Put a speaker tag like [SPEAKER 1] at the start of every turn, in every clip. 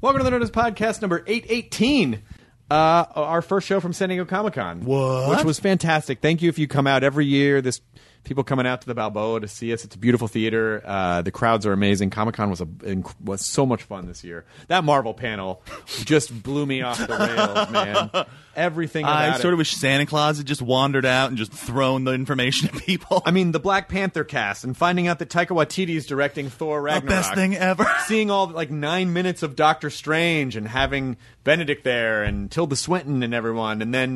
[SPEAKER 1] Welcome to the Nerdist Podcast number 818. Our first show from San Diego Comic-Con.
[SPEAKER 2] What?
[SPEAKER 1] Which was fantastic. Thank you if you come out every year. People coming out to the Balboa to see us. It's a beautiful theater. The crowds are amazing. Comic-Con was so much fun this year. That Marvel panel just blew me off the rails, man. Everything about
[SPEAKER 2] I sort of wish Santa Claus had just wandered out and just thrown the information at people.
[SPEAKER 1] I mean, the Black Panther cast and finding out that Taika Waititi is directing Thor Ragnarok.
[SPEAKER 2] The best thing ever.
[SPEAKER 1] Seeing all 9 minutes of Doctor Strange and having Benedict there and Tilda Swinton and everyone, and then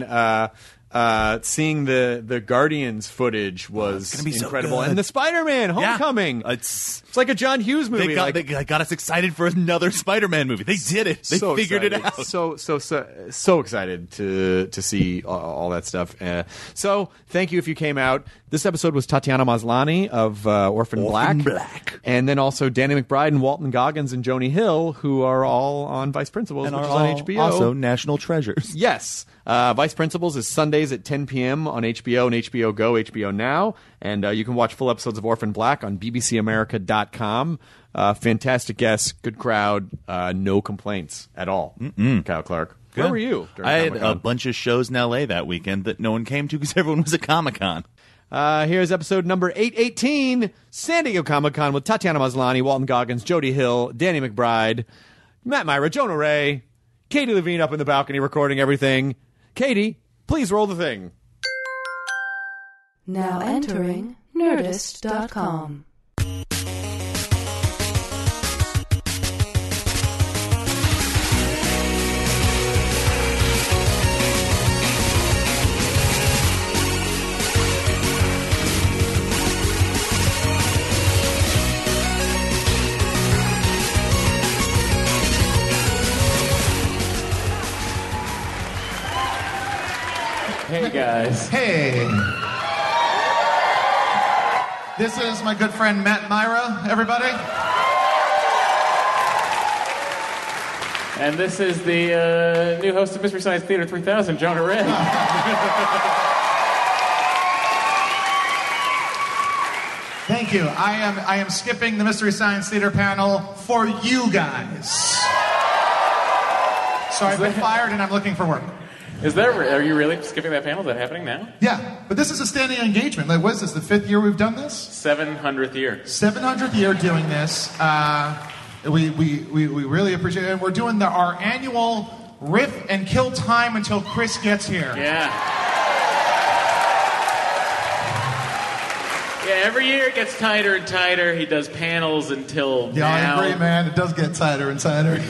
[SPEAKER 1] seeing the Guardians footage was incredible.
[SPEAKER 2] So good.
[SPEAKER 1] And the Spider-Man Homecoming.
[SPEAKER 2] Yeah.
[SPEAKER 1] It's like a John Hughes movie.
[SPEAKER 2] They got us excited for another Spider-Man movie. They did it. They figured it out.
[SPEAKER 1] So excited to see all that stuff. So thank you if you came out. This episode was Tatiana Maslany of Orphan Black. And then also Danny McBride and Walton, Goggins, and Jody Hill, who are all on Vice Principals,
[SPEAKER 2] and
[SPEAKER 1] which is
[SPEAKER 2] on
[SPEAKER 1] HBO.
[SPEAKER 2] Also national treasures.
[SPEAKER 1] Yes. Vice Principals is Sundays at 10 p.m. on HBO and HBO Go, HBO Now. And you can watch full episodes of Orphan Black on bbcamerica.com. Fantastic guests, good crowd, no complaints at all. Kyle Clark.
[SPEAKER 2] Good.
[SPEAKER 1] Where were you?
[SPEAKER 2] I had a bunch of shows in L.A. that weekend that no one came to because everyone was at Comic-Con.
[SPEAKER 1] Here's episode number 818, San Diego Comic-Con with Tatiana Maslany, Walton Goggins, Jody Hill, Danny McBride, Matt Myra, Jonah Ray, Katie Levine up in the balcony recording everything. Katie, please roll the thing.
[SPEAKER 3] Now entering Nerdist.com.
[SPEAKER 4] Hey guys.
[SPEAKER 5] Hey. This is my good friend Matt Myra, everybody.
[SPEAKER 4] And this is the new host of Mystery Science Theater 3000, Jonah Ray.
[SPEAKER 5] Thank you. I am skipping the Mystery Science Theater panel for you guys. So I've been fired and I'm looking for work.
[SPEAKER 4] Are you really skipping that panel? Is that happening now?
[SPEAKER 5] Yeah, but this is a standing engagement. What is this, the 5th year we've done this?
[SPEAKER 4] 700th year.
[SPEAKER 5] 700th year doing this. We really appreciate it. And we're doing our annual riff and kill time until Chris gets here.
[SPEAKER 4] Yeah. Yeah, every year it gets tighter and tighter. He does panels until now.
[SPEAKER 5] I agree, man. It does get tighter and tighter.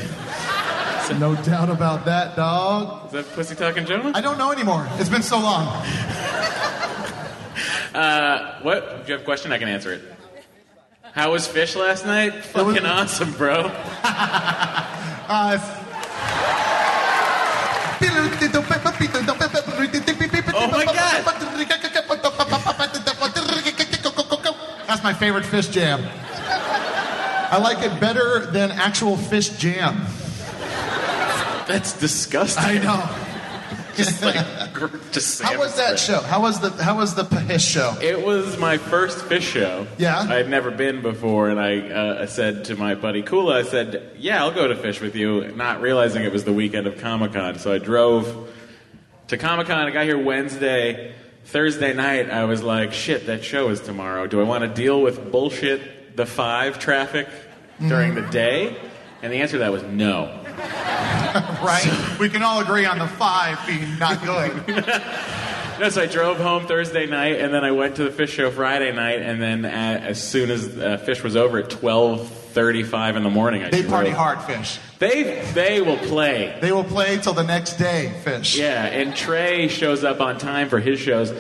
[SPEAKER 5] No doubt about that, dog.
[SPEAKER 4] Is that Pussy Talking Jonah?
[SPEAKER 5] I don't know anymore. It's been so long.
[SPEAKER 4] What? Do you have a question? I can answer it. How was Fish last night? Fucking awesome, bro. Oh my god!
[SPEAKER 5] That's my favorite Fish jam. I like it better than actual fish jam.
[SPEAKER 4] That's disgusting.
[SPEAKER 5] I know.
[SPEAKER 4] Just
[SPEAKER 5] how was that show? How was the Fish show?
[SPEAKER 4] It was my first Fish show.
[SPEAKER 5] Yeah.
[SPEAKER 4] I had never been before, and I said to my buddy Kula, I said, "Yeah, I'll go to Fish with you," not realizing it was the weekend of Comic-Con. So I drove to Comic-Con. I got here Wednesday. Thursday night, I was like, "Shit, that show is tomorrow. Do I want to deal with bullshit, the 5 traffic during the day?" And the answer to that was no.
[SPEAKER 5] Right? We can all agree on the 5 being not good.
[SPEAKER 4] No, so I drove home Thursday night, and then I went to the Fish show Friday night, and then as soon as Fish was over at 12:35 in the morning,
[SPEAKER 5] They party hard, Fish.
[SPEAKER 4] They will play.
[SPEAKER 5] They will play till the next day, Fish.
[SPEAKER 4] Yeah, and Trey shows up on time for his shows.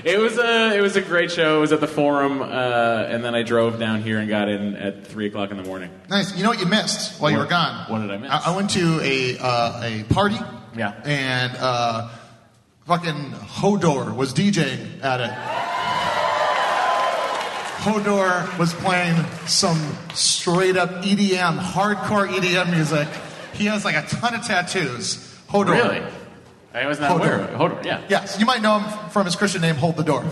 [SPEAKER 4] It was a great show. It was at the Forum, and then I drove down here and got in at 3:00 in the morning.
[SPEAKER 5] Nice. You know what you missed while you were gone?
[SPEAKER 4] What did I miss?
[SPEAKER 5] I went to a party.
[SPEAKER 4] Yeah.
[SPEAKER 5] And fucking Hodor was DJing at it. Hodor was playing some straight up EDM, hardcore EDM music. He has like a ton of tattoos. Hodor.
[SPEAKER 4] Really? I was not aware of it. Hodor, yeah.
[SPEAKER 5] Yes, you might know him from his Christian name, Hold the Door.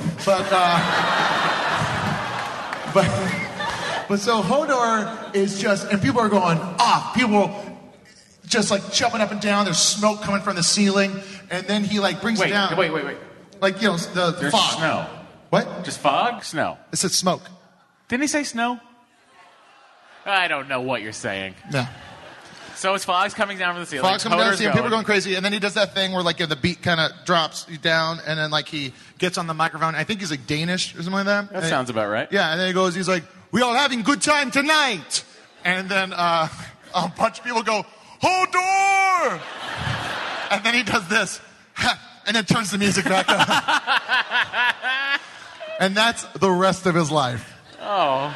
[SPEAKER 5] But But so Hodor is just, and people are going off. People just like jumping up and down. There's smoke coming from the ceiling, and then he like brings it down.
[SPEAKER 4] Wait.
[SPEAKER 5] Like, you know, the
[SPEAKER 4] There's
[SPEAKER 5] fog.
[SPEAKER 4] snow.
[SPEAKER 5] What?
[SPEAKER 4] Just fog? Snow.
[SPEAKER 5] It said smoke.
[SPEAKER 4] Didn't he say snow? I don't know what you're saying.
[SPEAKER 5] No.
[SPEAKER 4] So it's fog's coming down from the ceiling.
[SPEAKER 5] Fog's coming down the
[SPEAKER 4] Hodor's
[SPEAKER 5] ceiling. People are going crazy, and then he does that thing where like the beat kind of drops you down, and then like he gets on the microphone. I think he's like Danish or something like that.
[SPEAKER 4] That sounds about right.
[SPEAKER 5] Yeah, and then he's like, "We all having good time tonight," and then a bunch of people go, "Hodor!" And then he does this, and then turns the music back up, and that's the rest of his life.
[SPEAKER 4] Oh.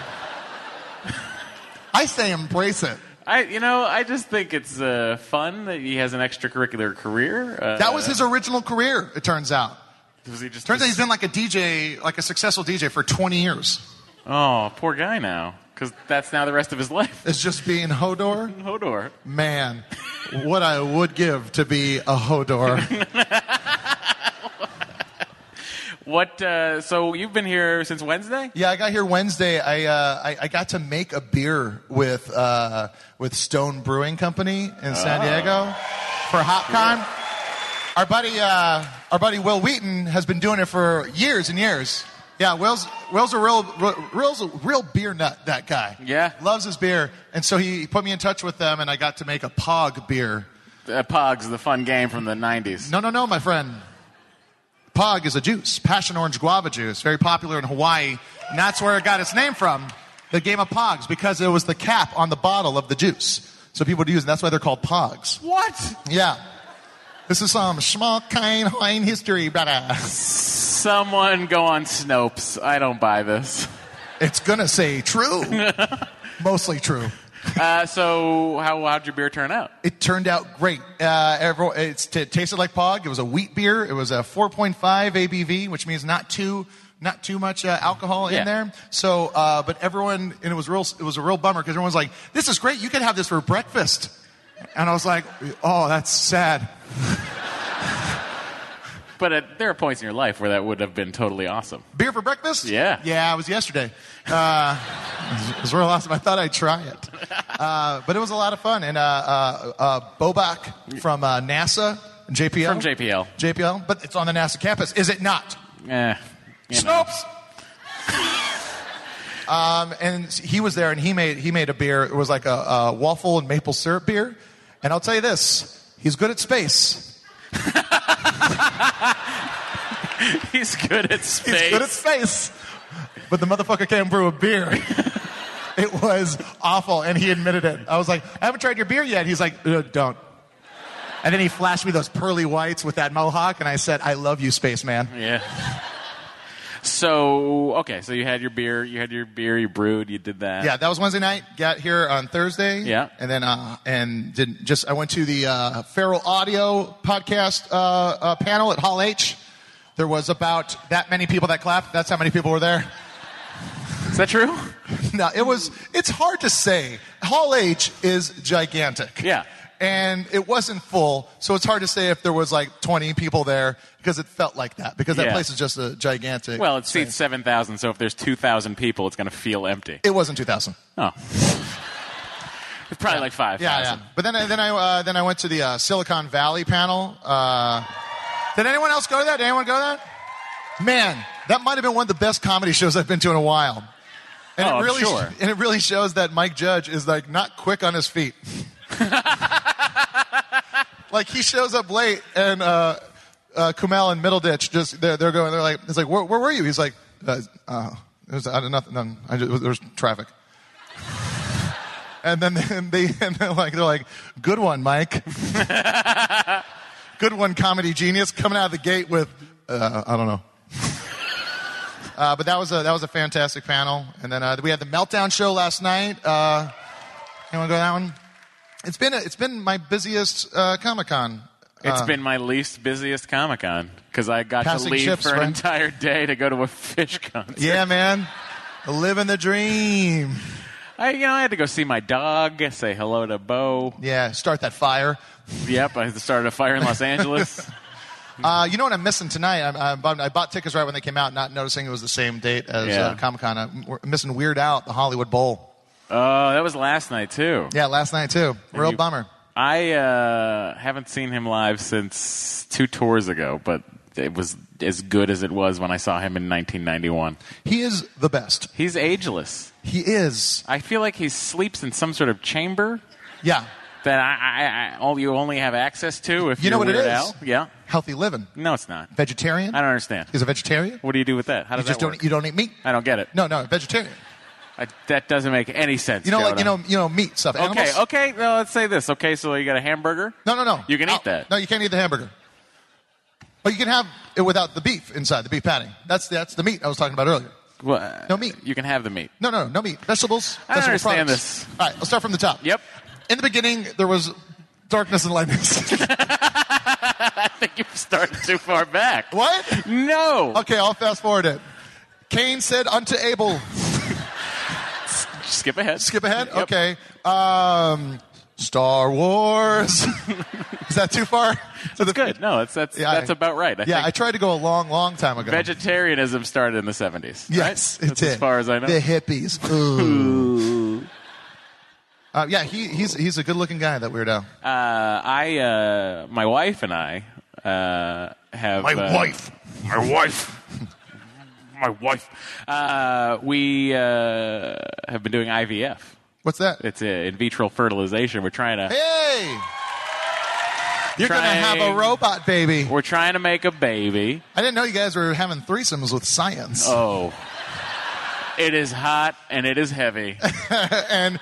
[SPEAKER 5] I say embrace it.
[SPEAKER 4] I just think it's fun that he has an extracurricular career.
[SPEAKER 5] That was his original career, it turns out.
[SPEAKER 4] Was he just
[SPEAKER 5] Turns out he's been like a DJ, like a successful DJ for 20 years.
[SPEAKER 4] Oh, poor guy now. Because that's now the rest of his life.
[SPEAKER 5] It's just being Hodor.
[SPEAKER 4] Hodor.
[SPEAKER 5] Man, what I would give to be a Hodor.
[SPEAKER 4] What? So you've been here since Wednesday?
[SPEAKER 5] Yeah, I got here Wednesday. I got to make a beer with Stone Brewing Company in San Diego for HopCon. Our buddy Will Wheaton has been doing it for years and years. Yeah, Will's a real beer nut. That guy.
[SPEAKER 4] Yeah,
[SPEAKER 5] loves his beer, and so he put me in touch with them, and I got to make a Pog beer.
[SPEAKER 4] Pog's the fun game from the 90s.
[SPEAKER 5] No, my friend. Pog is a juice, passion orange guava juice, very popular in Hawaii, and that's where it got its name from, the game of Pogs, because it was the cap on the bottle of the juice. So people would use it, and that's why they're called Pogs.
[SPEAKER 4] What?
[SPEAKER 5] Yeah. This is some small kind Hawaiian history, brother.
[SPEAKER 4] Someone go on Snopes. I don't buy this.
[SPEAKER 5] It's gonna say true. Mostly true.
[SPEAKER 4] So how'd your beer turn out?
[SPEAKER 5] It turned out great. It tasted like Pog. It was a wheat beer. It was a 4.5 ABV, which means not too much alcohol in there. So, but everyone, and it was a real bummer because everyone's like, "This is great. You can have this for breakfast." And I was like, "Oh, that's sad."
[SPEAKER 4] But there are points in your life where that would have been totally awesome.
[SPEAKER 5] Beer for breakfast?
[SPEAKER 4] Yeah.
[SPEAKER 5] Yeah, it was yesterday. It was real awesome. I thought I'd try it. But it was a lot of fun. And Bobak from NASA, JPL.
[SPEAKER 4] From JPL.
[SPEAKER 5] JPL, but it's on the NASA campus. Is it not? Snopes! And he was there, and he made a beer. It was like a waffle and maple syrup beer. And I'll tell you this, he's good at space.
[SPEAKER 4] He's good at space.
[SPEAKER 5] He's good at space. But the motherfucker can't brew a beer. It was awful, and he admitted it. I was like, "I haven't tried your beer yet." He's like, "Don't." And then he flashed me those pearly whites with that mohawk, and I said, "I love you, spaceman."
[SPEAKER 4] Yeah. So you had your beer, you brewed, you did that.
[SPEAKER 5] Yeah, that was Wednesday night. Got here on Thursday.
[SPEAKER 4] Yeah.
[SPEAKER 5] And then I went to the Feral Audio podcast panel at Hall H. There was about that many people that clapped. That's how many people were there.
[SPEAKER 4] Is that true?
[SPEAKER 5] No, it's hard to say. Hall H is gigantic.
[SPEAKER 4] Yeah.
[SPEAKER 5] And it wasn't full, so it's hard to say if there was like 20 people there because it felt like that, because that place is just a gigantic.
[SPEAKER 4] Well, it seats 7,000, so if there's 2,000 people, it's going to feel empty.
[SPEAKER 5] It wasn't 2,000.
[SPEAKER 4] Oh. It's probably like 5,000.
[SPEAKER 5] Yeah. But then I went to the Silicon Valley panel. Did anyone else go to that? Did anyone go to that? Man, that might have been one of the best comedy shows I've been to in a while. And
[SPEAKER 4] I'm sure.
[SPEAKER 5] And it really shows that Mike Judge is like not quick on his feet. Like he shows up late, and Kumail and Middleditch they're like, it's like, where were you? He's like, there's nothing. There's traffic. And then they're like, good one, Mike. Good one, comedy genius, coming out of the gate with, I don't know. But that was a fantastic panel. And then we had the Meltdown show last night. Anyone go to that one? It's been my busiest Comic-Con.
[SPEAKER 4] It's been my least busiest Comic-Con because I got to leave for an entire day to go to a Fish concert.
[SPEAKER 5] Yeah, man, living the dream.
[SPEAKER 4] I had to go see my dog, say hello to Bo.
[SPEAKER 5] Yeah, start that fire.
[SPEAKER 4] Yep, I started a fire in Los Angeles.
[SPEAKER 5] You know what I'm missing tonight? I bought tickets right when they came out, not noticing it was the same date as Comic-Con. I'm missing Weird Al at the Hollywood Bowl.
[SPEAKER 4] Oh, that was last night, too.
[SPEAKER 5] Yeah, last night, too. Real bummer.
[SPEAKER 4] I haven't seen him live since 2 tours ago, but it was as good as it was when I saw him in 1991.
[SPEAKER 5] He is the best.
[SPEAKER 4] He's ageless.
[SPEAKER 5] He is.
[SPEAKER 4] I feel like he sleeps in some sort of chamber.
[SPEAKER 5] Yeah.
[SPEAKER 4] That you only have access to if
[SPEAKER 5] you know what
[SPEAKER 4] Weird
[SPEAKER 5] it is.
[SPEAKER 4] Al. Yeah.
[SPEAKER 5] Healthy living.
[SPEAKER 4] No, it's not.
[SPEAKER 5] Vegetarian.
[SPEAKER 4] I don't understand.
[SPEAKER 5] He's a vegetarian.
[SPEAKER 4] What do you do with that? How does that work?
[SPEAKER 5] You don't eat meat.
[SPEAKER 4] I don't get it.
[SPEAKER 5] No, vegetarian.
[SPEAKER 4] That doesn't make any sense.
[SPEAKER 5] You know,
[SPEAKER 4] Jonah.
[SPEAKER 5] like you know, meat stuff. Animals.
[SPEAKER 4] Okay. Well, let's say this. Okay, so you got a hamburger.
[SPEAKER 5] No.
[SPEAKER 4] You can eat that.
[SPEAKER 5] No, you can't eat the hamburger. But you can have it without the beef inside, the beef patty. That's the meat I was talking about earlier.
[SPEAKER 4] Well,
[SPEAKER 5] no meat.
[SPEAKER 4] You can have the meat.
[SPEAKER 5] No meat. Vegetables.
[SPEAKER 4] I don't understand
[SPEAKER 5] products.
[SPEAKER 4] this.
[SPEAKER 5] All right, let's start from the top.
[SPEAKER 4] Yep.
[SPEAKER 5] In the beginning, there was darkness and lightness.
[SPEAKER 4] I think you've started too far back.
[SPEAKER 5] What?
[SPEAKER 4] No.
[SPEAKER 5] Okay, I'll fast forward it. Cain said unto Abel.
[SPEAKER 4] Skip ahead.
[SPEAKER 5] Yep. Okay. Star Wars. Is that too far?
[SPEAKER 4] That's good. No, that's about right.
[SPEAKER 5] I tried to go a long time ago.
[SPEAKER 4] Vegetarianism started in the 70s.
[SPEAKER 5] Yes,
[SPEAKER 4] right?
[SPEAKER 5] it did.
[SPEAKER 4] As far as I know.
[SPEAKER 5] The hippies. Ooh. He's a good-looking guy, that Weird Al.
[SPEAKER 4] My wife and I have...
[SPEAKER 5] My wife.
[SPEAKER 4] We have been doing IVF.
[SPEAKER 5] What's that?
[SPEAKER 4] It's in vitro fertilization. We're trying to...
[SPEAKER 5] Hey! You're going to have a robot baby.
[SPEAKER 4] We're trying to make a baby.
[SPEAKER 5] I didn't know you guys were having threesomes with science.
[SPEAKER 4] Oh. It is hot and it is heavy.
[SPEAKER 5] And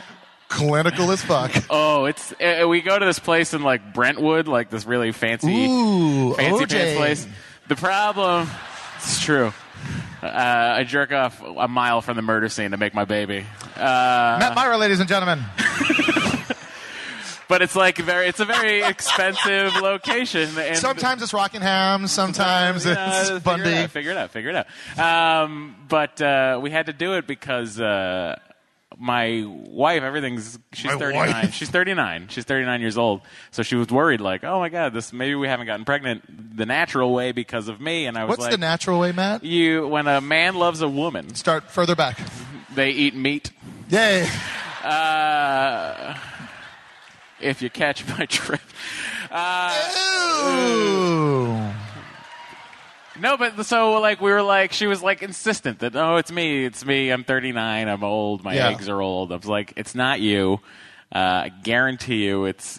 [SPEAKER 5] clinical as fuck.
[SPEAKER 4] Oh, we go to this place in like Brentwood, like this really fancy
[SPEAKER 5] OJ.
[SPEAKER 4] pants place. The problem... It's true. I jerk off a mile from the murder scene to make my baby.
[SPEAKER 5] Matt Myra, ladies and gentlemen.
[SPEAKER 4] But it's a very expensive location. And
[SPEAKER 5] sometimes it's Rockingham, sometimes it's Bundy.
[SPEAKER 4] Figure it out. But we had to do it because my wife, she's 39.
[SPEAKER 5] Wife.
[SPEAKER 4] She's 39. She's 39 years old. So she was worried, like, oh my God, maybe we haven't gotten pregnant the natural way because of me. And I was
[SPEAKER 5] What's the natural way, Matt?
[SPEAKER 4] When a man loves a woman.
[SPEAKER 5] Start further back.
[SPEAKER 4] They eat meat.
[SPEAKER 5] Yay.
[SPEAKER 4] If you catch my drift.
[SPEAKER 5] Ooh.
[SPEAKER 4] No, but so we were like, she was like insistent that it's me. I'm 39. I'm old. My eggs are old. I was like, it's not you. I guarantee you, it's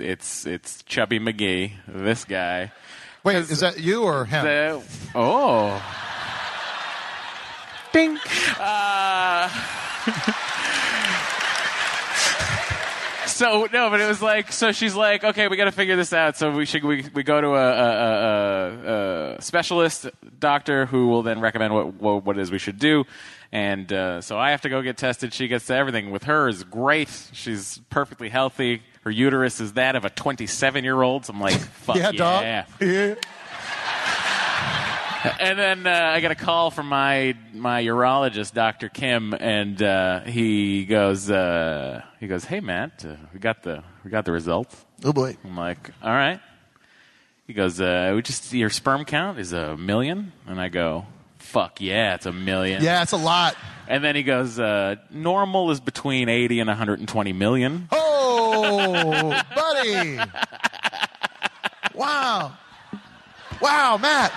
[SPEAKER 4] Chubby McGee, this guy.
[SPEAKER 5] Wait, is that you or him?
[SPEAKER 4] Ding. So no, but it was like, so she's like, okay, we got to figure this out. So we go to a specialist doctor who will then recommend what it is we should do. And so I have to go get tested. She gets to everything. With her is great. She's perfectly healthy. Her uterus is that of a 27-year-old. So I'm like, fuck yeah.
[SPEAKER 5] Dog. Yeah.
[SPEAKER 4] And then I got a call from my urologist, Dr. Kim, and he goes, hey Matt, we got the results.
[SPEAKER 5] Oh boy.
[SPEAKER 4] I'm like, all right. He goes, your sperm count is 1 million, and I go, fuck yeah, it's 1 million.
[SPEAKER 5] Yeah, it's a lot.
[SPEAKER 4] And then he goes, normal is between 80 and 120 million.
[SPEAKER 5] Oh, buddy. Wow, Matt.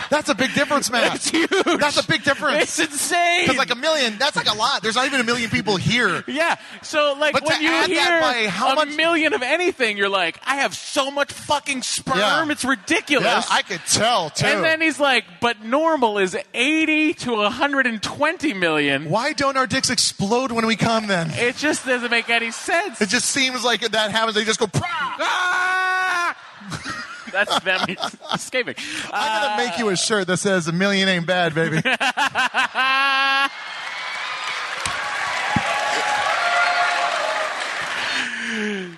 [SPEAKER 5] That's a big difference, Matt.
[SPEAKER 4] It's huge.
[SPEAKER 5] That's a big difference.
[SPEAKER 4] It's insane.
[SPEAKER 5] Because 1 million, that's like a lot. There's not even 1 million people here.
[SPEAKER 4] Yeah. So when you hear a million of anything, you're like, I have so much fucking sperm. Yeah. It's ridiculous.
[SPEAKER 5] Yeah, I could tell, too.
[SPEAKER 4] And then he's like, but normal is 80 to 120 million.
[SPEAKER 5] Why don't our dicks explode when we come then?
[SPEAKER 4] It just doesn't make any sense.
[SPEAKER 5] It just seems like that happens. They just go, ah!
[SPEAKER 4] That's them escaping.
[SPEAKER 5] I'm going to make you a shirt that says 1 million ain't bad, baby.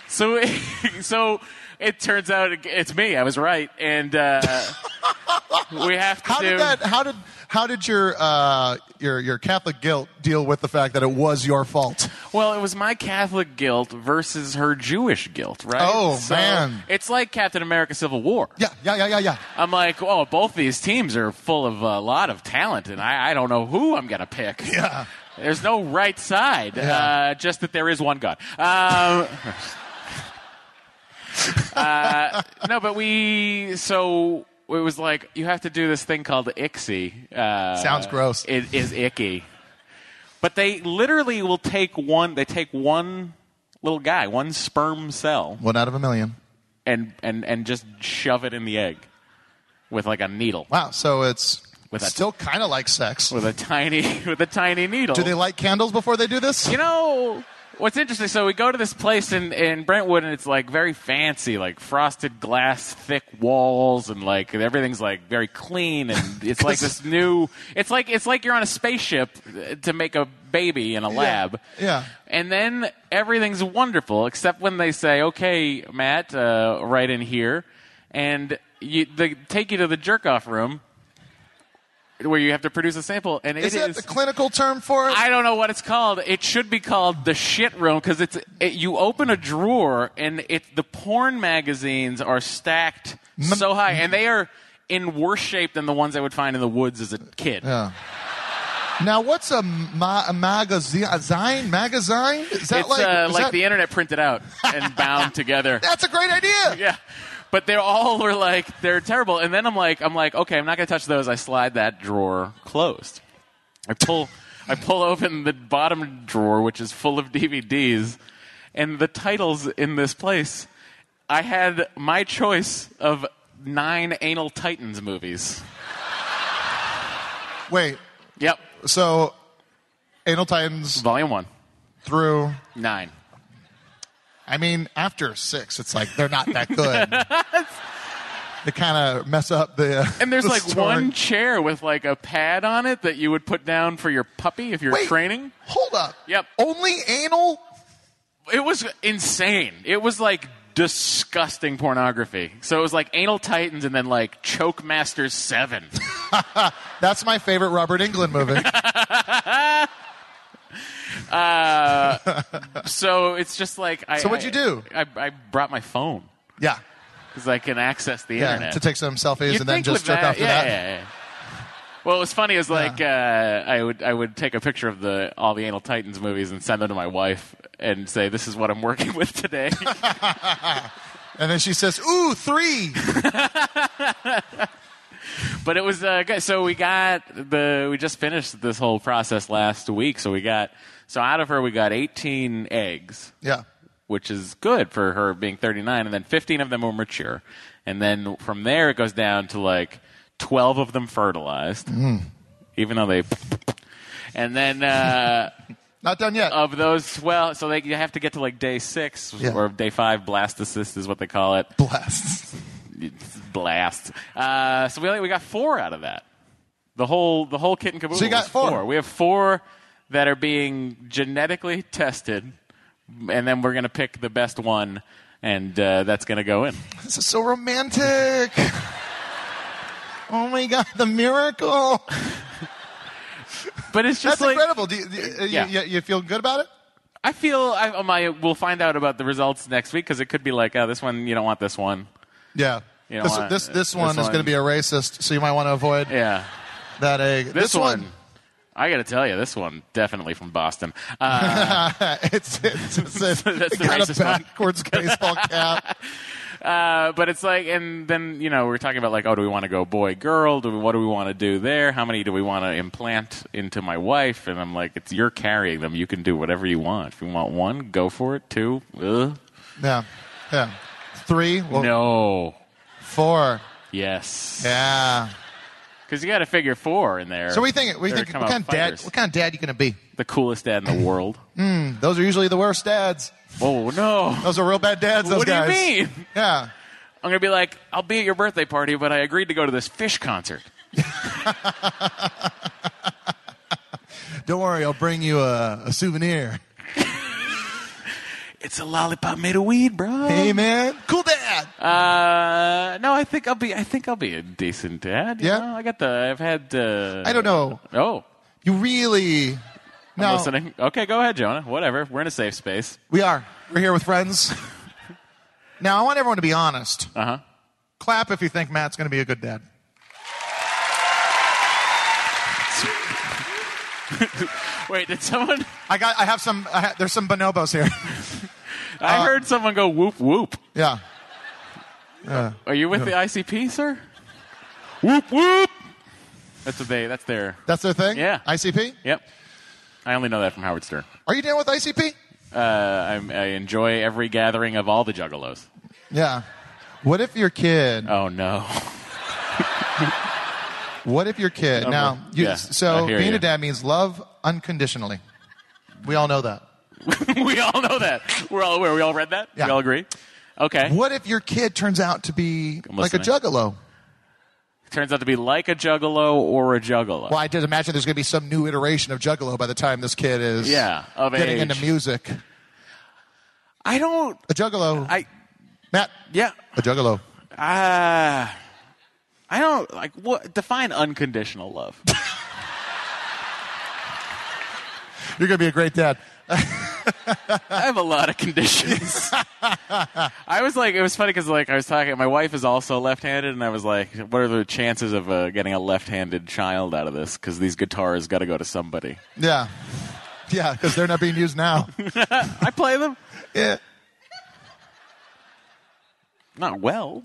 [SPEAKER 4] So it turns out it's me. I was right. And We have to
[SPEAKER 5] How did your Catholic guilt deal with the fact that it was your fault?
[SPEAKER 4] Well, it was my Catholic guilt versus her Jewish guilt, right?
[SPEAKER 5] Oh,
[SPEAKER 4] so
[SPEAKER 5] man.
[SPEAKER 4] It's like Captain America Civil War.
[SPEAKER 5] Yeah.
[SPEAKER 4] I'm like, oh, both these teams are full of a lot of talent, and I don't know who I'm going to pick.
[SPEAKER 5] Yeah.
[SPEAKER 4] There's no right side, just that there is one God. No, but so it was like, you have to do this thing called ICSI.
[SPEAKER 5] Sounds gross.
[SPEAKER 4] It is icky. But they literally will take one little guy, one sperm cell.
[SPEAKER 5] 1 out of a million.
[SPEAKER 4] And just shove it in the egg with like a needle.
[SPEAKER 5] Wow, so it's still kind of like sex.
[SPEAKER 4] With a tiny needle.
[SPEAKER 5] Do they light candles before they do this?
[SPEAKER 4] You know, what's interesting, so we go to this place in Brentwood, and it's like very fancy, like frosted glass, thick walls, and like everything's like very clean, and it's like this new. It's like you're on a spaceship to make a baby in a lab.
[SPEAKER 5] Yeah.
[SPEAKER 4] And then everything's wonderful, except when they say, "Okay, Matt, right in here," and they take you to the jerk-off room, where you have to produce a sample, and
[SPEAKER 5] is that the clinical term for it?
[SPEAKER 4] I don't know what it's called. It should be called the shit room, because you open a drawer and the porn magazines are stacked so high, and they are in worse shape than the ones I would find in the woods as a kid.
[SPEAKER 5] Yeah. Now, what's a magazine? Magazine? Is that
[SPEAKER 4] like the internet printed out and bound together?
[SPEAKER 5] That's a great idea.
[SPEAKER 4] Yeah. But they're terrible. And then I'm like, okay, I'm not going to touch those. I slide that drawer closed. I pull open the bottom drawer, which is full of DVDs, and the titles in this place, I had my choice of 9 Anal Titans movies.
[SPEAKER 5] Wait.
[SPEAKER 4] Yep.
[SPEAKER 5] So, Anal Titans.
[SPEAKER 4] Volume 1.
[SPEAKER 5] Through
[SPEAKER 4] 9.
[SPEAKER 5] I mean, after 6, it's like they're not that good. They kind of mess up the
[SPEAKER 4] And there's
[SPEAKER 5] the
[SPEAKER 4] like
[SPEAKER 5] story.
[SPEAKER 4] one chair with like a pad on it that you would put down for your puppy if you're training.
[SPEAKER 5] Hold up.
[SPEAKER 4] Yep.
[SPEAKER 5] Only anal?
[SPEAKER 4] It was insane. It was like disgusting pornography. So it was like Anal Titans and then like Choke Masters 7.
[SPEAKER 5] That's my favorite Robert Englund movie.
[SPEAKER 4] So it's just like
[SPEAKER 5] So what'd you do?
[SPEAKER 4] I brought my phone
[SPEAKER 5] Yeah.
[SPEAKER 4] because I can access the
[SPEAKER 5] Yeah,
[SPEAKER 4] internet
[SPEAKER 5] to take some selfies
[SPEAKER 4] You'd
[SPEAKER 5] and then
[SPEAKER 4] think
[SPEAKER 5] just
[SPEAKER 4] with
[SPEAKER 5] jerk off to that.
[SPEAKER 4] Yeah. Well, what's funny is like I would take a picture of all the Anal Titans movies and send them to my wife and say, "This is what I'm working with today."
[SPEAKER 5] And then she says, "Ooh, 3."
[SPEAKER 4] But it was good. So we just finished this whole process last week. So out of her we got 18 eggs.
[SPEAKER 5] Yeah.
[SPEAKER 4] Which is good for her being 39, and then 15 of them were mature. And then from there it goes down to like 12 of them fertilized, even though they... And then...
[SPEAKER 5] Not done yet.
[SPEAKER 4] Of those, so you have to get to like day 6 or day 5, blastocyst is what they call it. Blast. So we got 4 out of that. The whole kit and caboodle.
[SPEAKER 5] So you got 4.
[SPEAKER 4] We have 4 that are being genetically tested, and then we're going to pick the best one, and that's going to go in.
[SPEAKER 5] This is so romantic. Oh my God, the miracle.
[SPEAKER 4] But it's just
[SPEAKER 5] That's
[SPEAKER 4] like...
[SPEAKER 5] incredible. You feel good about it?
[SPEAKER 4] I feel we'll find out about the results next week, because it could be like, this one, you don't want this one.
[SPEAKER 5] Yeah. This one is going to be a racist, so you might want to avoid that egg.
[SPEAKER 4] This one, I got to tell you, this one definitely from Boston.
[SPEAKER 5] It's got a backwards baseball cap.
[SPEAKER 4] But it's like, and then we're talking about like, do we want to go boy girl? What do we want to do there? How many do we want to implant into my wife? And I'm like, you're carrying them. You can do whatever you want. If you want 1, go for it. 2,
[SPEAKER 5] Yeah. 3. Well,
[SPEAKER 4] no.
[SPEAKER 5] 4.
[SPEAKER 4] Yes.
[SPEAKER 5] Yeah.
[SPEAKER 4] Because you got to figure 4 in there.
[SPEAKER 5] So what kind of dad are you going to be?
[SPEAKER 4] The coolest dad in the world.
[SPEAKER 5] Those are usually the worst dads.
[SPEAKER 4] Oh, no.
[SPEAKER 5] Those are real bad dads, those guys.
[SPEAKER 4] What do you mean?
[SPEAKER 5] Yeah.
[SPEAKER 4] I'm going to be like, I'll be at your birthday party, but I agreed to go to this Fish concert.
[SPEAKER 5] Don't worry, I'll bring you a souvenir.
[SPEAKER 4] It's a lollipop made of weed, bro.
[SPEAKER 5] Hey, man. Cool dad.
[SPEAKER 4] No, I think I'll be a decent dad. You
[SPEAKER 5] Yeah?
[SPEAKER 4] know? I've had.
[SPEAKER 5] I don't know.
[SPEAKER 4] Oh,
[SPEAKER 5] You really...
[SPEAKER 4] I'm listening. Okay, go ahead, Jonah. Whatever. We're in a safe space.
[SPEAKER 5] We are. We're here with friends. Now, I want everyone to be honest.
[SPEAKER 4] Uh-huh.
[SPEAKER 5] Clap if you think Matt's going to be a good dad.
[SPEAKER 4] Wait, did someone...
[SPEAKER 5] There's some bonobos here.
[SPEAKER 4] I heard someone go whoop, whoop.
[SPEAKER 5] Yeah.
[SPEAKER 4] Are you with the ICP, sir? Whoop, whoop. That's their...
[SPEAKER 5] That's their thing?
[SPEAKER 4] Yeah.
[SPEAKER 5] ICP?
[SPEAKER 4] Yep. I only know that from Howard Stern.
[SPEAKER 5] Are you down with ICP?
[SPEAKER 4] I enjoy every gathering of all the juggalos.
[SPEAKER 5] Yeah. What if your kid...
[SPEAKER 4] Oh, no.
[SPEAKER 5] What if your kid... Now, being a dad means love unconditionally. We all know that.
[SPEAKER 4] We all know that. We all read that?
[SPEAKER 5] Yeah.
[SPEAKER 4] We all agree? Okay.
[SPEAKER 5] What if your kid turns out to be like a
[SPEAKER 4] listening.
[SPEAKER 5] juggalo?
[SPEAKER 4] Turns out to be like a juggalo or a juggalo.
[SPEAKER 5] Well, I did imagine there's going to be some new iteration of juggalo by the time this kid is
[SPEAKER 4] of
[SPEAKER 5] getting
[SPEAKER 4] age.
[SPEAKER 5] into music.
[SPEAKER 4] I don't...
[SPEAKER 5] A juggalo. Matt?
[SPEAKER 4] Yeah.
[SPEAKER 5] A juggalo.
[SPEAKER 4] I don't... Like, what? Define unconditional love.
[SPEAKER 5] You're going to be a great dad.
[SPEAKER 4] I have a lot of conditions. I was like, it was funny because I was talking, my wife is also left-handed, and I was like, what are the chances of getting a left-handed child out of this? Because these guitars got to go to somebody.
[SPEAKER 5] Yeah. Yeah, because they're not being used now.
[SPEAKER 4] I play them.
[SPEAKER 5] Yeah.
[SPEAKER 4] Not well.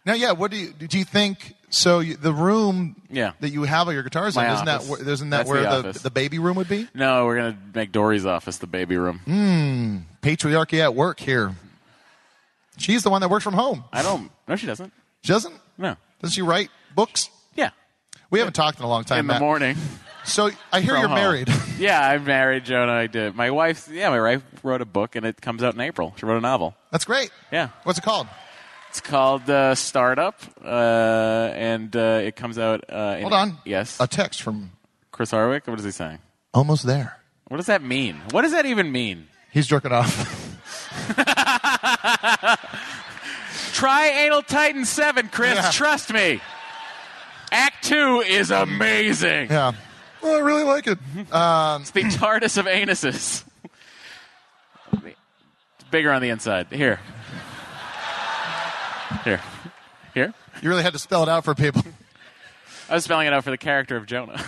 [SPEAKER 5] Now, yeah, what do you think? So the room that you have all your guitars in,
[SPEAKER 4] My
[SPEAKER 5] isn't
[SPEAKER 4] office.
[SPEAKER 5] that
[SPEAKER 4] That's
[SPEAKER 5] where
[SPEAKER 4] the office.
[SPEAKER 5] the baby room would be?
[SPEAKER 4] No, we're going to make Dory's office the baby room.
[SPEAKER 5] Patriarchy at work here. She's the one that works from home.
[SPEAKER 4] No, she doesn't.
[SPEAKER 5] She doesn't?
[SPEAKER 4] No.
[SPEAKER 5] Does she write books?
[SPEAKER 4] Yeah.
[SPEAKER 5] We haven't talked in a long time,
[SPEAKER 4] In the
[SPEAKER 5] Matt.
[SPEAKER 4] morning.
[SPEAKER 5] So I hear
[SPEAKER 4] From
[SPEAKER 5] you're
[SPEAKER 4] home.
[SPEAKER 5] married.
[SPEAKER 4] Yeah, I'm married, Jonah. I did. My wife wrote a book, and it comes out in April. She wrote a novel.
[SPEAKER 5] That's great.
[SPEAKER 4] Yeah.
[SPEAKER 5] What's it called?
[SPEAKER 4] It's called Startup, and it comes out
[SPEAKER 5] Hold on.
[SPEAKER 4] Yes.
[SPEAKER 5] A text from
[SPEAKER 4] Chris Hardwick? What is he saying?
[SPEAKER 5] Almost there.
[SPEAKER 4] What does that mean? What does that even mean?
[SPEAKER 5] He's jerking off.
[SPEAKER 4] Try Anal Titan 7, Chris.
[SPEAKER 5] Yeah.
[SPEAKER 4] Trust me. Act 2 is amazing.
[SPEAKER 5] Yeah. Well, I really like it.
[SPEAKER 4] It's the TARDIS of anuses. It's bigger on the inside. Here. Here.
[SPEAKER 5] You really had to spell it out for people.
[SPEAKER 4] I was spelling it out for the character of Jonah.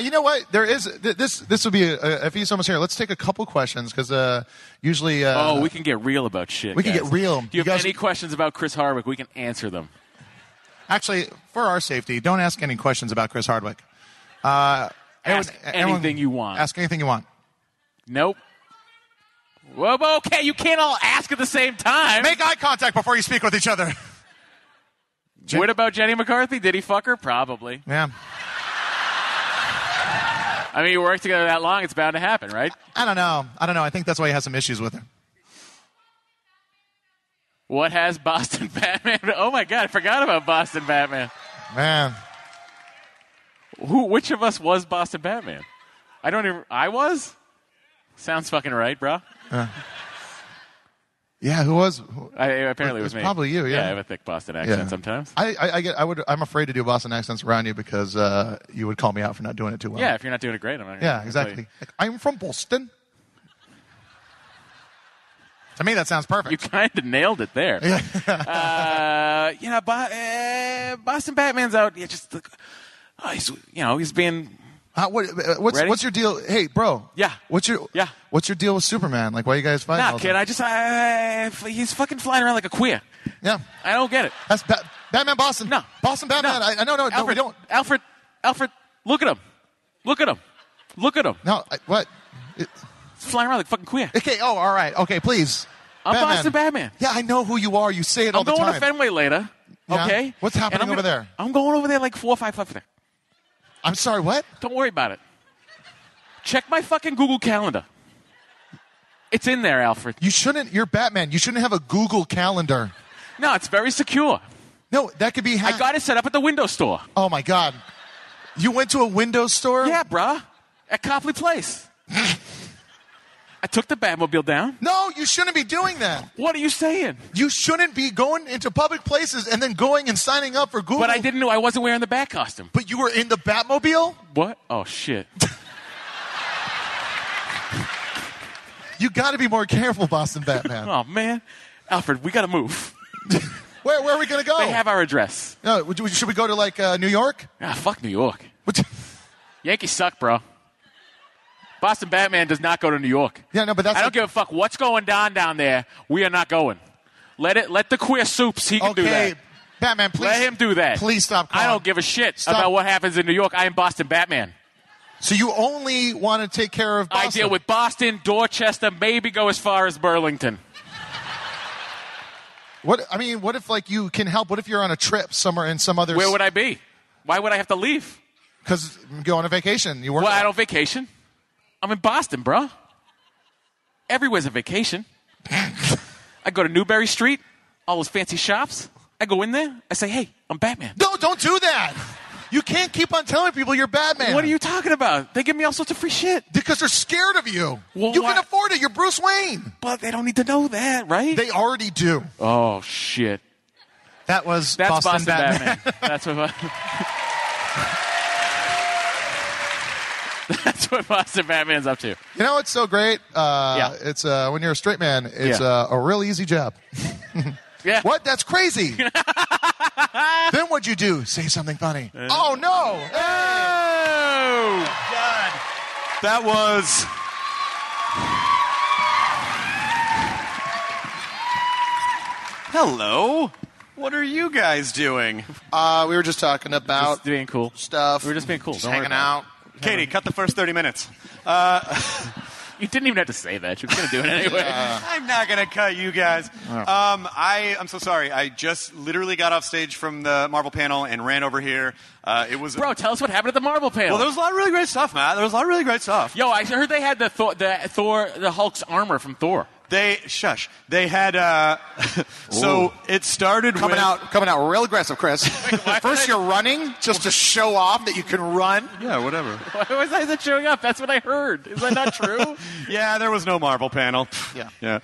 [SPEAKER 5] You know what? There is this would be if he's almost here. Let's take a couple questions because usually.
[SPEAKER 4] We can get real about shit.
[SPEAKER 5] We can
[SPEAKER 4] guys.
[SPEAKER 5] get real.
[SPEAKER 4] Do you have any questions about Chris Hardwick? We can answer them.
[SPEAKER 5] Actually, for our safety, don't ask any questions about Chris Hardwick.
[SPEAKER 4] Ask anything you want.
[SPEAKER 5] Ask anything you want.
[SPEAKER 4] Nope. Well, okay, you can't all ask at the same time.
[SPEAKER 5] Make eye contact before you speak with each other.
[SPEAKER 4] What about Jenny McCarthy? Did he fuck her? Probably.
[SPEAKER 5] Yeah.
[SPEAKER 4] I mean, you work together that long, it's bound to happen, right?
[SPEAKER 5] I don't know. I think that's why he has some issues with her.
[SPEAKER 4] What has Boston Batman? Oh my God, I forgot about Boston Batman.
[SPEAKER 5] Man.
[SPEAKER 4] Which of us was Boston Batman? I was? Sounds fucking right, bro.
[SPEAKER 5] Yeah, who was?
[SPEAKER 4] Apparently it was me.
[SPEAKER 5] Probably you, yeah.
[SPEAKER 4] I have a thick Boston accent sometimes.
[SPEAKER 5] I'm afraid to do Boston accents around you because you would call me out for not doing it too well.
[SPEAKER 4] Yeah, if you're not doing it great, I'm not.
[SPEAKER 5] Yeah, exactly. Like, I'm from Boston. To me, that sounds perfect.
[SPEAKER 4] You kind of nailed it there. Boston Batman's out. Yeah, just he's being.
[SPEAKER 5] What's your deal? Hey, bro.
[SPEAKER 4] Yeah.
[SPEAKER 5] What's your deal with Superman? Like, why you guys fighting?
[SPEAKER 4] Nah, kid. He's fucking flying around like a queer.
[SPEAKER 5] Yeah.
[SPEAKER 4] I don't get it.
[SPEAKER 5] That's Batman Boston.
[SPEAKER 4] No.
[SPEAKER 5] Boston Batman.
[SPEAKER 4] No.
[SPEAKER 5] No,
[SPEAKER 4] Alfred,
[SPEAKER 5] we don't.
[SPEAKER 4] Alfred, look at him. Look at him.
[SPEAKER 5] No, what?
[SPEAKER 4] He's flying around like fucking queer.
[SPEAKER 5] Okay. Oh, all right. Okay, please.
[SPEAKER 4] I'm
[SPEAKER 5] Batman.
[SPEAKER 4] Boston Batman.
[SPEAKER 5] Yeah, I know who you are. You say it all the time.
[SPEAKER 4] I'm going to Fenway later.
[SPEAKER 5] Yeah?
[SPEAKER 4] Okay.
[SPEAKER 5] What's happening over there?
[SPEAKER 4] I'm going over there like 4 or 5 there.
[SPEAKER 5] I'm sorry. What?
[SPEAKER 4] Don't worry about it. Check my fucking Google Calendar. It's in there, Alfred.
[SPEAKER 5] You're Batman. You shouldn't have a Google Calendar.
[SPEAKER 4] No, it's very secure.
[SPEAKER 5] No, that could be hacked.
[SPEAKER 4] I got it set up at the window store.
[SPEAKER 5] Oh, my God. You went to a Windows store?
[SPEAKER 4] Yeah, bruh. At Copley Place. I took the Batmobile down.
[SPEAKER 5] No, you shouldn't be doing that.
[SPEAKER 4] What are you saying?
[SPEAKER 5] You shouldn't be going into public places and then going and signing up for Google.
[SPEAKER 4] But I didn't know. I wasn't wearing the Bat costume.
[SPEAKER 5] But you were in the Batmobile?
[SPEAKER 4] What? Oh, shit.
[SPEAKER 5] You got to be more careful, Boston Batman.
[SPEAKER 4] Oh, man. Alfred, we got to move.
[SPEAKER 5] Where are we going to go?
[SPEAKER 4] They have our address.
[SPEAKER 5] No, should we go to, like, New York?
[SPEAKER 4] Ah, fuck New York. Yankees suck, bro. Boston Batman does not go to New York.
[SPEAKER 5] Yeah, no, but that's...
[SPEAKER 4] I don't give a fuck what's going down there. We are not going. Let the queer soups, he can do that.
[SPEAKER 5] Okay, Batman, please.
[SPEAKER 4] Let him do that.
[SPEAKER 5] Please stop calling.
[SPEAKER 4] I don't give a shit about what happens in New York. I am Boston Batman.
[SPEAKER 5] So you only want to take care of Boston?
[SPEAKER 4] I deal with Boston, Dorchester, maybe go as far as Burlington.
[SPEAKER 5] What if, like, you can help? What if you're on a trip somewhere in some other...
[SPEAKER 4] Where would I be? Why would I have to leave?
[SPEAKER 5] Because you go on a vacation. You work.
[SPEAKER 4] Well, I don't vacation. I'm in Boston, bro. Everywhere's a vacation. I go to Newbury Street, all those fancy shops. I go in there. I say, hey, I'm Batman.
[SPEAKER 5] No, don't do that. You can't keep on telling people you're Batman.
[SPEAKER 4] What are you talking about? They give me all sorts of free shit.
[SPEAKER 5] Because they're scared of you.
[SPEAKER 4] Well,
[SPEAKER 5] you can afford it. You're Bruce Wayne.
[SPEAKER 4] But they don't need to know that, right?
[SPEAKER 5] They already do.
[SPEAKER 4] Oh, shit.
[SPEAKER 5] That's
[SPEAKER 4] Boston Batman. That's what... That's what Boston Batman's up to.
[SPEAKER 5] You know what's so great? It's when you're a straight man, it's a real easy job.
[SPEAKER 4] Yeah.
[SPEAKER 5] What? That's crazy. Then what'd you do? Say something funny. Oh, no.
[SPEAKER 4] Oh!
[SPEAKER 6] God. That was... Hello. What are you guys doing?
[SPEAKER 5] We were just talking about
[SPEAKER 4] Just being cool.
[SPEAKER 5] stuff.
[SPEAKER 4] We were just being cool.
[SPEAKER 5] Just
[SPEAKER 4] Don't worry
[SPEAKER 5] hanging
[SPEAKER 4] about
[SPEAKER 5] out.
[SPEAKER 6] Katie, cut the first 30 minutes.
[SPEAKER 4] You didn't even have to say that. You were going to do it anyway.
[SPEAKER 6] I'm not going to cut you guys. I'm so sorry. I just literally got off stage from the Marvel panel and ran over here. It was
[SPEAKER 4] Bro, tell us what happened at the Marvel panel.
[SPEAKER 6] Well, there was a lot of really great stuff, Matt. There was a lot of really great stuff.
[SPEAKER 4] Yo, I heard they had the Hulk's armor from Thor.
[SPEAKER 6] They had so it started
[SPEAKER 5] Coming out real aggressive, Chris. First you're running just to show off that you can run.
[SPEAKER 6] Yeah, whatever.
[SPEAKER 4] Why was that showing up? That's what I heard. Is that not true?
[SPEAKER 6] Yeah, there was no Marvel panel. Yeah.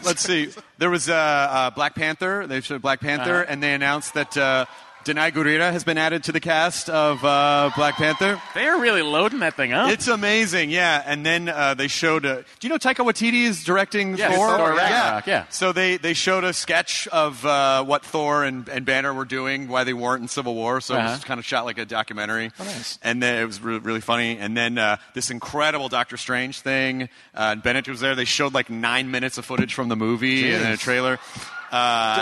[SPEAKER 6] Let's see. There was Black Panther. They showed Black Panther, and they announced that Danai Gurira has been added to the cast of Black Panther.
[SPEAKER 4] They are really loading that thing up.
[SPEAKER 6] It's amazing, yeah. And then they showed... do you know Taika Waititi is directing Thor?
[SPEAKER 4] Thor Ragnarok, yeah.
[SPEAKER 6] So they showed a sketch of what Thor and Banner were doing, why they weren't in Civil War. So it was kind of shot like a documentary. Oh, nice. And then it was really funny. And then this incredible Doctor Strange thing. Bennett was there. They showed like 9 minutes of footage from the movie and a trailer.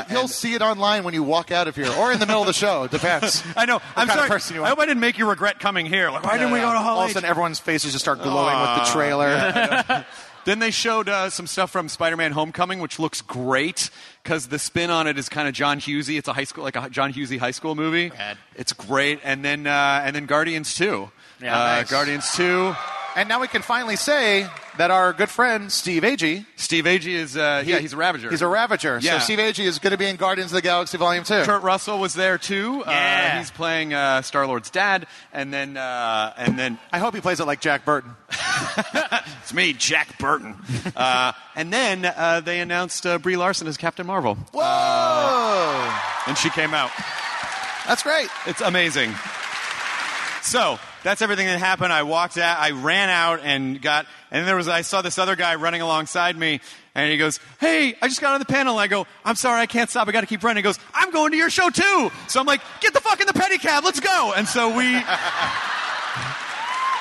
[SPEAKER 5] You'll see it online when you walk out of here, or in the middle of the show. It depends.
[SPEAKER 6] I know. I'm sorry. I hope I didn't make you regret coming here. Like, why didn't we go to Hall
[SPEAKER 5] All
[SPEAKER 6] H?
[SPEAKER 5] of a sudden, everyone's faces just start glowing with the trailer.
[SPEAKER 6] Then they showed some stuff from Spider-Man: Homecoming, which looks great because the spin on it is kind of John Hughesy. It's a John Hughesy high school movie.
[SPEAKER 5] Bad.
[SPEAKER 6] It's great. And then Guardians 2.
[SPEAKER 4] Yeah, nice.
[SPEAKER 6] Guardians 2.
[SPEAKER 5] And now we can finally say that our good friend Steve Agee.
[SPEAKER 6] Steve Agee is he's a Ravager.
[SPEAKER 5] He's a Ravager.
[SPEAKER 6] Yeah.
[SPEAKER 5] So Steve Agee is going to be in Guardians of the Galaxy Volume 2.
[SPEAKER 6] Kurt Russell was there too.
[SPEAKER 4] Yeah.
[SPEAKER 6] He's playing Star-Lord's dad, and then
[SPEAKER 5] I hope he plays it like Jack Burton.
[SPEAKER 6] it's me, Jack Burton. And then they announced Brie Larson as Captain Marvel.
[SPEAKER 5] Whoa!
[SPEAKER 6] And she came out.
[SPEAKER 5] That's great.
[SPEAKER 6] It's amazing. So that's everything that happened. I walked out, I ran out and I saw this other guy running alongside me, and he goes, "Hey, I just got on the panel." And I go, "I'm sorry, I can't stop. I got to keep running." He goes, "I'm going to your show too." So I'm like, "Get the fuck in the pedicab, let's go." And so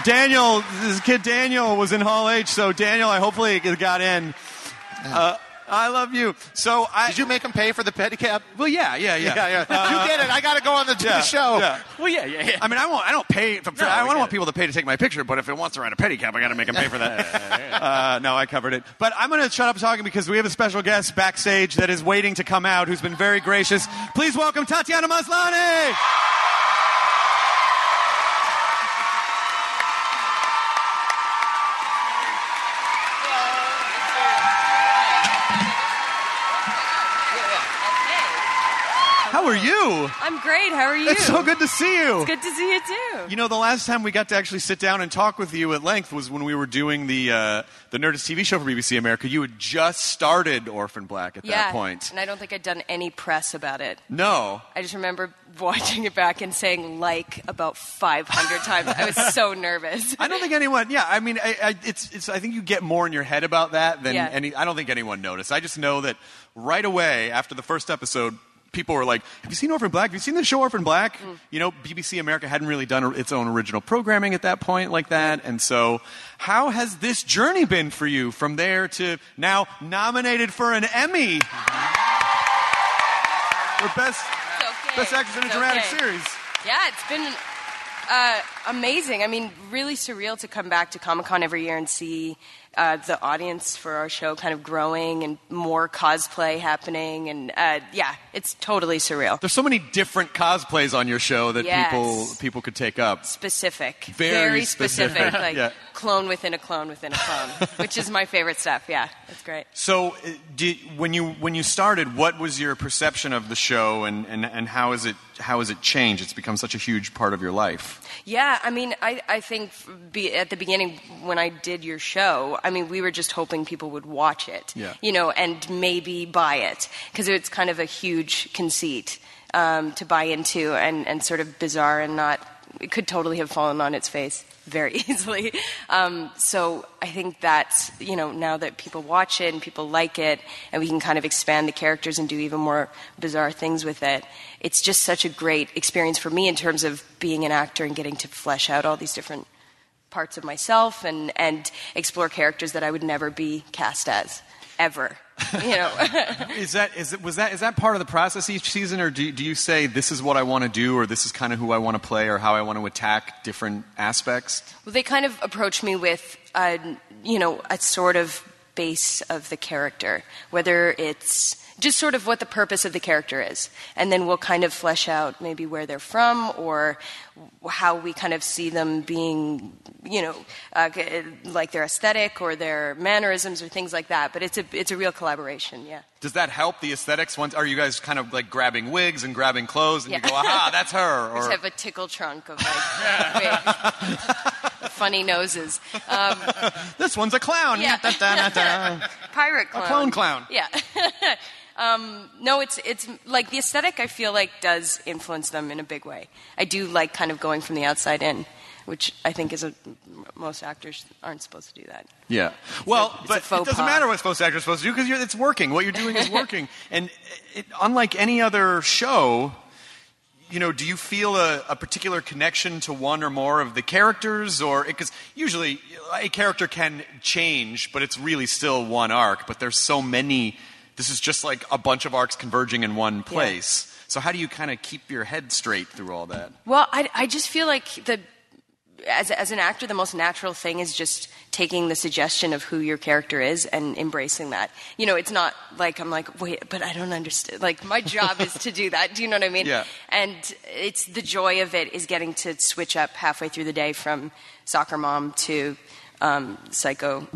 [SPEAKER 6] this kid Daniel was in Hall H. So Daniel, I hopefully got in. I love you. So
[SPEAKER 5] Did you make him pay for the pedicab?
[SPEAKER 6] Well, yeah.
[SPEAKER 5] You did it. I got to go on the show.
[SPEAKER 6] Yeah.
[SPEAKER 4] Well, yeah.
[SPEAKER 6] I mean, I don't pay. I don't want people to pay to take my picture, but if it wants to rent a pedicab, I got to make them pay for that. No, I covered it. But I'm going to shut up talking because we have a special guest backstage that is waiting to come out, who's been very gracious. Please welcome Tatiana Maslany. How are you?
[SPEAKER 7] I'm great. How are you?
[SPEAKER 6] It's so good to see you.
[SPEAKER 7] It's good to see you too.
[SPEAKER 6] You know, the last time we got to actually sit down and talk with you at length was when we were doing the Nerdist TV show for BBC America. You had just started Orphan Black at that point.
[SPEAKER 7] And I don't think I'd done any press about it.
[SPEAKER 6] No.
[SPEAKER 7] I just remember watching it back and saying about 500 times. I was so nervous.
[SPEAKER 6] I don't think anyone. Yeah, I mean, I think you get more in your head about that than any. I don't think anyone noticed. I just know that right away after the first episode, people were like, "Have you seen Orphan Black? Have you seen the show Orphan Black?" You know, BBC America hadn't really done its own original programming at that point like that. And so, how has this journey been for you from there to now nominated for an Emmy for Best Actress in a Dramatic Series?
[SPEAKER 7] Yeah, it's been amazing. I mean, really surreal to come back to Comic-Con every year and see the audience for our show kind of growing and more cosplay happening. And it's totally surreal.
[SPEAKER 6] There's so many different cosplays on your show that people could take up.
[SPEAKER 7] Specific.
[SPEAKER 6] Very specific.
[SPEAKER 7] Like clone within a clone within a clone, which is my favorite stuff. Yeah, that's great.
[SPEAKER 6] So when you started, what was your perception of the show and how has it changed? It's become such a huge part of your life.
[SPEAKER 7] Yeah, I mean, I think at the beginning when I did your show, I mean, we were just hoping people would watch it, and maybe buy it, because it's kind of a huge conceit to buy into and sort of bizarre and it could totally have fallen on its face very easily. So I think that's, now that people watch it and people like it and we can kind of expand the characters and do even more bizarre things with it, it's just such a great experience for me in terms of being an actor and getting to flesh out all these different parts of myself and explore characters that I would never be cast as, ever.
[SPEAKER 6] Is that part of the process each season, or do you say this is what I want to do, or this is kind of who I want to play, or how I want to attack different aspects?
[SPEAKER 7] Well, they kind of approach me with a sort of base of the character, whether it's just sort of what the purpose of the character is, and then we'll kind of flesh out maybe where they're from or how we kind of see them being, like their aesthetic or their mannerisms or things like that. But it's a real collaboration, yeah.
[SPEAKER 6] Does that help the aesthetics? Are you guys kind of like grabbing wigs and grabbing clothes and you go, aha, that's her? Or...
[SPEAKER 7] I just have a tickle trunk of wigs. Funny noses.
[SPEAKER 6] This one's a clown.
[SPEAKER 7] Yeah. Pirate clown.
[SPEAKER 6] A clone clown.
[SPEAKER 7] Yeah. No, it's like the aesthetic I feel like does influence them in a big way. I do like kind of going from the outside in, which I think most actors aren't supposed to do that.
[SPEAKER 6] Yeah. But it doesn't matter what most actors are supposed to do because it's working. What you're doing is working. And unlike any other show, do you feel a particular connection to one or more of the characters? Or because usually a character can change, but it's really still one arc. But there's so many. This is just like a bunch of arcs converging in one place. Yeah. So how do you kind of keep your head straight through all that? Well,
[SPEAKER 7] I just feel like as an actor, the most natural thing is just taking the suggestion of who your character is and embracing that. It's not like I'm like, wait, but I don't understand. Like, my job is to do that. Do you know what I mean? Yeah. And it's the joy of it is getting to switch up halfway through the day from soccer mom to psycho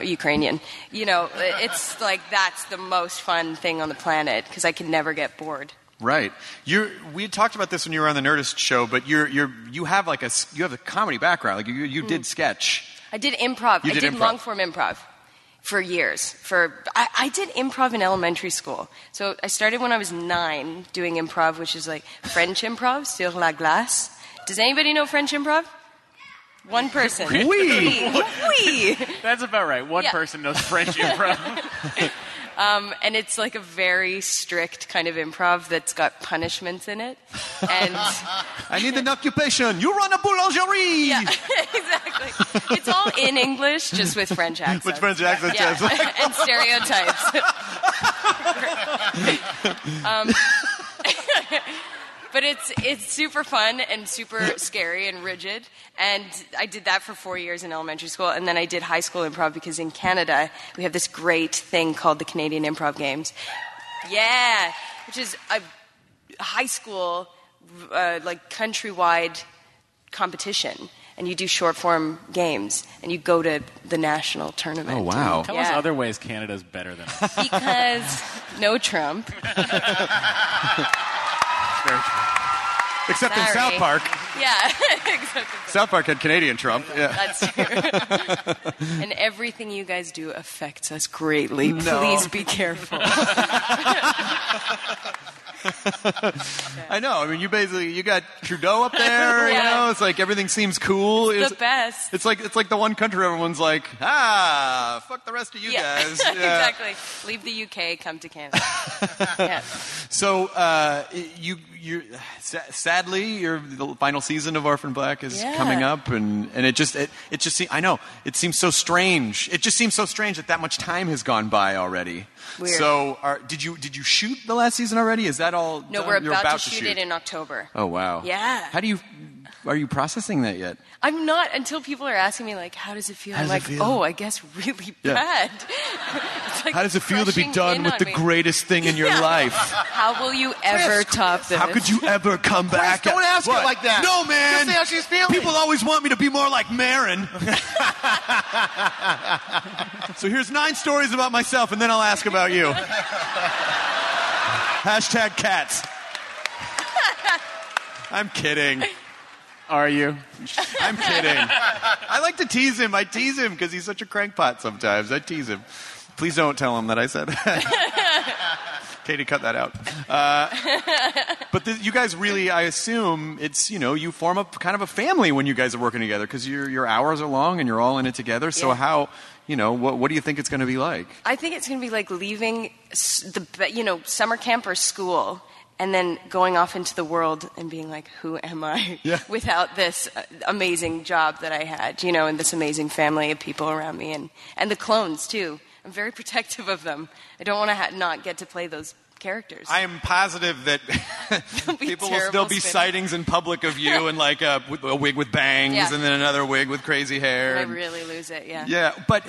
[SPEAKER 7] Ukrainian. It's like that's the most fun thing on the planet because I can never get bored.
[SPEAKER 6] Right. We had talked about this when you were on the Nerdist show, but you have a comedy background. Like you did sketch.
[SPEAKER 7] I did improv. I did long form improv for years. I did improv in elementary school. So I started when I was 9 doing improv, which is like French improv, sur la glace. Does anybody know French improv? One person.
[SPEAKER 6] Oui.
[SPEAKER 4] That's about right. One person knows French improv.
[SPEAKER 7] And it's like a very strict kind of improv that's got punishments in it. And
[SPEAKER 6] I need an occupation. You run a boulangerie.
[SPEAKER 7] Yeah, exactly. It's all in English, just with French accents.
[SPEAKER 6] With French accents,
[SPEAKER 7] yeah. And stereotypes. But it's super fun and super scary and rigid. And I did that for 4 years in elementary school. And then I did high school improv because in Canada, we have this great thing called the Canadian Improv Games. Yeah, which is a high school, like countrywide competition. And you do short form games. And you go to the national tournament.
[SPEAKER 6] Oh, wow.
[SPEAKER 4] Tell us other ways Canada's better than us.
[SPEAKER 7] Because no Trump.
[SPEAKER 6] Except in
[SPEAKER 7] Sorry.
[SPEAKER 6] South Park.
[SPEAKER 7] Yeah. Except
[SPEAKER 6] South Park had Canadian Trump. Yeah.
[SPEAKER 7] That's true. And everything you guys do affects us greatly. Please be careful.
[SPEAKER 6] I know. I mean, you got Trudeau up there.
[SPEAKER 7] Yeah.
[SPEAKER 6] You know, it's like everything seems cool.
[SPEAKER 7] It's the best.
[SPEAKER 6] It's like the one country everyone's like, fuck the rest of you guys. Yeah.
[SPEAKER 7] Exactly. Leave the UK, come to Canada. Yeah.
[SPEAKER 6] So sadly, the final season of Orphan Black is coming up, and it just I know it seems so strange. It just seems so strange that much time has gone by already.
[SPEAKER 7] Weird.
[SPEAKER 6] So did you shoot the last season already? Is that all?
[SPEAKER 7] No,
[SPEAKER 6] done?
[SPEAKER 7] we're
[SPEAKER 6] You're
[SPEAKER 7] about to shoot it in October.
[SPEAKER 6] Oh wow.
[SPEAKER 7] Yeah.
[SPEAKER 6] Are you processing that yet?
[SPEAKER 7] I'm not until people are asking me like, how does it feel? I'm like, I guess really
[SPEAKER 6] Yeah.
[SPEAKER 7] bad. It's like
[SPEAKER 6] How does it feel to be
[SPEAKER 7] crushing
[SPEAKER 6] done
[SPEAKER 7] in
[SPEAKER 6] with
[SPEAKER 7] on
[SPEAKER 6] the
[SPEAKER 7] me.
[SPEAKER 6] greatest thing in your life?
[SPEAKER 7] How will you ever top this?
[SPEAKER 6] How could you ever come back?
[SPEAKER 5] don't ask
[SPEAKER 6] What?
[SPEAKER 5] her like that.
[SPEAKER 6] No, man.
[SPEAKER 5] Just say how she's feeling.
[SPEAKER 6] People always want me to be more like Marin. So here's 9 stories about myself, and then I'll ask about you. Hashtag cats. I'm kidding.
[SPEAKER 8] Are you?
[SPEAKER 6] I'm kidding. I like to tease him. I tease him because he's such a crankpot sometimes. I tease him. Please don't tell him that I said that. Katie, cut that out. But you guys really, I assume, it's, you form up kind of a family when you guys are working together because your hours are long and you're all in it together. So how, what do you think it's going to be like?
[SPEAKER 7] I think it's going to be like leaving summer camp or school and then going off into the world and being like, who am I without this amazing job that I had, and this amazing family of people around me and the clones too. I'm very protective of them. I don't want to not get to play those characters.
[SPEAKER 6] I am positive that people will still be sightings in public of you and like a wig with bangs and then another wig with crazy hair.
[SPEAKER 7] I really lose it, yeah.
[SPEAKER 6] Yeah, but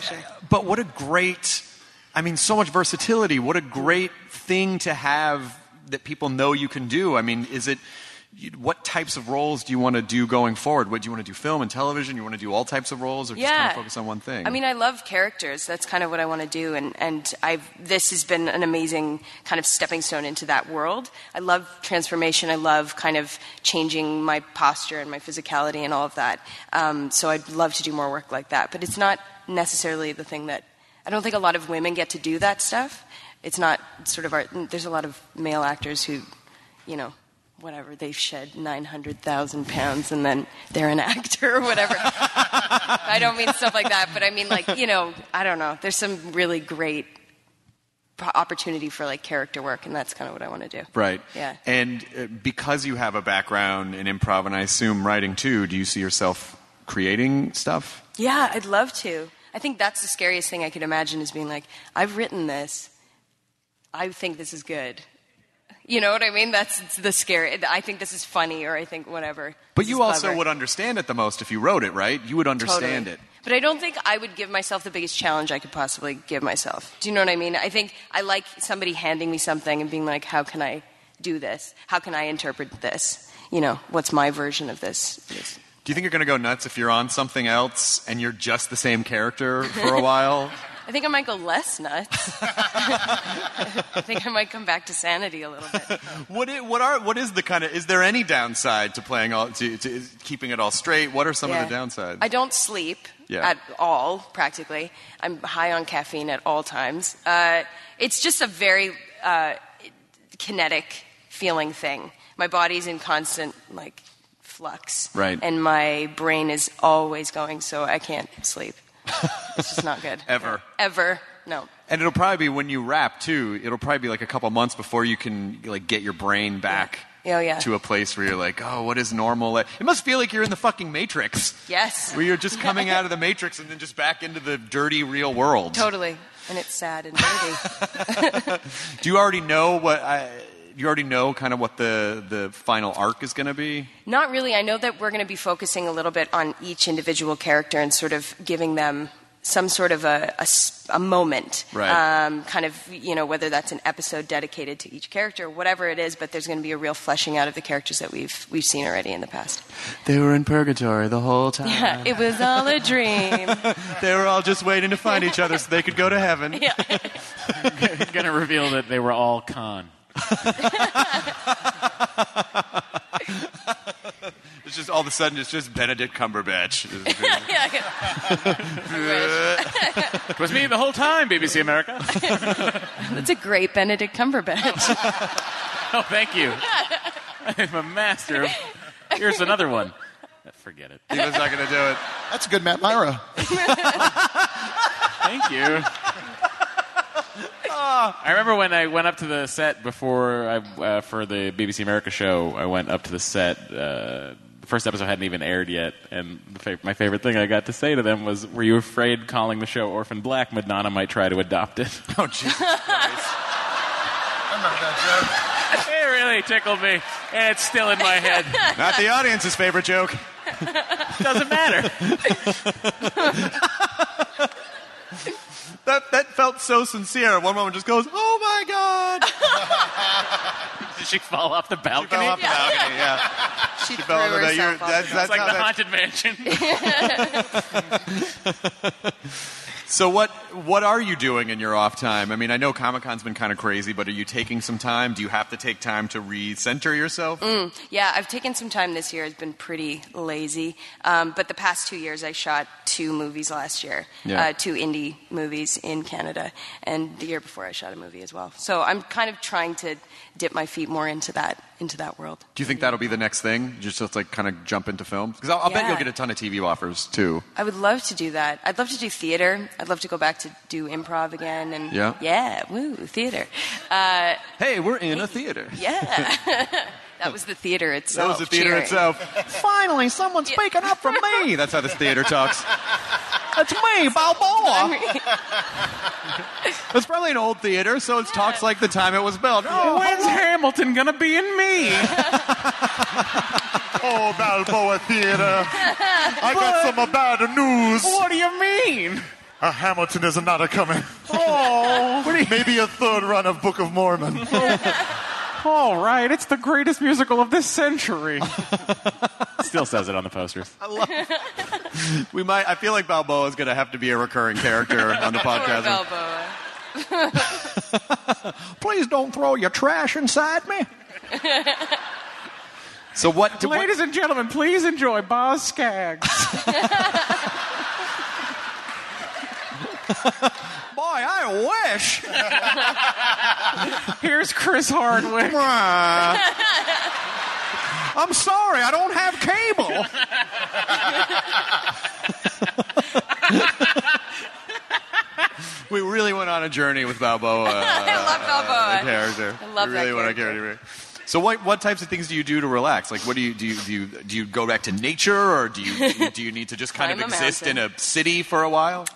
[SPEAKER 6] what a great, so much versatility. What a great thing to have that people know you can do. What types of roles do you want to do going forward? What do you want to do? Film and television? You want to do all types of roles, or just kind of focus on one thing?
[SPEAKER 7] I love characters. That's kind of what I want to do, and this has been an amazing kind of stepping stone into that world. I love transformation. I love kind of changing my posture and my physicality and all of that. So I'd love to do more work like that. But it's not necessarily the thing that I don't think a lot of women get to do that stuff. It's not sort of there's a lot of male actors who, whatever, they've shed 900,000 pounds and then they're an actor or whatever. I don't mean stuff like that, but I mean like, I don't know. There's some really great opportunity for like character work, and that's kind of what I want to do.
[SPEAKER 6] Right.
[SPEAKER 7] Yeah.
[SPEAKER 6] And because you have a background in improv and I assume writing too, do you see yourself creating stuff?
[SPEAKER 7] Yeah, I'd love to. I think that's the scariest thing I could imagine is being like, I've written this. I think this is good. You know what I mean? That's the scary. I think this is funny, or I think whatever.
[SPEAKER 6] But you also would understand it the most if you wrote it, right? You would understand it.
[SPEAKER 7] But I don't think I would give myself the biggest challenge I could possibly give myself. Do you know what I mean? I think I like somebody handing me something and being like, how can I do this? How can I interpret this? What's my version of this?
[SPEAKER 6] Do you think you're going to go nuts if you're on something else and you're just the same character for a while?
[SPEAKER 7] I think I might go less nuts. I think I might come back to sanity a little bit.
[SPEAKER 6] What is the kind of, is there any downside to playing to keeping it all straight? What are some of the downsides?
[SPEAKER 7] I don't sleep at all, practically. I'm high on caffeine at all times. It's just a very kinetic feeling thing. My body's in constant flux.
[SPEAKER 6] Right.
[SPEAKER 7] And my brain is always going, so I can't sleep. It's just not good.
[SPEAKER 6] Ever.
[SPEAKER 7] No.
[SPEAKER 6] And it'll probably be when you rap too. It'll probably be like a couple months before you can get your brain back to a place where you're like, oh, what is normal? It must feel like you're in the fucking Matrix.
[SPEAKER 7] Yes.
[SPEAKER 6] Where you're just coming out of the Matrix and then just back into the dirty real world.
[SPEAKER 7] Totally. And it's sad and dirty.
[SPEAKER 6] Do you already know kind of what the final arc is going to be?
[SPEAKER 7] Not really. I know that we're going to be focusing a little bit on each individual character and sort of giving them some sort of a moment.
[SPEAKER 6] Right.
[SPEAKER 7] Kind of, whether that's an episode dedicated to each character, whatever it is, but there's going to be a real fleshing out of the characters that we've seen already in the past.
[SPEAKER 6] They were in purgatory the whole time.
[SPEAKER 7] Yeah, it was all a dream.
[SPEAKER 6] They were all just waiting to find each other so they could go to heaven.
[SPEAKER 7] Yeah.
[SPEAKER 8] Going to reveal that they were all con.
[SPEAKER 6] it's just all of a sudden it's just Benedict Cumberbatch.
[SPEAKER 8] It was me the whole time, BBC America.
[SPEAKER 7] That's a great Benedict Cumberbatch.
[SPEAKER 8] Oh, thank you. I'm a master. Here's another one. Forget it.
[SPEAKER 6] He was not going to do it.
[SPEAKER 5] That's a good Matt Myra.
[SPEAKER 8] Thank you. I remember when I went up to the set before for the BBC America show, I went up to the set. The first episode hadn't even aired yet, and my favorite thing I got to say to them was, "Were you afraid calling the show Orphan Black, Madonna might try to adopt it?"
[SPEAKER 6] Oh, Jesus Christ.
[SPEAKER 5] I remember that joke.
[SPEAKER 8] It really tickled me, and it's still in my head.
[SPEAKER 6] Not the audience's favorite joke.
[SPEAKER 8] Doesn't matter.
[SPEAKER 6] That felt so sincere. One woman just goes, "Oh my God!"
[SPEAKER 8] Did she fall off the balcony?
[SPEAKER 6] She fell off the balcony. Yeah.
[SPEAKER 7] She
[SPEAKER 6] fell
[SPEAKER 7] threw
[SPEAKER 6] over
[SPEAKER 7] herself off.
[SPEAKER 6] That's
[SPEAKER 8] It's like
[SPEAKER 6] how
[SPEAKER 8] the
[SPEAKER 6] that-
[SPEAKER 8] Haunted Mansion.
[SPEAKER 6] So what are you doing in your off time? I mean, I know Comic-Con's been kind of crazy, but are you taking some time? Do you have to take time to recenter yourself?
[SPEAKER 7] Yeah, I've taken some time this year. It's been pretty lazy. But the past 2 years, I shot 2 movies last year, 2 indie movies in Canada. And the year before, I shot a movie as well. So I'm kind of trying to dip my feet more into that world.
[SPEAKER 6] Do you think that'll be the next thing? Just to like kind of jump into films? Because I'll bet you'll get a ton of TV offers too.
[SPEAKER 7] I would love to do that. I'd love to do theater. I'd love to go back to do improv again. And woo, theater.
[SPEAKER 6] Hey, we're in a theater.
[SPEAKER 7] Yeah. That was the theater itself.
[SPEAKER 6] That was the theater
[SPEAKER 7] cheering.
[SPEAKER 6] itself. Finally, someone's speaking up for me. That's how this theater talks. That's me, Balboa. It's probably an old theater, so it talks like the time it was built. Oh,
[SPEAKER 8] When's Hamilton gonna be in me?
[SPEAKER 5] Oh, Balboa Theater. I got some bad news.
[SPEAKER 8] What do you mean?
[SPEAKER 5] Hamilton is not coming.
[SPEAKER 8] Oh,
[SPEAKER 5] Maybe a third run of Book of Mormon.
[SPEAKER 8] all right. It's the greatest musical of this century. Still says it on the posters.
[SPEAKER 6] I love it. I feel like Balboa is going to have to be a recurring character on the podcast.
[SPEAKER 7] Balboa.
[SPEAKER 6] Please don't throw your trash inside me. So
[SPEAKER 8] Ladies and gentlemen, please enjoy Boz Scaggs.
[SPEAKER 6] Boy, I wish.
[SPEAKER 8] Here's Chris Hardwick.
[SPEAKER 6] I'm sorry, I don't have cable. We really went on a journey with Balboa.
[SPEAKER 7] I love Balboa.
[SPEAKER 6] The character.
[SPEAKER 7] I love
[SPEAKER 6] we really
[SPEAKER 7] that
[SPEAKER 6] went on
[SPEAKER 7] character.
[SPEAKER 6] So what types of things do you do to relax? Like, what do you go back to nature, or do you need to just kind of
[SPEAKER 7] Climb a
[SPEAKER 6] exist in
[SPEAKER 7] mountain.
[SPEAKER 6] a city for a while?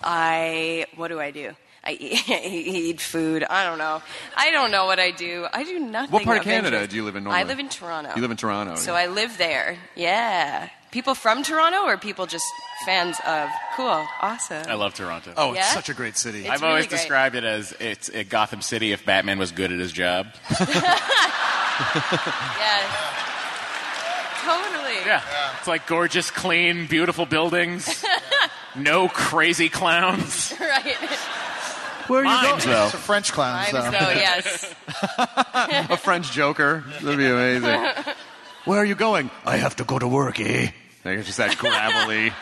[SPEAKER 7] What do I do? I eat food. I don't know. I don't know what I do. I do nothing.
[SPEAKER 6] What part of Canada
[SPEAKER 7] interest.
[SPEAKER 6] do you live in normally?
[SPEAKER 7] I live in Toronto.
[SPEAKER 6] You live in Toronto.
[SPEAKER 7] So I live there. Yeah. People from Toronto or people just fans of? Cool. Awesome.
[SPEAKER 8] I love Toronto.
[SPEAKER 6] Oh,
[SPEAKER 7] Yeah?
[SPEAKER 6] it's such a great city.
[SPEAKER 7] It's
[SPEAKER 8] I've
[SPEAKER 7] really
[SPEAKER 8] always
[SPEAKER 7] great.
[SPEAKER 8] described it as it's a Gotham City if Batman was good at his job.
[SPEAKER 7] Yeah. Totally.
[SPEAKER 8] Yeah. It's like gorgeous, clean, beautiful buildings. No crazy clowns.
[SPEAKER 7] Right.
[SPEAKER 6] Where are you
[SPEAKER 8] Mimes, though.
[SPEAKER 5] It's a French clowns,
[SPEAKER 7] Mimes,
[SPEAKER 5] though.
[SPEAKER 7] though, yes.
[SPEAKER 6] A French Joker. That'd be amazing. Where are you going? I have to go to work, eh? Like, it's just that gravelly.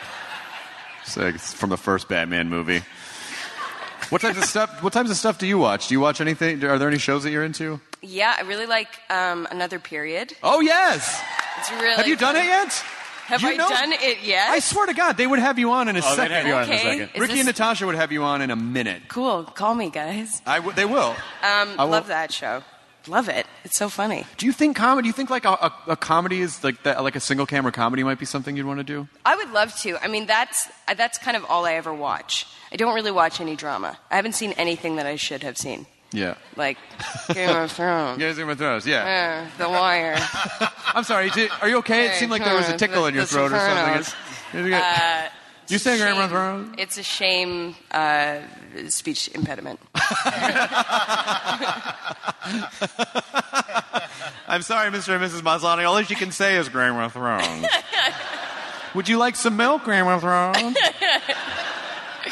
[SPEAKER 6] It's like it's from the first Batman movie. What types of stuff do you watch? Do you watch anything? Are there any shows that you're into?
[SPEAKER 7] Yeah, I really like Another Period.
[SPEAKER 6] Oh, yes.
[SPEAKER 7] It's really
[SPEAKER 6] Have you done it yet?
[SPEAKER 7] Have
[SPEAKER 6] You
[SPEAKER 7] I
[SPEAKER 6] know-
[SPEAKER 7] done it yet?
[SPEAKER 6] I swear to God, they would have you on in a
[SPEAKER 8] Oh,
[SPEAKER 6] second.
[SPEAKER 8] they'd have you on in a
[SPEAKER 7] Okay.
[SPEAKER 8] second.
[SPEAKER 7] Is
[SPEAKER 6] Ricky
[SPEAKER 7] this-
[SPEAKER 6] and Natasha would have you on in a minute.
[SPEAKER 7] Cool. Call me, guys.
[SPEAKER 6] They will. will-
[SPEAKER 7] Love that show. Love it. It's so funny.
[SPEAKER 6] Do you think comedy? Do you think like a comedy is like that? Like a single camera comedy might be something you'd want to do?
[SPEAKER 7] I would love to. I mean, that's kind of all I ever watch. I don't really watch any drama. I haven't seen anything that I should have seen.
[SPEAKER 6] Yeah.
[SPEAKER 7] Like Game of Thrones.
[SPEAKER 6] Yeah, Game of Thrones. Yeah.
[SPEAKER 7] The Wire.
[SPEAKER 6] I'm sorry. Are you okay? It seemed like there was a tickle in your
[SPEAKER 7] The
[SPEAKER 6] throat or something.
[SPEAKER 7] Sopranos.
[SPEAKER 6] You saying Game of
[SPEAKER 7] Shame.
[SPEAKER 6] Thrones?
[SPEAKER 7] It's a shame. Speech impediment.
[SPEAKER 6] I'm sorry, Mr. and Mrs. Maslany. All she can say is Game of Thrones. Would you like some milk, Game of Thrones?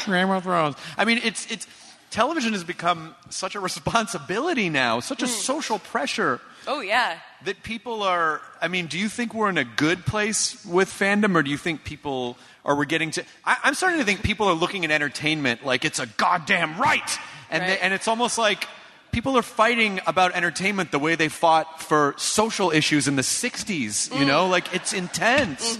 [SPEAKER 6] Game of Thrones. I mean, it's television has become such a responsibility now, such a social pressure.
[SPEAKER 7] Oh, yeah.
[SPEAKER 6] That people are, I mean, do you think we're in a good place with fandom, or do you think people, or we're getting to, I'm starting to think people are looking at entertainment like it's a goddamn right. And,
[SPEAKER 7] Right.
[SPEAKER 6] and it's almost like people are fighting about entertainment the way they fought for social issues in the 60s, you know? Like, it's intense.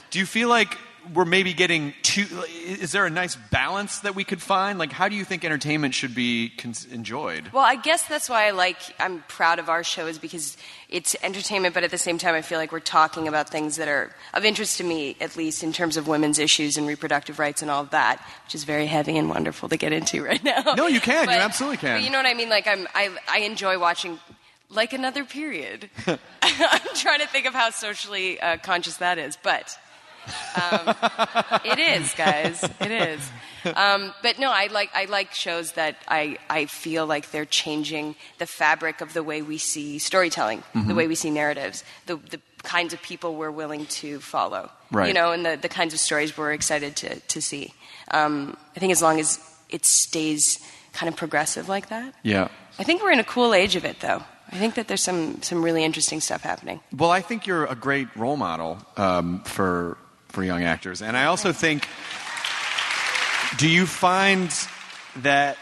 [SPEAKER 6] Do you feel like we're maybe getting too, is there a nice balance that we could find? Like, how do you think entertainment should be enjoyed?
[SPEAKER 7] Well, I guess that's why I'm proud of our show, is because it's entertainment, but at the same time I feel like we're talking about things that are of interest to me, at least in terms of women's issues and reproductive rights and all of that, which is very heavy and wonderful to get into right now.
[SPEAKER 6] No, you can.
[SPEAKER 7] But,
[SPEAKER 6] you absolutely can.
[SPEAKER 7] But you know what I mean? Like, I enjoy watching, like, another period. I'm trying to think of how socially conscious that is, but... it is, guys. It is. But no, I like shows that I feel like they're changing the fabric of the way we see storytelling, the way we see narratives, the kinds of people we're willing to follow.
[SPEAKER 6] Right.
[SPEAKER 7] You know, and the kinds of stories we're excited to see. I think as long as it stays kind of progressive like that.
[SPEAKER 6] Yeah.
[SPEAKER 7] I think we're in a cool age of it, though. I think that there's some really interesting stuff happening.
[SPEAKER 6] Well, I think you're a great role model for young actors. And I also think, do you find that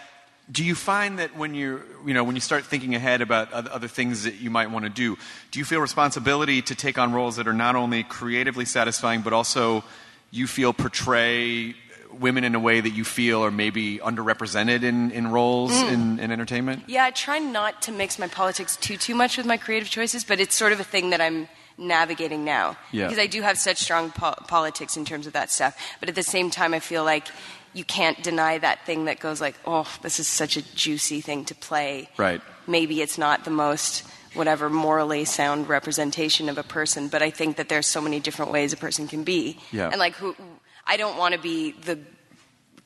[SPEAKER 6] when you start thinking ahead about other things that you might want to do you feel responsibility to take on roles that are not only creatively satisfying, but also you feel portray women in a way that you feel are maybe underrepresented in roles in entertainment?
[SPEAKER 7] Yeah, I try not to mix my politics too much with my creative choices, but it's sort of a thing that I'm navigating now.
[SPEAKER 6] Yeah.
[SPEAKER 7] Because I do have such strong politics in terms of that stuff. But at the same time, I feel like you can't deny that thing that goes like, oh, this is such a juicy thing to play.
[SPEAKER 6] Right.
[SPEAKER 7] Maybe it's not the most, whatever, morally sound representation of a person, but I think that there's so many different ways a person can be.
[SPEAKER 6] Yeah.
[SPEAKER 7] And like, I don't want to be the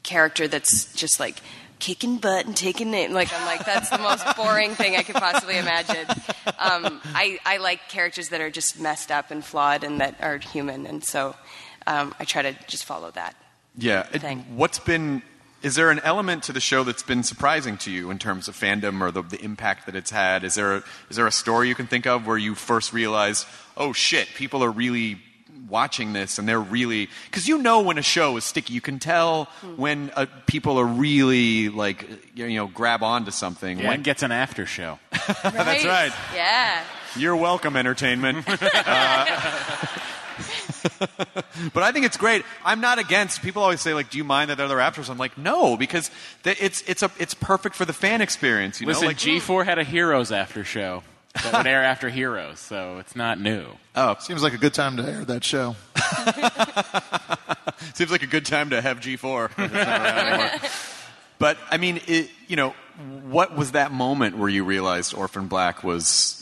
[SPEAKER 7] character that's just like kicking butt and taking it. Like, I'm like, that's the most boring thing I could possibly imagine. I like characters that are just messed up and flawed and that are human. And so I try to just follow that.
[SPEAKER 6] Yeah.
[SPEAKER 7] thing.
[SPEAKER 6] Is there an element to the show that's been surprising to you in terms of fandom or the impact that it's had? Is there a story you can think of where you first realized, oh shit, people are really watching this and they're really, because you know when a show is sticky, you can tell when people are really like, grab onto something.
[SPEAKER 8] Yeah, it gets an after show.
[SPEAKER 7] Right?
[SPEAKER 6] That's right.
[SPEAKER 7] Yeah.
[SPEAKER 6] You're welcome, entertainment. But I think it's great. I'm not against. People always say, like, do you mind that other afters? I'm like, no, because it's perfect for the fan experience.
[SPEAKER 8] Listen,
[SPEAKER 6] like,
[SPEAKER 8] G4 had a Heroes after show that would air after Heroes, so it's not new.
[SPEAKER 5] Oh, seems like a good time to air that show.
[SPEAKER 6] Seems like a good time to have G4. If it's not around anymore. But I mean, what was that moment where you realized Orphan Black was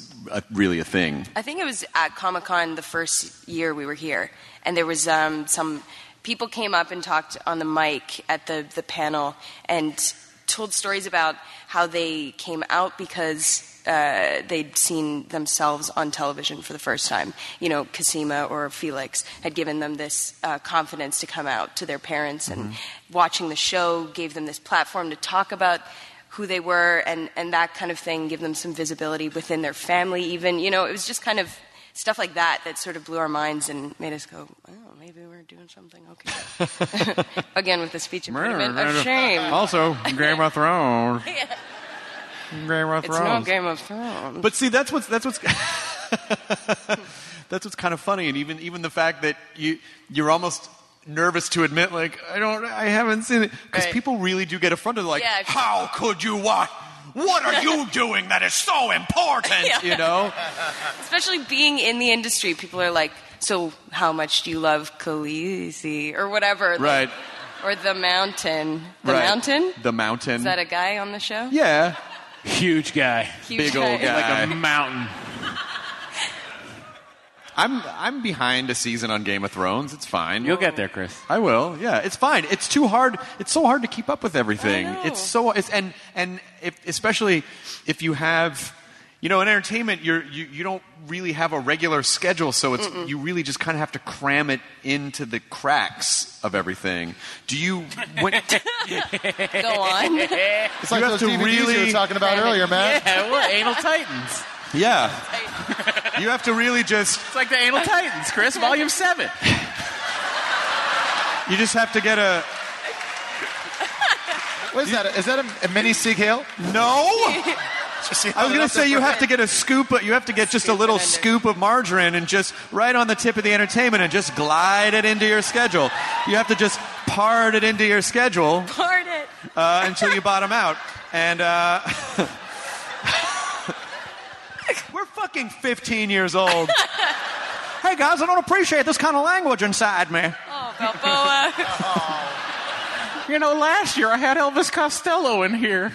[SPEAKER 6] really a thing?
[SPEAKER 7] I think it was at Comic-Con the first year we were here, and there was some people came up and talked on the mic at the panel and told stories about how they came out because they'd seen themselves on television for the first time. Cosima or Felix had given them this confidence to come out to their parents, and watching the show gave them this platform to talk about who they were and that kind of thing, give them some visibility within their family even. It was just kind of stuff like that sort of blew our minds and made us go, oh, maybe we're doing something okay. Again, with the speech impediment of shame.
[SPEAKER 6] Also, Game of Thrones.
[SPEAKER 7] Yeah.
[SPEAKER 6] Game of
[SPEAKER 7] It's
[SPEAKER 6] Thrones.
[SPEAKER 7] no Game of Thrones.
[SPEAKER 6] But see, that's what's that's what's kind of funny, and even the fact that you're almost nervous to admit, like, I haven't seen it, because
[SPEAKER 7] Right.
[SPEAKER 6] people really do get affronted, like,
[SPEAKER 7] Yeah.
[SPEAKER 6] how could you watch? What are you doing that is so important?
[SPEAKER 7] Yeah. Especially being in the industry, people are like, so how much do you love Khaleesi or whatever?
[SPEAKER 6] Right.
[SPEAKER 7] Or The Mountain. The
[SPEAKER 6] Right.
[SPEAKER 7] Mountain?
[SPEAKER 6] The Mountain.
[SPEAKER 7] Is that a guy on the show?
[SPEAKER 6] Yeah.
[SPEAKER 8] Huge guy.
[SPEAKER 7] Huge
[SPEAKER 6] Big old guy.
[SPEAKER 8] Like a mountain.
[SPEAKER 6] I'm behind a season on Game of Thrones. It's fine.
[SPEAKER 8] You'll get there, Chris.
[SPEAKER 6] I will. Yeah, it's fine. It's too hard. It's so hard to keep up with everything.
[SPEAKER 7] I know.
[SPEAKER 6] It's so especially if you have in entertainment, you don't really have a regular schedule, so you really just kind of have to cram it into the cracks of everything. Do you?
[SPEAKER 7] Go on.
[SPEAKER 5] It's like those DVDs you were talking about earlier, man.
[SPEAKER 8] Yeah, we're Anal Titans.
[SPEAKER 6] Yeah. You have to really just.
[SPEAKER 8] It's like the Anal Titans, Chris, Volume 7.
[SPEAKER 6] You just have to get a.
[SPEAKER 5] What is that? Is that a mini Sieg Heil?
[SPEAKER 6] No. I was going to say you have to get a scoop, but you have to get just a little scoop of margarine and just right on the tip of the entertainment and just glide it into your schedule. You have to just part it into your schedule.
[SPEAKER 7] Part it.
[SPEAKER 6] Until you bottom out. And we're fucking 15 years old. Hey guys, I don't appreciate this kind of language inside me.
[SPEAKER 7] Oh, Balboa.
[SPEAKER 8] Last year I had Elvis Costello in here.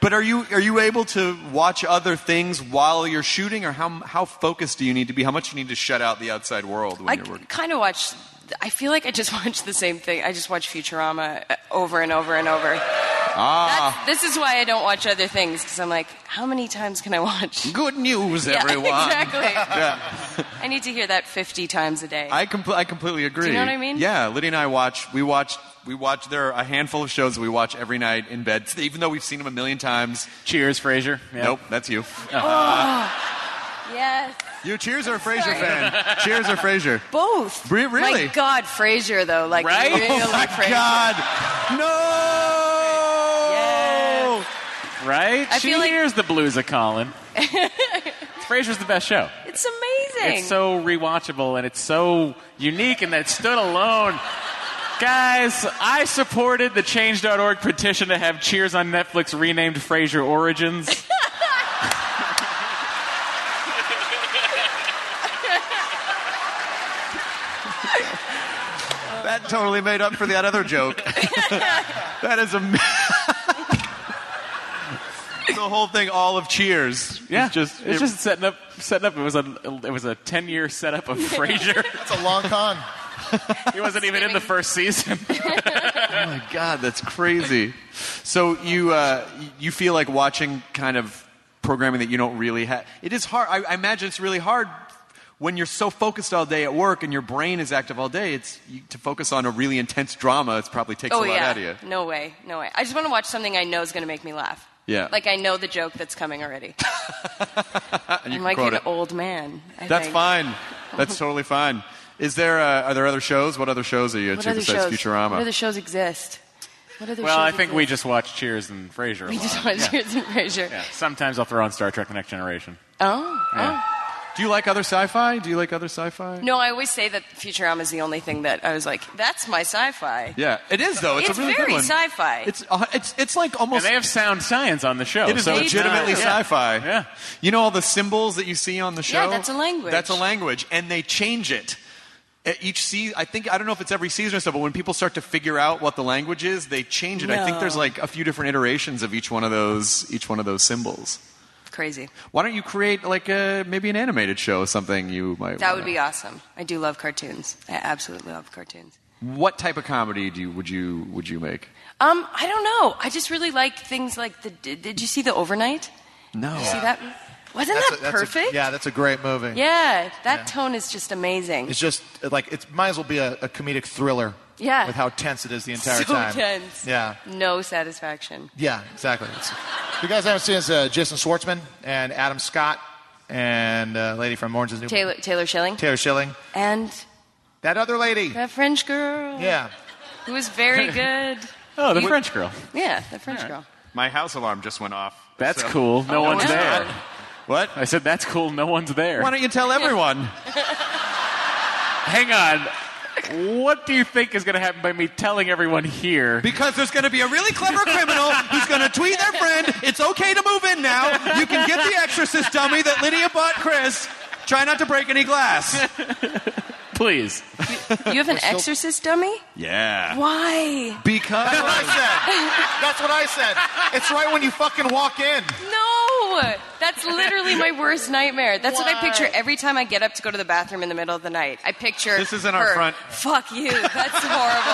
[SPEAKER 6] But are you able to watch other things while you're shooting, or how focused do you need to be? How much do you need to shut out the outside world when you're working?
[SPEAKER 7] I kind of watch. I feel like I just watch the same thing. I just watch Futurama over and over and over. This is why I don't watch other things, because I'm like, how many times can I watch?
[SPEAKER 6] Good news, everyone.
[SPEAKER 7] Exactly.
[SPEAKER 6] Yeah.
[SPEAKER 7] I need to hear that 50 times a day.
[SPEAKER 6] I completely agree.
[SPEAKER 7] Do you know what I mean?
[SPEAKER 6] Yeah, Liddy and I watch. There are a handful of shows that we watch every night in bed, even though we've seen them a million times.
[SPEAKER 8] Cheers, Frasier. Yep.
[SPEAKER 6] Nope, that's you.
[SPEAKER 7] Yes.
[SPEAKER 6] You Cheers or a Frasier fan? Cheers or Frasier?
[SPEAKER 7] Both.
[SPEAKER 6] Really?
[SPEAKER 7] My God, Frasier though, like
[SPEAKER 8] right?
[SPEAKER 7] really
[SPEAKER 6] Oh my
[SPEAKER 7] Frasier.
[SPEAKER 6] God! No!
[SPEAKER 7] Yes.
[SPEAKER 8] Right?
[SPEAKER 7] I feel like-
[SPEAKER 8] Cheers, the blues of Colin. Frasier's the best show.
[SPEAKER 7] It's amazing.
[SPEAKER 8] It's so rewatchable and it's so unique and that it stood alone. Guys, I supported the Change.org petition to have Cheers on Netflix renamed Frasier Origins.
[SPEAKER 6] That totally made up for that other joke. That is amazing. The whole thing, all of Cheers.
[SPEAKER 8] Yeah, it's just setting up. It was a 10-year setup of Frasier.
[SPEAKER 5] That's a long con.
[SPEAKER 8] He wasn't even in the first season.
[SPEAKER 6] Oh my God, that's crazy. So you feel like watching kind of programming that you don't really have. It is hard. I imagine it's really hard when you're so focused all day at work and your brain is active all day. To focus on a really intense drama. It probably takes a lot out of you.
[SPEAKER 7] No way. I just want to watch something I know is going to make me laugh.
[SPEAKER 6] Yeah.
[SPEAKER 7] Like I know the joke that's coming already. I'm like an old man.
[SPEAKER 6] That's fine. That's totally fine. Is there? Are there other shows? What other shows are you into besides Futurama?
[SPEAKER 7] What other shows exist?
[SPEAKER 8] Well, I think we just watch Cheers and Frasier.
[SPEAKER 7] We just watch Cheers and Frasier.
[SPEAKER 8] Yeah. Sometimes I'll throw on Star Trek: The Next Generation.
[SPEAKER 7] Oh.
[SPEAKER 6] Do you like other sci-fi?
[SPEAKER 7] No, I always say that Futurama is the only thing that I was like, that's my sci-fi.
[SPEAKER 6] Yeah, it is though. It's a really
[SPEAKER 7] very
[SPEAKER 6] good one.
[SPEAKER 7] sci-fi.
[SPEAKER 6] It's like almost.
[SPEAKER 8] And they have sound science on the show.
[SPEAKER 6] It is
[SPEAKER 8] so
[SPEAKER 6] legitimately sci-fi.
[SPEAKER 8] Yeah.
[SPEAKER 6] You know all the symbols that you see on the show?
[SPEAKER 7] Yeah, that's a language.
[SPEAKER 6] That's a language, and they change it. At each season, I don't know if it's every season or so, but when people start to figure out what the language is, they change it.
[SPEAKER 7] No.
[SPEAKER 6] I think there's like a few different iterations of each one of those symbols.
[SPEAKER 7] Crazy.
[SPEAKER 6] Why don't you create like maybe an animated show or something you might
[SPEAKER 7] That would be awesome. I do love cartoons. I absolutely love cartoons.
[SPEAKER 6] What type of comedy would you make?
[SPEAKER 7] I don't know. I just really like things like did you see The Overnight?
[SPEAKER 6] No.
[SPEAKER 7] Did you see that? Wasn't that perfect?
[SPEAKER 5] That's a great movie.
[SPEAKER 7] Yeah, that tone is just amazing.
[SPEAKER 5] It's just like it might as well be a comedic thriller.
[SPEAKER 7] Yeah.
[SPEAKER 5] With how tense it is the entire
[SPEAKER 7] so
[SPEAKER 5] time.
[SPEAKER 7] tense.
[SPEAKER 5] Yeah.
[SPEAKER 7] No satisfaction.
[SPEAKER 5] Yeah, exactly. You guys haven't seen it's Jason Schwartzman and Adam Scott and lady from Orange is the New
[SPEAKER 7] Taylor Schilling.
[SPEAKER 5] Taylor Schilling.
[SPEAKER 7] And
[SPEAKER 5] that other lady.
[SPEAKER 7] that French girl.
[SPEAKER 5] Yeah.
[SPEAKER 7] Who was very good.
[SPEAKER 8] Oh, the French girl.
[SPEAKER 7] Yeah, the French girl.
[SPEAKER 6] My house alarm just went off.
[SPEAKER 8] That's cool. No one's there.
[SPEAKER 6] What?
[SPEAKER 8] I said, that's cool. No one's there.
[SPEAKER 6] Why don't you tell everyone?
[SPEAKER 8] Hang on. What do you think is going to happen by me telling everyone here?
[SPEAKER 6] Because there's going to be a really clever criminal who's going to tweet their friend, it's okay to move in now. You can get the Exorcist dummy that Lydia bought Chris. Try not to break any glass.
[SPEAKER 8] Please.
[SPEAKER 7] You have an Exorcist dummy?
[SPEAKER 6] Yeah.
[SPEAKER 7] Why?
[SPEAKER 6] Because.
[SPEAKER 5] That's what I said. That's what I said. It's right when you fucking walk in.
[SPEAKER 7] No! That's literally my worst nightmare. That's what I picture every time I get up to go to the bathroom in the middle of the night. I picture
[SPEAKER 6] This is in
[SPEAKER 7] her.
[SPEAKER 6] our front.
[SPEAKER 7] Fuck you. That's horrible.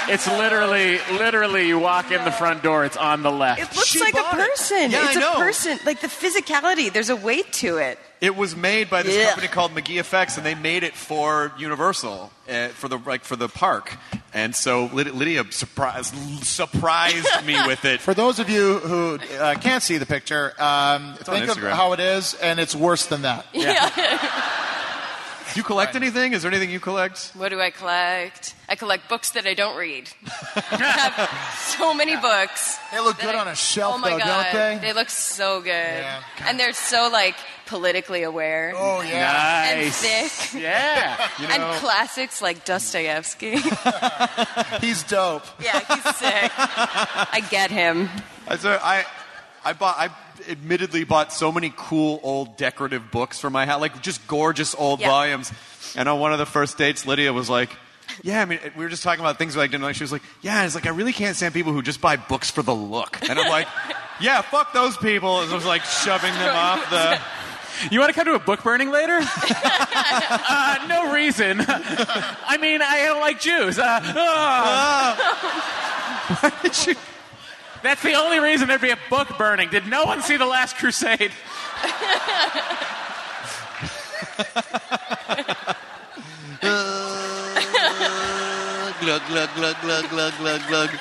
[SPEAKER 8] It's literally, you walk in the front door, it's on the left.
[SPEAKER 7] It looks like a person.
[SPEAKER 6] Yeah,
[SPEAKER 7] it's
[SPEAKER 6] I know.
[SPEAKER 7] a person. Like the physicality, there's a weight to it.
[SPEAKER 6] It was made by this company called McGee Effects, and they made it for Universal for the park. And so Lydia surprised me with it.
[SPEAKER 5] For those of you who can't see the picture, think of
[SPEAKER 6] Instagram.
[SPEAKER 5] how it is, and it's worse than that.
[SPEAKER 6] Do you collect anything? Is there anything you collect?
[SPEAKER 7] What do I collect? I collect books that I don't read. I have so many books.
[SPEAKER 5] They look good on a shelf,
[SPEAKER 7] oh my
[SPEAKER 5] though,
[SPEAKER 7] God.
[SPEAKER 5] don't they?
[SPEAKER 7] They look so good.
[SPEAKER 5] Yeah.
[SPEAKER 7] And they're so, like, politically aware.
[SPEAKER 5] Oh, yeah.
[SPEAKER 7] And
[SPEAKER 8] Nice.
[SPEAKER 7] thick.
[SPEAKER 8] Yeah.
[SPEAKER 7] And classics like Dostoevsky.
[SPEAKER 5] He's dope.
[SPEAKER 7] Yeah, he's sick. I get him.
[SPEAKER 6] I admittedly bought so many cool old decorative books for my house, like just gorgeous old volumes. And on one of the first dates, Lydia was like, yeah, I mean, we were just talking about things we didn't like. She was like, yeah, it's like, I really can't stand people who just buy books for the look. And I'm like, yeah, fuck those people. And I was like shoving them off the...
[SPEAKER 8] You want to come to a book burning later? No reason. I mean, I don't like Jews.
[SPEAKER 6] Why did you...
[SPEAKER 8] That's the only reason there'd be a book burning. Did no one see The Last Crusade?
[SPEAKER 6] Glug, glug, glug, glug, glug, glug, glug.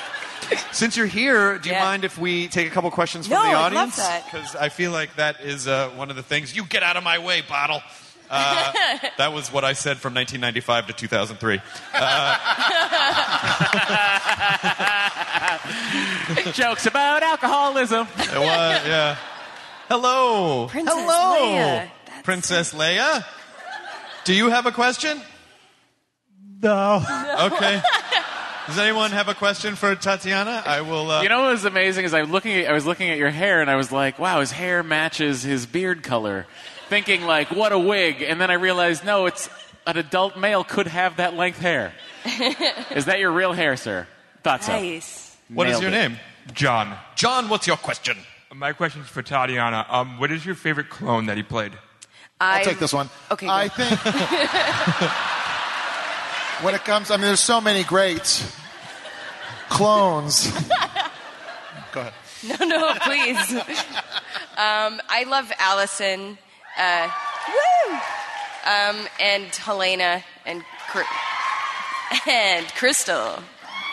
[SPEAKER 6] Since you're here, do you mind if we take a couple questions from the audience?
[SPEAKER 7] No, I love that.
[SPEAKER 6] Because I feel like that is one of the things. You get out of my way, bottle. That was what I said from 1995 to 2003.
[SPEAKER 8] Jokes about alcoholism.
[SPEAKER 6] It was, yeah. Hello.
[SPEAKER 7] Princess
[SPEAKER 6] Hello.
[SPEAKER 7] Leia.
[SPEAKER 6] Princess Leia. Do you have a question?
[SPEAKER 9] No.
[SPEAKER 6] Okay. Does anyone have a question for Tatiana? I will.
[SPEAKER 8] You know what was amazing is I was looking at your hair and I was like, wow, his hair matches his beard color. Thinking like, what a wig. And then I realized, no, it's an adult male could have that length hair. Is that your real hair, sir? Thought so.
[SPEAKER 7] Nice.
[SPEAKER 6] What is your name?
[SPEAKER 9] John.
[SPEAKER 6] John, what's your question?
[SPEAKER 9] My question is for Tatiana. What is your favorite clone that he played?
[SPEAKER 5] I'll take this one.
[SPEAKER 7] Okay,
[SPEAKER 5] I
[SPEAKER 7] go.
[SPEAKER 5] think when it comes, I mean, there's so many great clones. Go ahead.
[SPEAKER 7] No, please. I love Allison, and Helena and Crystal.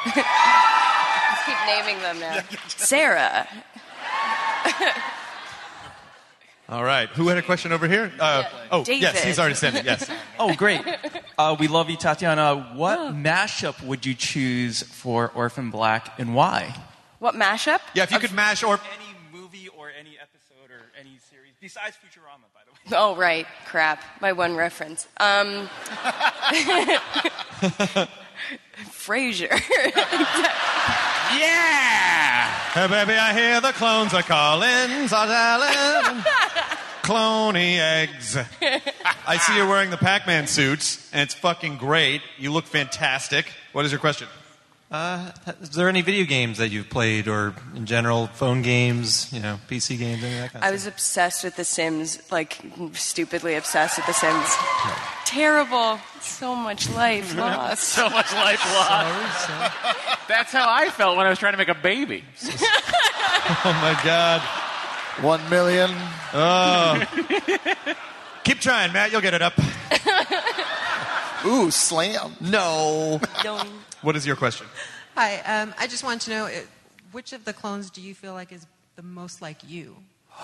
[SPEAKER 7] Just keep naming them now. Sarah.
[SPEAKER 6] All right. Who had a question over here?
[SPEAKER 7] David.
[SPEAKER 6] Yes, he's already sent it. Yes.
[SPEAKER 10] Oh, great. We love you, Tatiana. What mashup would you choose for Orphan Black and why?
[SPEAKER 7] What mashup?
[SPEAKER 6] Yeah, if you could mash or...
[SPEAKER 10] Any movie or any episode or any series, besides Futurama, by the way.
[SPEAKER 7] Oh, right. Crap. My one reference. Frasier.
[SPEAKER 8] Yeah!
[SPEAKER 6] Hey, baby, I hear the clones are calling. Cloney eggs. I see you're wearing the Pac-Man suits, and it's fucking great. You look fantastic. What is your question?
[SPEAKER 11] Is there any video games that you've played, or in general, phone games, PC games, any of that kind of
[SPEAKER 7] I was obsessed with The Sims, like stupidly obsessed with The Sims. Terrible. So much life lost.
[SPEAKER 8] So much life lost.
[SPEAKER 11] Sorry.
[SPEAKER 8] That's how I felt when I was trying to make a baby.
[SPEAKER 6] Oh, my God.
[SPEAKER 5] 1 million.
[SPEAKER 6] Oh. Keep trying, Matt. You'll get it up.
[SPEAKER 5] Ooh, slam.
[SPEAKER 6] No.
[SPEAKER 7] Don't.
[SPEAKER 6] What is your question?
[SPEAKER 12] Hi, I just want to know, which of the clones do you feel like is the most like you?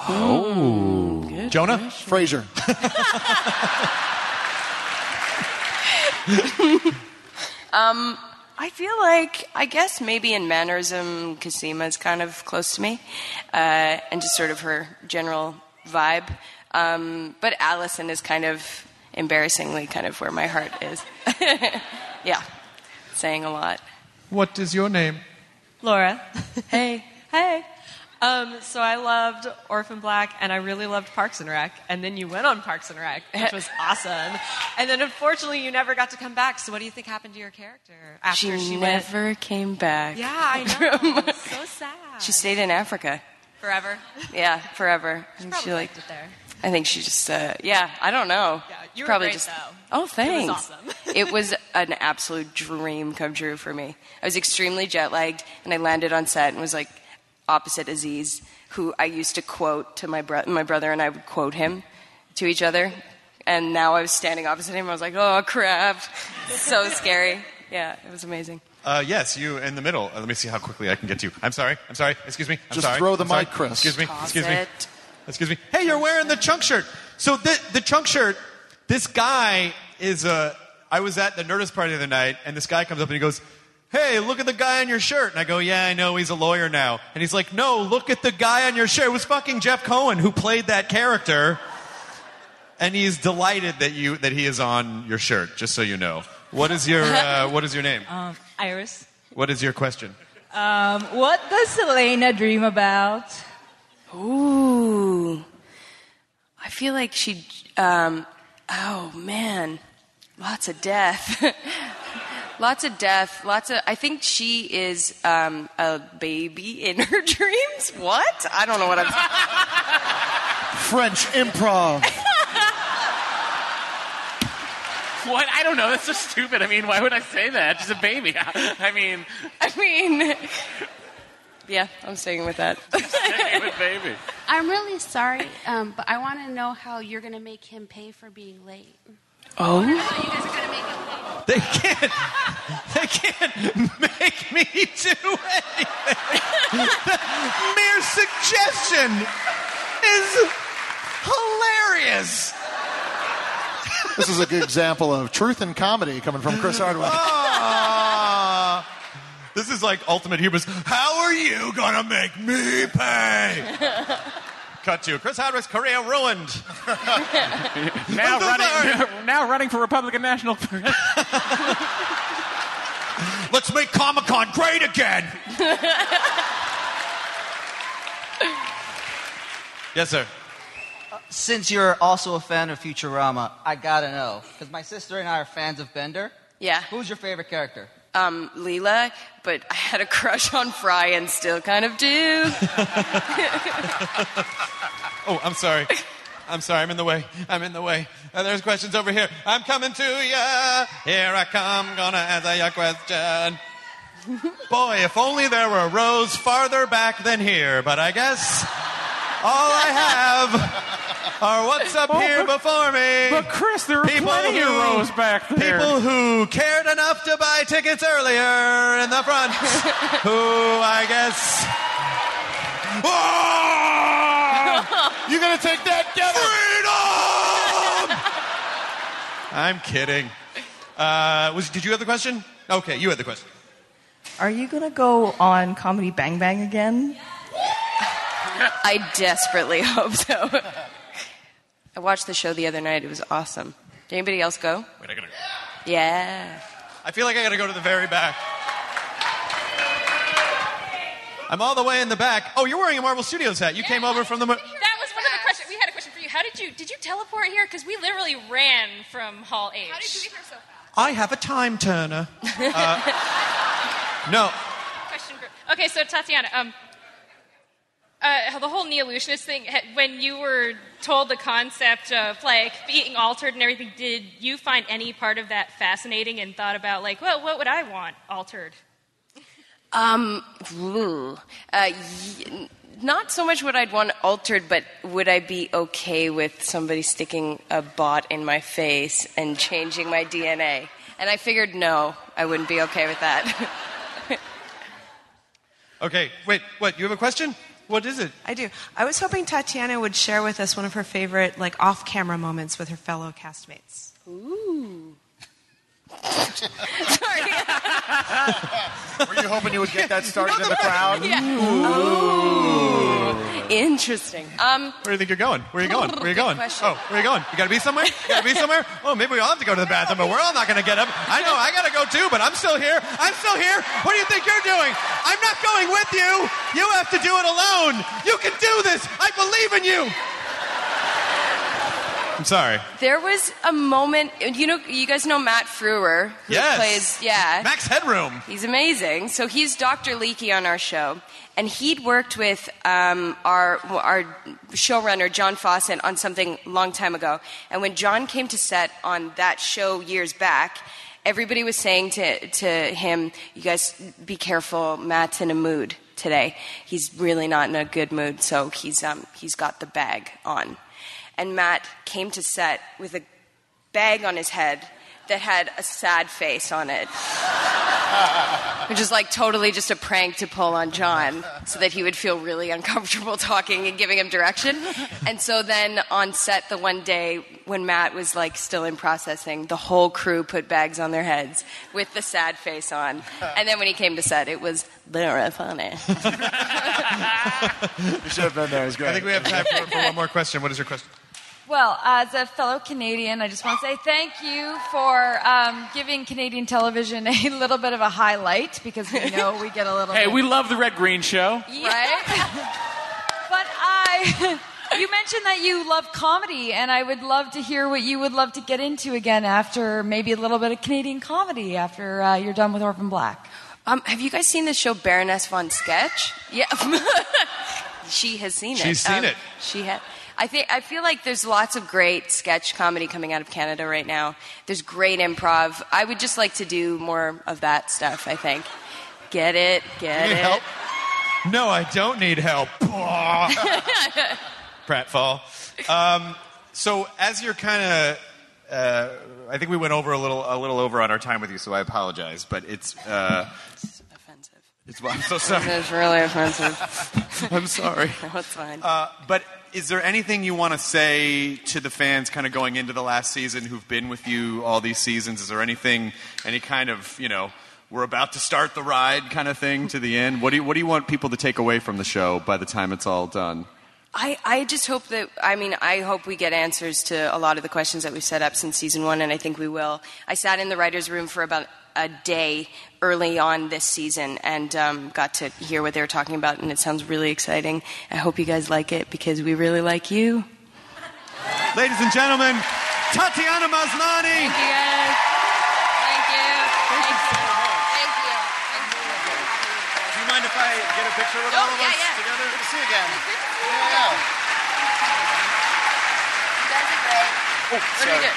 [SPEAKER 6] Oh. Jonah?
[SPEAKER 5] Frasier.
[SPEAKER 7] I feel like, I guess maybe in mannerism, Casima's kind of close to me, and just sort of her general vibe. But Allison is kind of embarrassingly kind of where my heart is. Yeah, saying a lot.
[SPEAKER 6] What is your name?
[SPEAKER 13] Laura.
[SPEAKER 7] Hey.
[SPEAKER 13] Hey. So I loved Orphan Black, and I really loved Parks and Rec, and then you went on Parks and Rec, which was awesome. And then unfortunately, you never got to come back. So what do you think happened to your character after she
[SPEAKER 7] never came back?
[SPEAKER 13] Yeah, I know. So sad.
[SPEAKER 7] She stayed in Africa.
[SPEAKER 13] Forever.
[SPEAKER 7] Yeah, forever.
[SPEAKER 13] She probably liked it there.
[SPEAKER 7] I think she just, I don't know.
[SPEAKER 13] Yeah, you were
[SPEAKER 7] probably
[SPEAKER 13] great,
[SPEAKER 7] just.
[SPEAKER 13] though.
[SPEAKER 7] Oh, thanks.
[SPEAKER 13] It was awesome.
[SPEAKER 7] It was an absolute dream come true for me. I was extremely jet lagged, and I landed on set and was like opposite Aziz, who I used to quote to my brother, and I would quote him to each other. And now I was standing opposite him. I was like, oh crap, so scary. Yeah, it was amazing.
[SPEAKER 6] Yes, you in the middle. Let me see how quickly I can get to you. I'm sorry. Excuse me.
[SPEAKER 14] Just throw the mic, Chris.
[SPEAKER 6] Excuse me. Hey, you're wearing the chunk shirt. So the chunk shirt, this guy is I was at the Nerdist party the other night, and this guy comes up and he goes, hey, look at the guy on your shirt. And I go, yeah, I know, he's a lawyer now. And he's like, no, look at the guy on your shirt. It was fucking Jeff Cohen who played that character. And he's delighted that he is on your shirt, just so you know. What is your name?
[SPEAKER 15] Iris.
[SPEAKER 6] What is your question?
[SPEAKER 15] What does Selena dream about?
[SPEAKER 7] Ooh. I feel like she... oh, man. Lots of death. I think she is a baby in her dreams. What? I don't know what I'm...
[SPEAKER 14] French improv.
[SPEAKER 8] What? I don't know. That's so stupid. I mean, why would I say that? She's a baby. I mean,
[SPEAKER 7] yeah, I'm staying with that.
[SPEAKER 8] Staying with baby.
[SPEAKER 16] I'm really sorry, but I want to know how you're going to make him pay for being late.
[SPEAKER 7] Oh?
[SPEAKER 16] You guys are going to make him pay.
[SPEAKER 6] They can't make me do anything. The mere suggestion is hilarious.
[SPEAKER 14] This is a good example of truth and comedy coming from Chris Hardwick.
[SPEAKER 6] This is like ultimate hubris. How are you gonna make me pay? Cut to Chris Hardwick's career ruined.
[SPEAKER 8] now running for Republican National.
[SPEAKER 6] Let's make Comic-Con great again. Yes, sir.
[SPEAKER 17] Since you're also a fan of Futurama, I gotta know, because my sister and I are fans of Bender.
[SPEAKER 7] Yeah.
[SPEAKER 17] Who's your favorite character?
[SPEAKER 7] Leela, but I had a crush on Fry and still kind of do.
[SPEAKER 6] Oh, I'm sorry. I'm in the way. There's questions over here. I'm coming to ya. Here I come, gonna answer your question. Boy, if only there were rows farther back than here, but I guess all I have are what's up here before me.
[SPEAKER 8] But Chris, there are plenty of rows back there.
[SPEAKER 6] People who cared enough to buy tickets earlier in the front, who I guess... Oh!
[SPEAKER 14] You're going to take that,
[SPEAKER 6] Freedom! I'm kidding. Did you have the question? Okay, you had the question.
[SPEAKER 15] Are you going to go on Comedy Bang Bang again?
[SPEAKER 7] I desperately hope so. I watched the show the other night. It was awesome. Did anybody else go?
[SPEAKER 6] Wait, I gotta go.
[SPEAKER 7] Yeah.
[SPEAKER 6] I feel like I gotta go to the very back. I'm all the way in the back. Oh, you're wearing a Marvel Studios hat. You came over from the...
[SPEAKER 18] That was one of the questions. We had a question for you. Did you teleport here? Because we literally ran from Hall H. How did you get here so fast?
[SPEAKER 6] I have a time turner. No.
[SPEAKER 18] Question for... Okay, so Tatiana, the whole Neolutionist thing, when you were told the concept of, like, being altered and everything, did you find any part of that fascinating and thought about, like, well, what would I want altered?
[SPEAKER 7] Not so much what I'd want altered, but would I be okay with somebody sticking a bot in my face and changing my DNA? And I figured, no, I wouldn't be okay with that.
[SPEAKER 6] Okay, wait, what? You have a question? What is it?
[SPEAKER 19] I do. I was hoping Tatiana would share with us one of her favorite, like, off-camera moments with her fellow castmates.
[SPEAKER 7] Ooh.
[SPEAKER 19] Sorry.
[SPEAKER 14] Were you hoping you would get that started in the crowd?
[SPEAKER 7] Yeah. Ooh. Interesting.
[SPEAKER 6] Where do you think you're going? Where are you going?
[SPEAKER 7] Good question.
[SPEAKER 6] Oh, where are you going? You gotta be somewhere? Oh, maybe we all have to go to the bathroom, but we're all not gonna get up. I know, I gotta go too, but I'm still here. What do you think you're doing? I'm not going with you. You have to do it alone. You can do this. I believe in you. I'm sorry.
[SPEAKER 7] There was a moment, you guys know Matt Frewer, who plays,
[SPEAKER 6] Max Headroom.
[SPEAKER 7] He's amazing. So he's Dr. Leakey on our show, and he'd worked with our showrunner, John Fawcett, on something a long time ago. And when John came to set on that show years back, everybody was saying to him, "You guys be careful. Matt's in a mood today. He's really not in a good mood, so he's got the bag on." And Matt came to set with a bag on his head that had a sad face on it. Which is like totally just a prank to pull on John so that he would feel really uncomfortable talking and giving him direction. And so then on set the one day when Matt was like still in processing, the whole crew put bags on their heads with the sad face on. And then when he came to set, it was very funny.
[SPEAKER 5] You should have been there. It was great.
[SPEAKER 20] I think we have time for one more question. What is your question?
[SPEAKER 21] Well, as a fellow Canadian, I just want to say thank you for giving Canadian television a little bit of a highlight, because we know we get a little
[SPEAKER 8] Hey,
[SPEAKER 21] bit...
[SPEAKER 8] we love the Red Green Show.
[SPEAKER 21] Right? But you mentioned that you love comedy, and I would love to hear what you would love to get into again after maybe a little bit of Canadian comedy after you're done with Orphan Black.
[SPEAKER 7] Have you guys seen the show Baroness von Sketch? Yeah. She has seen it.
[SPEAKER 20] She's seen it.
[SPEAKER 7] She had. I feel like there's lots of great sketch comedy coming out of Canada right now. There's great improv. I would just like to do more of that stuff, I think. Get it? Get it?
[SPEAKER 20] Help? No, I don't need help. Pratfall. So as you're kind of... I think we went over a little over on our time with you, so I apologize. But it's
[SPEAKER 7] offensive.
[SPEAKER 20] I'm so sorry.
[SPEAKER 7] It's really offensive.
[SPEAKER 20] I'm sorry.
[SPEAKER 7] No, it's fine.
[SPEAKER 6] But is there anything you want to say to the fans kind of going into the last season who've been with you all these seasons? Is there anything, any kind of, we're about to start the ride kind of thing to the end? What do you want people to take away from the show by the time it's all done?
[SPEAKER 7] I just hope I hope we get answers to a lot of the questions that we've set up since season 1, and I think we will. I sat in the writer's room for about a day early on this season and got to hear what they were talking about, and it sounds really exciting. I hope you guys like it, because we really like you.
[SPEAKER 6] Ladies and gentlemen, Tatiana Maslany.
[SPEAKER 7] Thank you, guys. Thank you. Thank you. Thank you.
[SPEAKER 6] Do you mind if I get a picture with all of us together?
[SPEAKER 14] Good to see you again.
[SPEAKER 7] You guys are great.
[SPEAKER 6] Oh,
[SPEAKER 7] What do we do?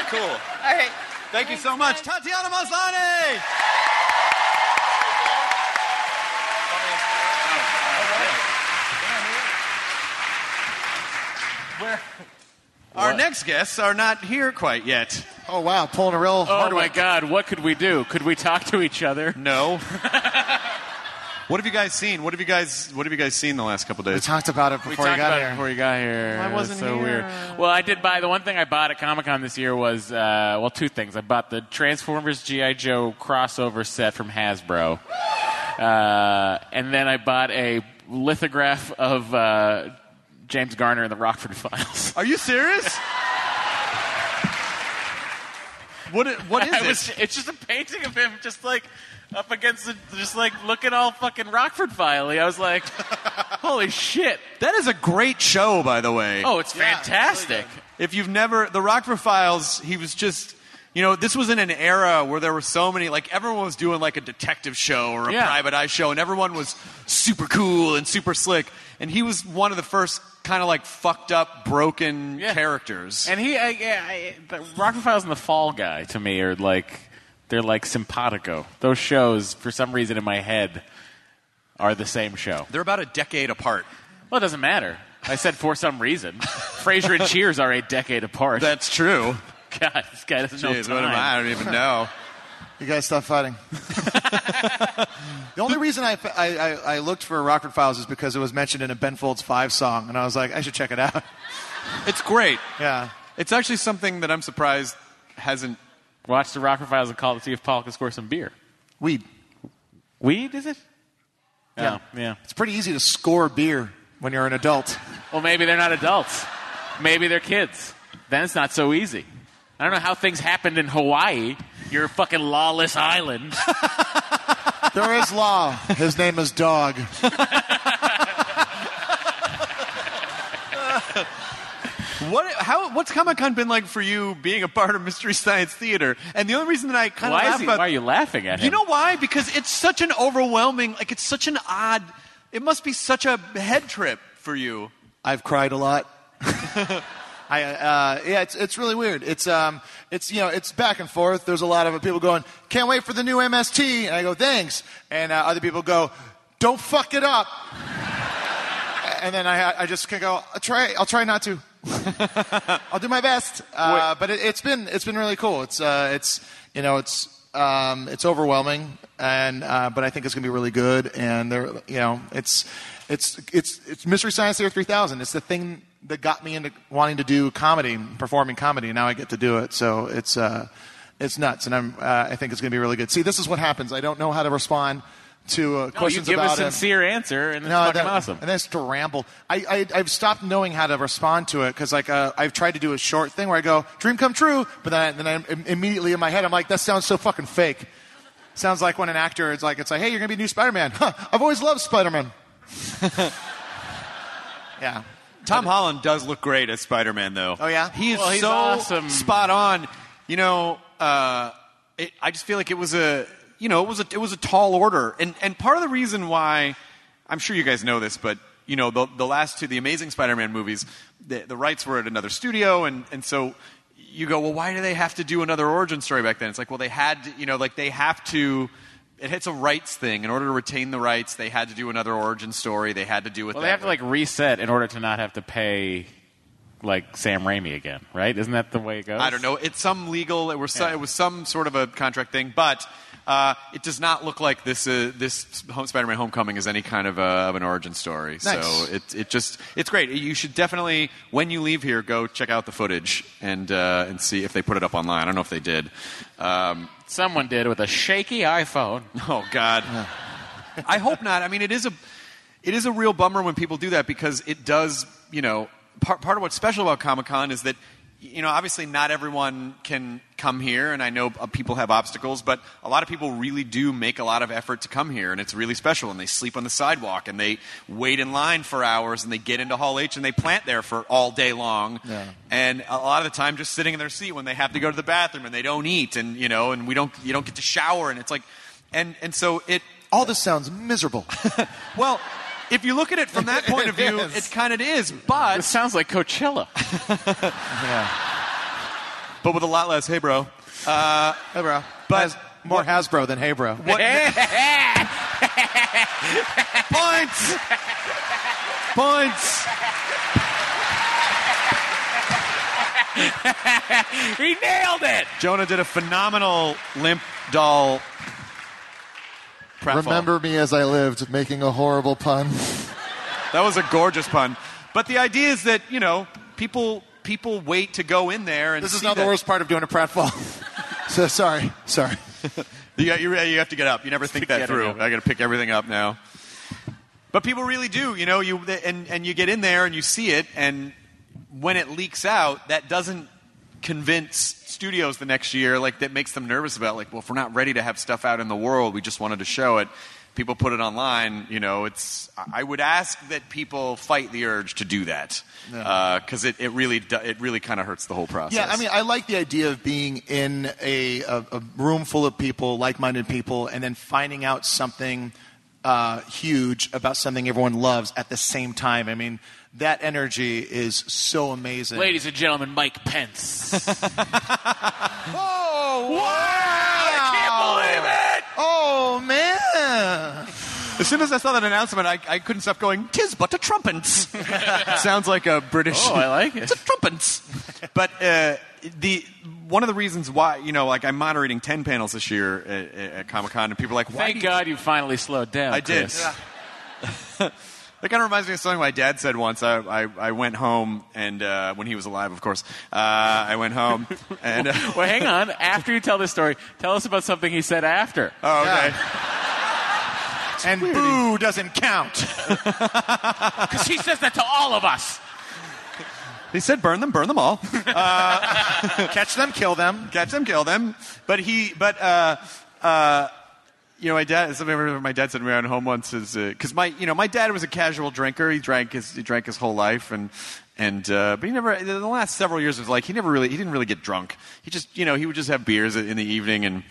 [SPEAKER 6] Cool.
[SPEAKER 7] All right.
[SPEAKER 6] Thank you so much. Tatiana Maslany! Our next guests are not here quite yet.
[SPEAKER 14] Oh, wow. Pulling a real
[SPEAKER 8] Oh,
[SPEAKER 14] Hardwick.
[SPEAKER 8] my God. What could we do? Could we talk to each other?
[SPEAKER 6] No. What have you guys seen? What have you guys seen the last couple days?
[SPEAKER 14] We talked about it before you got here.
[SPEAKER 8] Before you got here.
[SPEAKER 14] I wasn't
[SPEAKER 8] so
[SPEAKER 14] here.
[SPEAKER 8] Weird. Well, I did buy the one thing I bought at Comic-Con this year was two things. I bought the Transformers G.I. Joe crossover set from Hasbro, and then I bought a lithograph of James Garner in the Rockford Files.
[SPEAKER 6] Are you serious? What is this?
[SPEAKER 8] It's just a painting of him, just like up against just like looking all fucking Rockford File-y. I was like, holy shit.
[SPEAKER 6] That is a great show, by the way.
[SPEAKER 8] Oh, it's fantastic.
[SPEAKER 6] If you've never... The Rockford Files, he was just... this was in an era where there were so many... Like, everyone was doing, like, a detective show or a private eye show, and everyone was super cool and super slick. And he was one of the first kind of, like, fucked up, broken characters.
[SPEAKER 8] And the Rockford Files and the Fall Guy, to me, are like... They're like simpatico. Those shows, for some reason in my head, are the same show.
[SPEAKER 6] They're about a decade apart.
[SPEAKER 8] Well, it doesn't matter. I said for some reason. Frasier and Cheers are a decade apart.
[SPEAKER 6] That's true.
[SPEAKER 8] God, this guy doesn't know
[SPEAKER 6] Jeez,
[SPEAKER 8] time.
[SPEAKER 6] what am I? I don't even know.
[SPEAKER 14] You guys stop fighting. The only reason I looked for Rockford Files is because it was mentioned in a Ben Folds 5 song, and I was like, I should check it out.
[SPEAKER 6] It's great.
[SPEAKER 14] Yeah.
[SPEAKER 6] It's actually something that I'm surprised hasn't...
[SPEAKER 8] Watch the Rockford Files and call to see if Paul can score some beer.
[SPEAKER 14] Weed.
[SPEAKER 8] Weed, is it?
[SPEAKER 14] Yeah.
[SPEAKER 8] Oh, yeah.
[SPEAKER 14] It's pretty easy to score beer when you're an adult.
[SPEAKER 8] Well, maybe they're not adults. Maybe they're kids. Then it's not so easy. I don't know how things happened in Hawaii. You're a fucking lawless island.
[SPEAKER 14] There is law. His name is Dog.
[SPEAKER 6] What's Comic-Con been like for you being a part of Mystery Science Theater? And the only reason that I kind of laugh about...
[SPEAKER 8] Why are you laughing at him?
[SPEAKER 6] You know why? Because it's such an overwhelming... It's such an odd... It must be such a head trip for you.
[SPEAKER 14] I've cried a lot. It's really weird. It's back and forth. There's a lot of people going, can't wait for the new MST, and I go, thanks, and other people go, don't fuck it up, and then I just can go, I'll try not to. I'll do my best. But it's been really cool. It's overwhelming, and but I think it's gonna be really good. And it's Mystery Science Theater 3000. It's the thing that got me into wanting to do comedy, performing comedy. And now I get to do it. So it's nuts, and I think it's gonna be really good. See, this is what happens. I don't know how to respond to questions
[SPEAKER 8] you give
[SPEAKER 14] about
[SPEAKER 8] a sincere answer, and it's fucking awesome.
[SPEAKER 14] And then it's to ramble. I've stopped knowing how to respond to it because I've tried to do a short thing where I go, dream come true, but then I immediately in my head I'm like, that sounds so fucking fake. Sounds like when an actor it's like, hey, you're gonna be new Spider-Man. Huh, I've always loved Spider-Man. Yeah.
[SPEAKER 6] Tom Holland does look great as Spider-Man, though.
[SPEAKER 14] Oh yeah,
[SPEAKER 6] he's
[SPEAKER 8] he's
[SPEAKER 6] so
[SPEAKER 8] awesome.
[SPEAKER 6] Spot on. I just feel like it was a tall order, and part of the reason why, I'm sure you guys know this, but the last two, the Amazing Spider-Man movies, the rights were at another studio, and so you go, well, why do they have to do another origin story back then? It's like, well, they had to, they have to. It's a rights thing. In order to retain the rights, they had to do another origin story. They had to do it.
[SPEAKER 8] Well, they have to reset in order to not have to pay Sam Raimi again, right? Isn't that the way it goes?
[SPEAKER 6] I don't know. It's some legal. It was some sort of a contract thing, but it does not look like this Spider-Man: Homecoming is any kind of an origin story.
[SPEAKER 14] Nice.
[SPEAKER 6] So it's great. You should definitely, when you leave here, go check out the footage and see if they put it up online. I don't know if they did.
[SPEAKER 8] Someone did with a shaky iPhone.
[SPEAKER 6] Oh God. I hope not. I mean, it is a real bummer when people do that because it does. Part of what's special about Comic-Con is that, obviously not everyone can come here, and I know people have obstacles, but a lot of people really do make a lot of effort to come here, and it's really special, and they sleep on the sidewalk, and they wait in line for hours, and they get into Hall H, and they plant there for all day long, and a lot of the time just sitting in their seat when they have to go to the bathroom, and they don't eat, and, you don't get to shower, and it's like, and so
[SPEAKER 14] all this sounds miserable.
[SPEAKER 6] Well, if you look at it from that point of view, it kind of is, but...
[SPEAKER 8] It sounds like Coachella.
[SPEAKER 14] Yeah.
[SPEAKER 6] But with a lot less, hey, bro.
[SPEAKER 14] Hey, bro.
[SPEAKER 6] But
[SPEAKER 14] more Hasbro than hey, bro.
[SPEAKER 6] Points!
[SPEAKER 8] He nailed it!
[SPEAKER 6] Jonah did a phenomenal limp doll pratfall.
[SPEAKER 14] Remember me as I lived, making a horrible pun.
[SPEAKER 6] That was a gorgeous pun. But the idea is that, people wait to go in there and
[SPEAKER 14] This is not the worst part of doing a pratfall. So sorry.
[SPEAKER 6] You have to get up. You never think that through. I got to pick everything up now. But people really do, and you get in there and you see it, and when it leaks out, that doesn't convince studios the next year, that makes them nervous about, well, if we're not ready to have stuff out in the world, we just wanted to show it. People put it online, I would ask that people fight the urge to do that, because it really kind of hurts the whole process.
[SPEAKER 14] Yeah, I mean, I like the idea of being in a room full of people, like-minded people, and then finding out something huge about something everyone loves at the same time. I mean, that energy is so amazing.
[SPEAKER 8] Ladies and gentlemen, Mike Pence.
[SPEAKER 14] Oh, wow!
[SPEAKER 6] I can't believe it!
[SPEAKER 14] Oh, man!
[SPEAKER 6] As soon as I saw that announcement, I couldn't stop going, "'Tis but a trumpets." Sounds like a British...
[SPEAKER 8] Oh, I like it.
[SPEAKER 6] It's a trumpets. But one of the reasons why, I'm moderating 10 panels this year at Comic-Con, and people are like, why
[SPEAKER 8] Thank God you finally slowed down,
[SPEAKER 6] I
[SPEAKER 8] Chris.
[SPEAKER 6] did. Yeah. That kind of reminds me of something my dad said once. I went home, and when he was alive, of course, I went home. And
[SPEAKER 8] well, hang on. After you tell this story, tell us about something he said after.
[SPEAKER 6] Oh, okay.
[SPEAKER 14] Yeah. And boo doesn't count.
[SPEAKER 8] Because he says that to all of us.
[SPEAKER 6] He said, burn them all.
[SPEAKER 14] Catch them, kill them.
[SPEAKER 6] Catch them, kill them. But my dad. Something my dad said to me around home once is because my dad was a casual drinker. He drank his whole life, but he never. In the last several years of his life, he didn't really get drunk. He just he would just have beers in the evening, and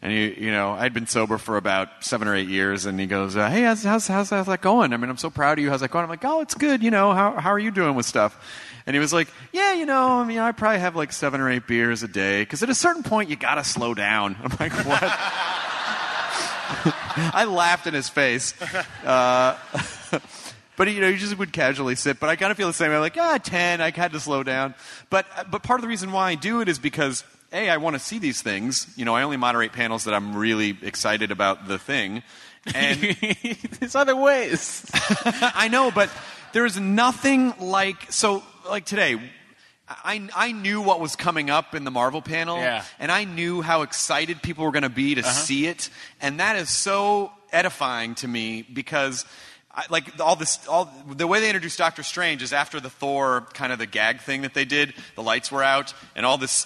[SPEAKER 6] And I'd been sober for about 7 or 8 years, and he goes, "Hey, how's that going? I mean, I'm so proud of you. How's that going?" I'm like, "Oh, it's good. How are you doing with stuff?" And he was like, "Yeah, I probably have like 7 or 8 beers a day, because at a certain point you gotta slow down." I'm like, "What?" I laughed in his face. But he just would casually sip. But I kind of feel the same way. I'm like, 10. I had to slow down. But part of the reason why I do it is because, A, I want to see these things. I only moderate panels that I'm really excited about the thing. And
[SPEAKER 8] there's other ways.
[SPEAKER 6] I know, but there's nothing like today. I knew what was coming up in the Marvel panel, and I knew how excited people were going to be to see it, and that is so edifying to me because. The way they introduced Doctor Strange is after the Thor kind of the gag thing that they did. The lights were out, and all this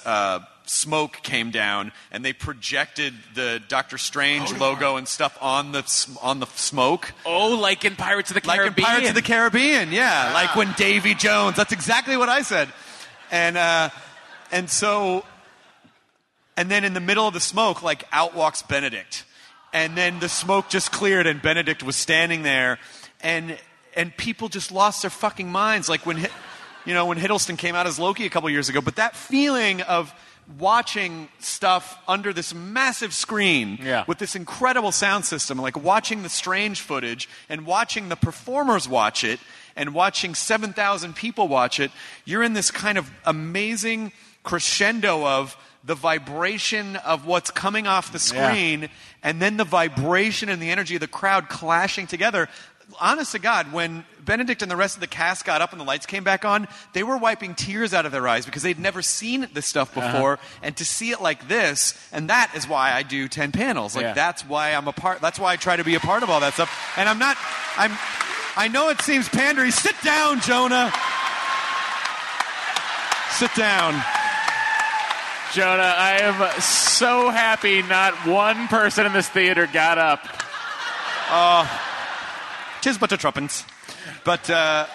[SPEAKER 6] smoke came down, and they projected the Doctor Strange logo and stuff on the smoke.
[SPEAKER 8] Oh, like in Pirates of the Caribbean.
[SPEAKER 6] Like in Pirates of the Caribbean, yeah. Like when Davy Jones. That's exactly what I said. And then in the middle of the smoke, out walks Benedict. And then the smoke just cleared, and Benedict was standing there, and people just lost their fucking minds. Like when Hiddleston came out as Loki a couple years ago. But that feeling of watching stuff under this massive screen with this incredible sound system, like watching the Strange footage and watching the performers watch it and watching 7,000 people watch it, you're in this kind of amazing crescendo of the vibration of what's coming off the screen and then the vibration and the energy of the crowd clashing together. Honest to God, when Benedict and the rest of the cast got up and the lights came back on, they were wiping tears out of their eyes because they'd never seen this stuff before. And to see it like this, and that is why I do 10 panels. That's why I'm a part. That's why I try to be a part of all that stuff. And I know it seems pandery. Sit down, Jonah. Sit down.
[SPEAKER 8] Jonah, I am so happy not one person in this theater got up.
[SPEAKER 6] Tis but a truppence. But I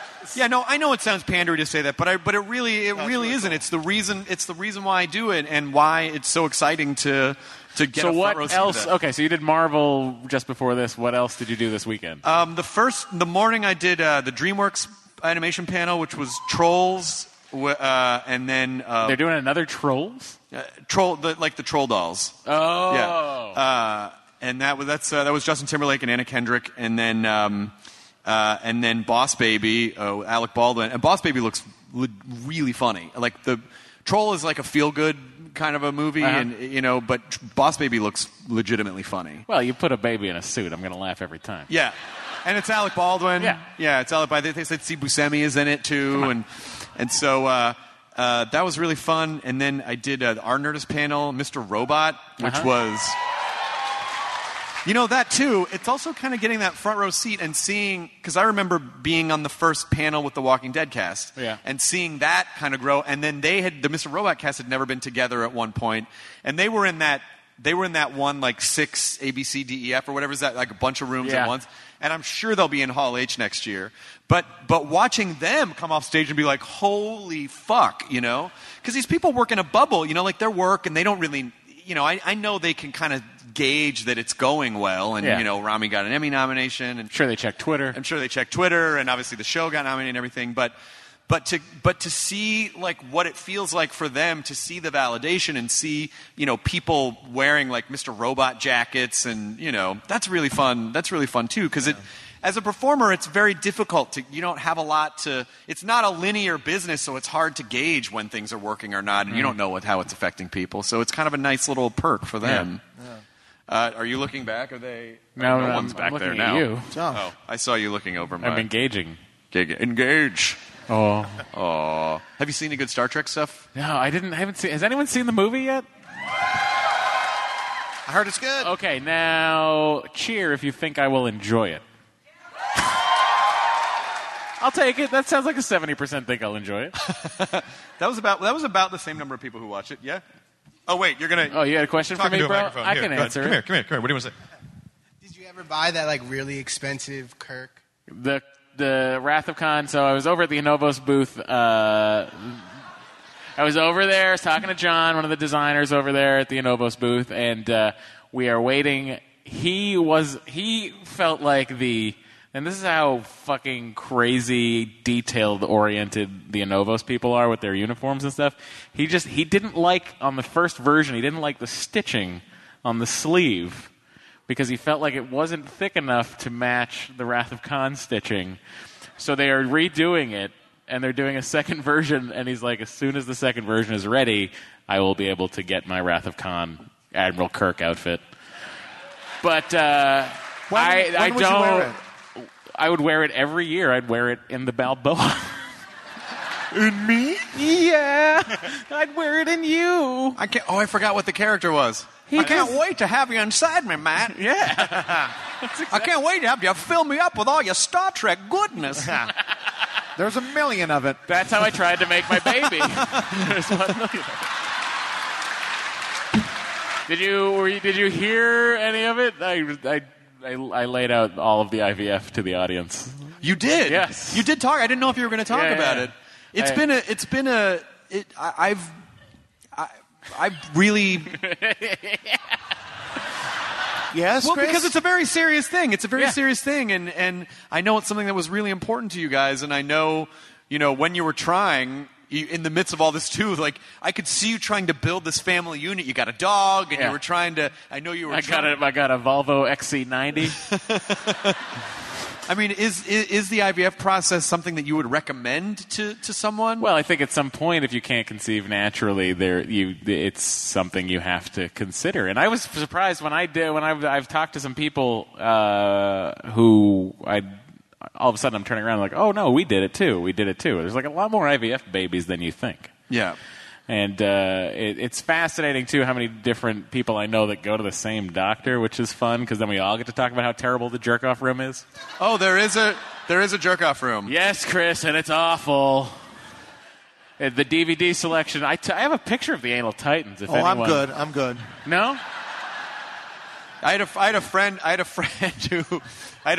[SPEAKER 6] know it sounds pandery to say that, but it really isn't. It's the reason why I do it and why it's so exciting to get a front row seat. So what else?
[SPEAKER 8] Okay, so you did Marvel just before this. What else did you do this weekend?
[SPEAKER 6] The morning I did the DreamWorks animation panel, which was Trolls. And then
[SPEAKER 8] they're doing another Trolls.
[SPEAKER 6] The Troll dolls.
[SPEAKER 8] Oh,
[SPEAKER 6] yeah. And that was Justin Timberlake and Anna Kendrick, and then Boss Baby, Alec Baldwin, and Boss Baby looks really funny. Like the Troll is like a feel good kind of a movie, and but Boss Baby looks legitimately funny.
[SPEAKER 8] Well, you put a baby in a suit, I'm going to laugh every time.
[SPEAKER 6] Yeah, and it's Alec Baldwin. Yeah, it's Alec Baldwin. They said Steve Buscemi is in it too, and so. That was really fun. And then I did our Nerdist panel, Mr. Robot, which was... that too, it's also kind of getting that front row seat and seeing... Because I remember being on the first panel with the Walking Dead cast. And seeing that kind of grow. And then the Mr. Robot cast had never been together at one point. And they were in that one, 6 ABC, DEF, or whatever is that, like a bunch of rooms at once. And I'm sure they'll be in Hall H next year. But watching them come off stage and be like, holy fuck, Because these people work in a bubble, their work, and they don't really, I know they can kind of gauge that it's going well. And, Rami got an Emmy nomination. And
[SPEAKER 8] I'm sure they checked Twitter.
[SPEAKER 6] And obviously the show got nominated and everything. But to see what it feels like for them to see the validation and see people wearing Mr. Robot jackets and that's really fun. That's really fun too because as a performer it's very difficult you don't have a lot to. It's not a linear business, so it's hard to gauge when things are working or not, and you don't know how it's affecting people. So it's kind of a nice little perk for them. Are you looking back? Are they?
[SPEAKER 8] No,
[SPEAKER 6] one's back there now.
[SPEAKER 8] You.
[SPEAKER 6] Oh, I saw you looking over.
[SPEAKER 8] I'm engaging.
[SPEAKER 6] Engage.
[SPEAKER 8] Oh.
[SPEAKER 6] Have you seen any good Star Trek stuff?
[SPEAKER 8] No, I haven't seen. Has anyone seen the movie yet?
[SPEAKER 14] I heard it's good.
[SPEAKER 8] Okay, now cheer if you think I will enjoy it. I'll take it. That sounds like a 70% think I'll enjoy it.
[SPEAKER 6] That was about the same number of people who watch it. Yeah. Oh wait, you're gonna.
[SPEAKER 8] Oh, you had a question for me, bro? I can answer it.
[SPEAKER 20] Come here. What do you want to say?
[SPEAKER 2] Did you ever buy that really expensive Kirk?
[SPEAKER 8] The Wrath of Khan. So I was over at the Innovos booth. I was over there. I was talking to John, one of the designers over there at the Innovos booth, and We are waiting. He felt like and this is how fucking crazy detailed-oriented the Anovos people are with their uniforms and stuff. He didn't like, on the first version, he didn't like the stitching on the sleeve because he felt like it wasn't thick enough to match the Wrath of Khan stitching. So they are redoing it, and they're doing a second version, and he's like, as soon as the second version is ready, I will be able to get my Wrath of Khan Admiral Kirk outfit. But
[SPEAKER 14] When would you wear it?
[SPEAKER 8] I would wear it every year. I'd wear it in the Balboa.
[SPEAKER 14] In me?
[SPEAKER 8] Yeah. I'd wear it in you.
[SPEAKER 6] I forgot what the character was.
[SPEAKER 20] I can't wait to have you inside me, Matt.
[SPEAKER 8] Yeah.
[SPEAKER 20] I can't wait to have you fill me up with all your Star Trek goodness.
[SPEAKER 14] There's 1 million of it.
[SPEAKER 8] That's how I tried to make my baby. There's 1 million of it. Did you hear any of it? I laid out all of the IVF to the audience.
[SPEAKER 6] You did?
[SPEAKER 8] Yes.
[SPEAKER 6] You did talk. I didn't know if you were going to talk about it. I've really.
[SPEAKER 14] Yes,
[SPEAKER 6] well,
[SPEAKER 14] Chris?
[SPEAKER 6] because it's a very serious thing. It's a very serious thing, and I know it's something that was really important to you guys, and I know, when you were trying. In the midst of all this too, like I could see you trying to build this family unit. You got a dog, and you were trying to. I know you were.
[SPEAKER 8] I got a Volvo XC90.
[SPEAKER 6] I mean, is the IVF process something that you would recommend to someone?
[SPEAKER 8] Well, I think at some point, if you can't conceive naturally, it's something you have to consider. And I was surprised when I've talked to some people who all of a sudden I'm turning around like, oh no, we did it too. There's like a lot more IVF babies than you think.
[SPEAKER 6] Yeah.
[SPEAKER 8] And it's fascinating too how many different people I know that go to the same doctor, which is fun because then we all get to talk about how terrible the jerk-off room is.
[SPEAKER 6] Oh, there is a jerk-off room.
[SPEAKER 8] Yes, Chris, and it's awful. The DVD selection. I have a picture of the Anal Titans. If anyone...
[SPEAKER 14] I'm good.
[SPEAKER 8] No.
[SPEAKER 6] I had a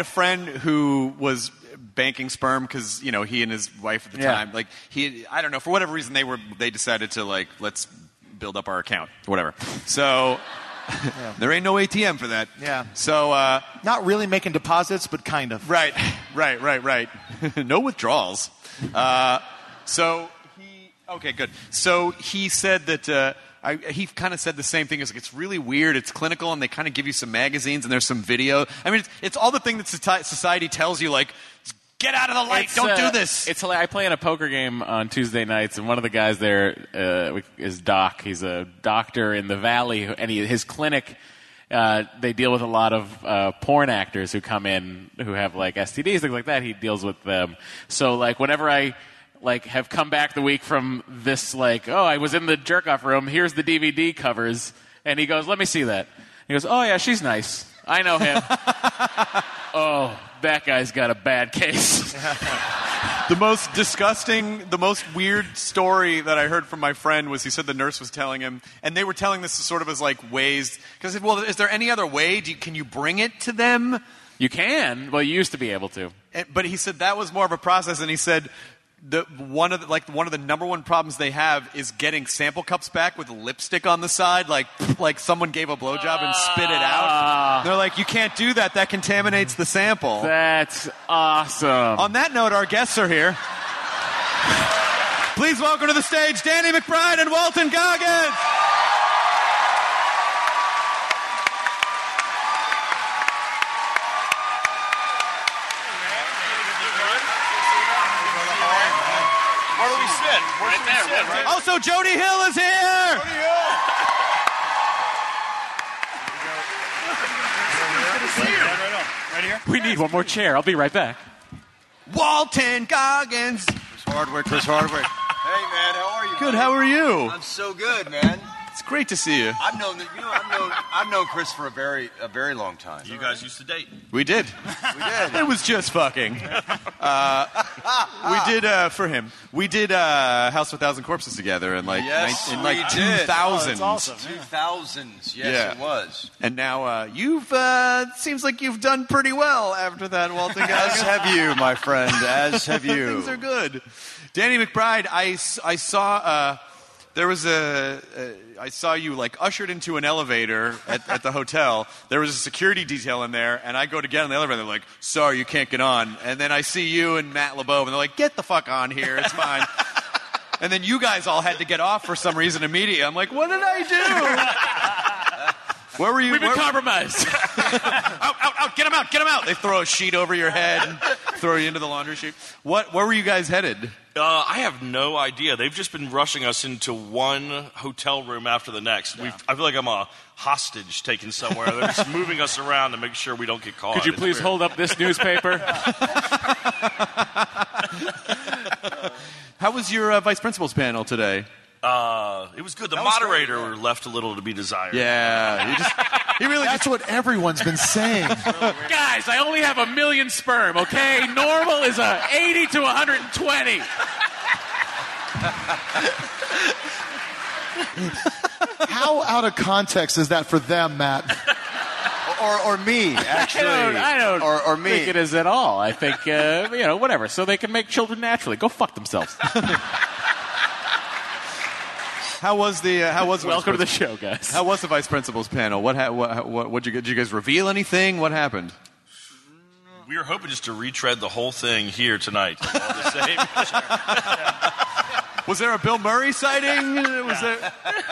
[SPEAKER 6] friend who was banking sperm because he and his wife at the time, like I don't know, for whatever reason they decided to like, let's build up our account, whatever. So there ain't no ATM for that.
[SPEAKER 14] Yeah.
[SPEAKER 6] So
[SPEAKER 14] not really making deposits, but kind of.
[SPEAKER 6] Right. No withdrawals. Okay, good. So he said that. He kind of said the same thing. It's really weird. It's clinical, and they kind of give you some magazines, and there's some video. I mean, it's all the thing that society tells you, like, get out of the light, don't do this.
[SPEAKER 8] It's hilarious. I play in a poker game on Tuesday nights, and one of the guys there is Doc. He's a doctor in the Valley, and his clinic, they deal with a lot of porn actors who come in who have, like, STDs, things like that. He deals with them. So, like, whenever I... have come back the week from this, I was in the jerk-off room, here's the DVD covers, and he goes, let me see that. He goes, oh, yeah, she's nice. I know him. Oh, that guy's got a bad case.
[SPEAKER 6] The most disgusting, the most weird story that I heard from my friend was he said the nurse was telling him, and they were telling this sort of as, ways, because, well, is there any other way? Can you bring it to them?
[SPEAKER 8] You can. Well, you used to be able to.
[SPEAKER 6] But he said that was more of a process, and he said... one of the number one problems they have is getting sample cups back with lipstick on the side, like someone gave a blowjob and spit it out. They're like, you can't do that. That contaminates the sample.
[SPEAKER 8] That's awesome.
[SPEAKER 6] On that note, our guests are here. Please welcome to the stage Danny McBride and Walton Goggins.
[SPEAKER 20] Where do we sit? Right there. Right.
[SPEAKER 6] Also, Jody Hill is here.
[SPEAKER 20] Jody Hill. Good to see you. Right here.
[SPEAKER 8] We need one more chair. I'll be right back.
[SPEAKER 6] Walton Goggins.
[SPEAKER 14] Chris Hardwick.
[SPEAKER 1] Hey man, how are you?
[SPEAKER 6] Good. How are you?
[SPEAKER 1] I'm so good, man.
[SPEAKER 6] It's great to see you.
[SPEAKER 1] I've known Chris for a very long time. You guys used to date.
[SPEAKER 6] We did.
[SPEAKER 1] We did.
[SPEAKER 6] It was just fucking. We did for him. We did House of a Thousand Corpses together in 2000s.
[SPEAKER 1] Awesome. 2000s. Yes, it was.
[SPEAKER 6] And now you've seems like you've done pretty well after that, Walton.
[SPEAKER 1] As have you, my friend. As have you.
[SPEAKER 6] Things are good. Danny McBride, I saw there was I saw you like ushered into an elevator at the hotel. There was a security detail in there, and I go to get on the elevator. They're like, "Sorry, you can't get on." And then I see you and Matt LeBeau, and they're like, "Get the fuck on here. It's fine." And then you guys all had to get off for some reason immediately. I'm like, "What did I do?" Where were you?
[SPEAKER 8] We've been compromised.
[SPEAKER 6] Out! Get him out! They throw a sheet over your head and throw you into the laundry chute. Where were you guys headed?
[SPEAKER 3] I have no idea. They've just been rushing us into one hotel room after the next. I feel like I'm a hostage taken somewhere. They're just moving us around to make sure we don't get caught.
[SPEAKER 8] Could you please hold up this newspaper?
[SPEAKER 6] How was your vice principal's panel today?
[SPEAKER 3] It was good. The moderator left a little to be desired.
[SPEAKER 6] Yeah,
[SPEAKER 5] That's what everyone's been saying.
[SPEAKER 8] Guys, I only have 1 million sperm, okay? Normal is 80 to 120.
[SPEAKER 5] How out of context is that for them, Matt?
[SPEAKER 1] Or me, actually.
[SPEAKER 8] I don't
[SPEAKER 1] or me.
[SPEAKER 8] think it is at all. I think, whatever. So they can make children naturally. Go fuck themselves.
[SPEAKER 6] How was
[SPEAKER 8] Welcome to the show, guys.
[SPEAKER 6] How was the vice principal's panel? Did you guys reveal anything? What happened?
[SPEAKER 3] We were hoping just to retread the whole thing here tonight. All the same.
[SPEAKER 6] Was there a Bill Murray sighting? Was there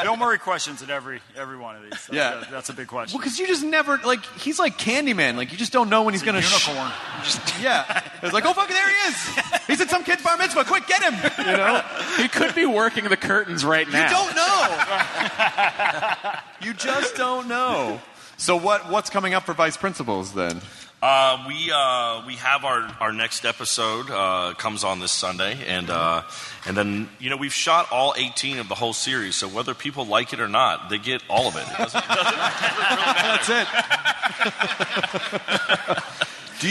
[SPEAKER 22] Bill Murray questions at every one of these? That's a big question.
[SPEAKER 6] Well, because you just never he's like Candyman. Like you just don't know when he's going to
[SPEAKER 22] unicorn.
[SPEAKER 6] It's like, oh fuck, there he is. He's at some kid's bar mitzvah. Quick, get him. You know,
[SPEAKER 8] he could be working the curtains right now.
[SPEAKER 6] You don't know. You just don't know. So what's coming up for vice principals then?
[SPEAKER 3] We have our next episode comes on this Sunday, and then we've shot all 18 of the whole series. So whether people like it or not, they get all of it. It doesn't really matter.
[SPEAKER 6] That's it.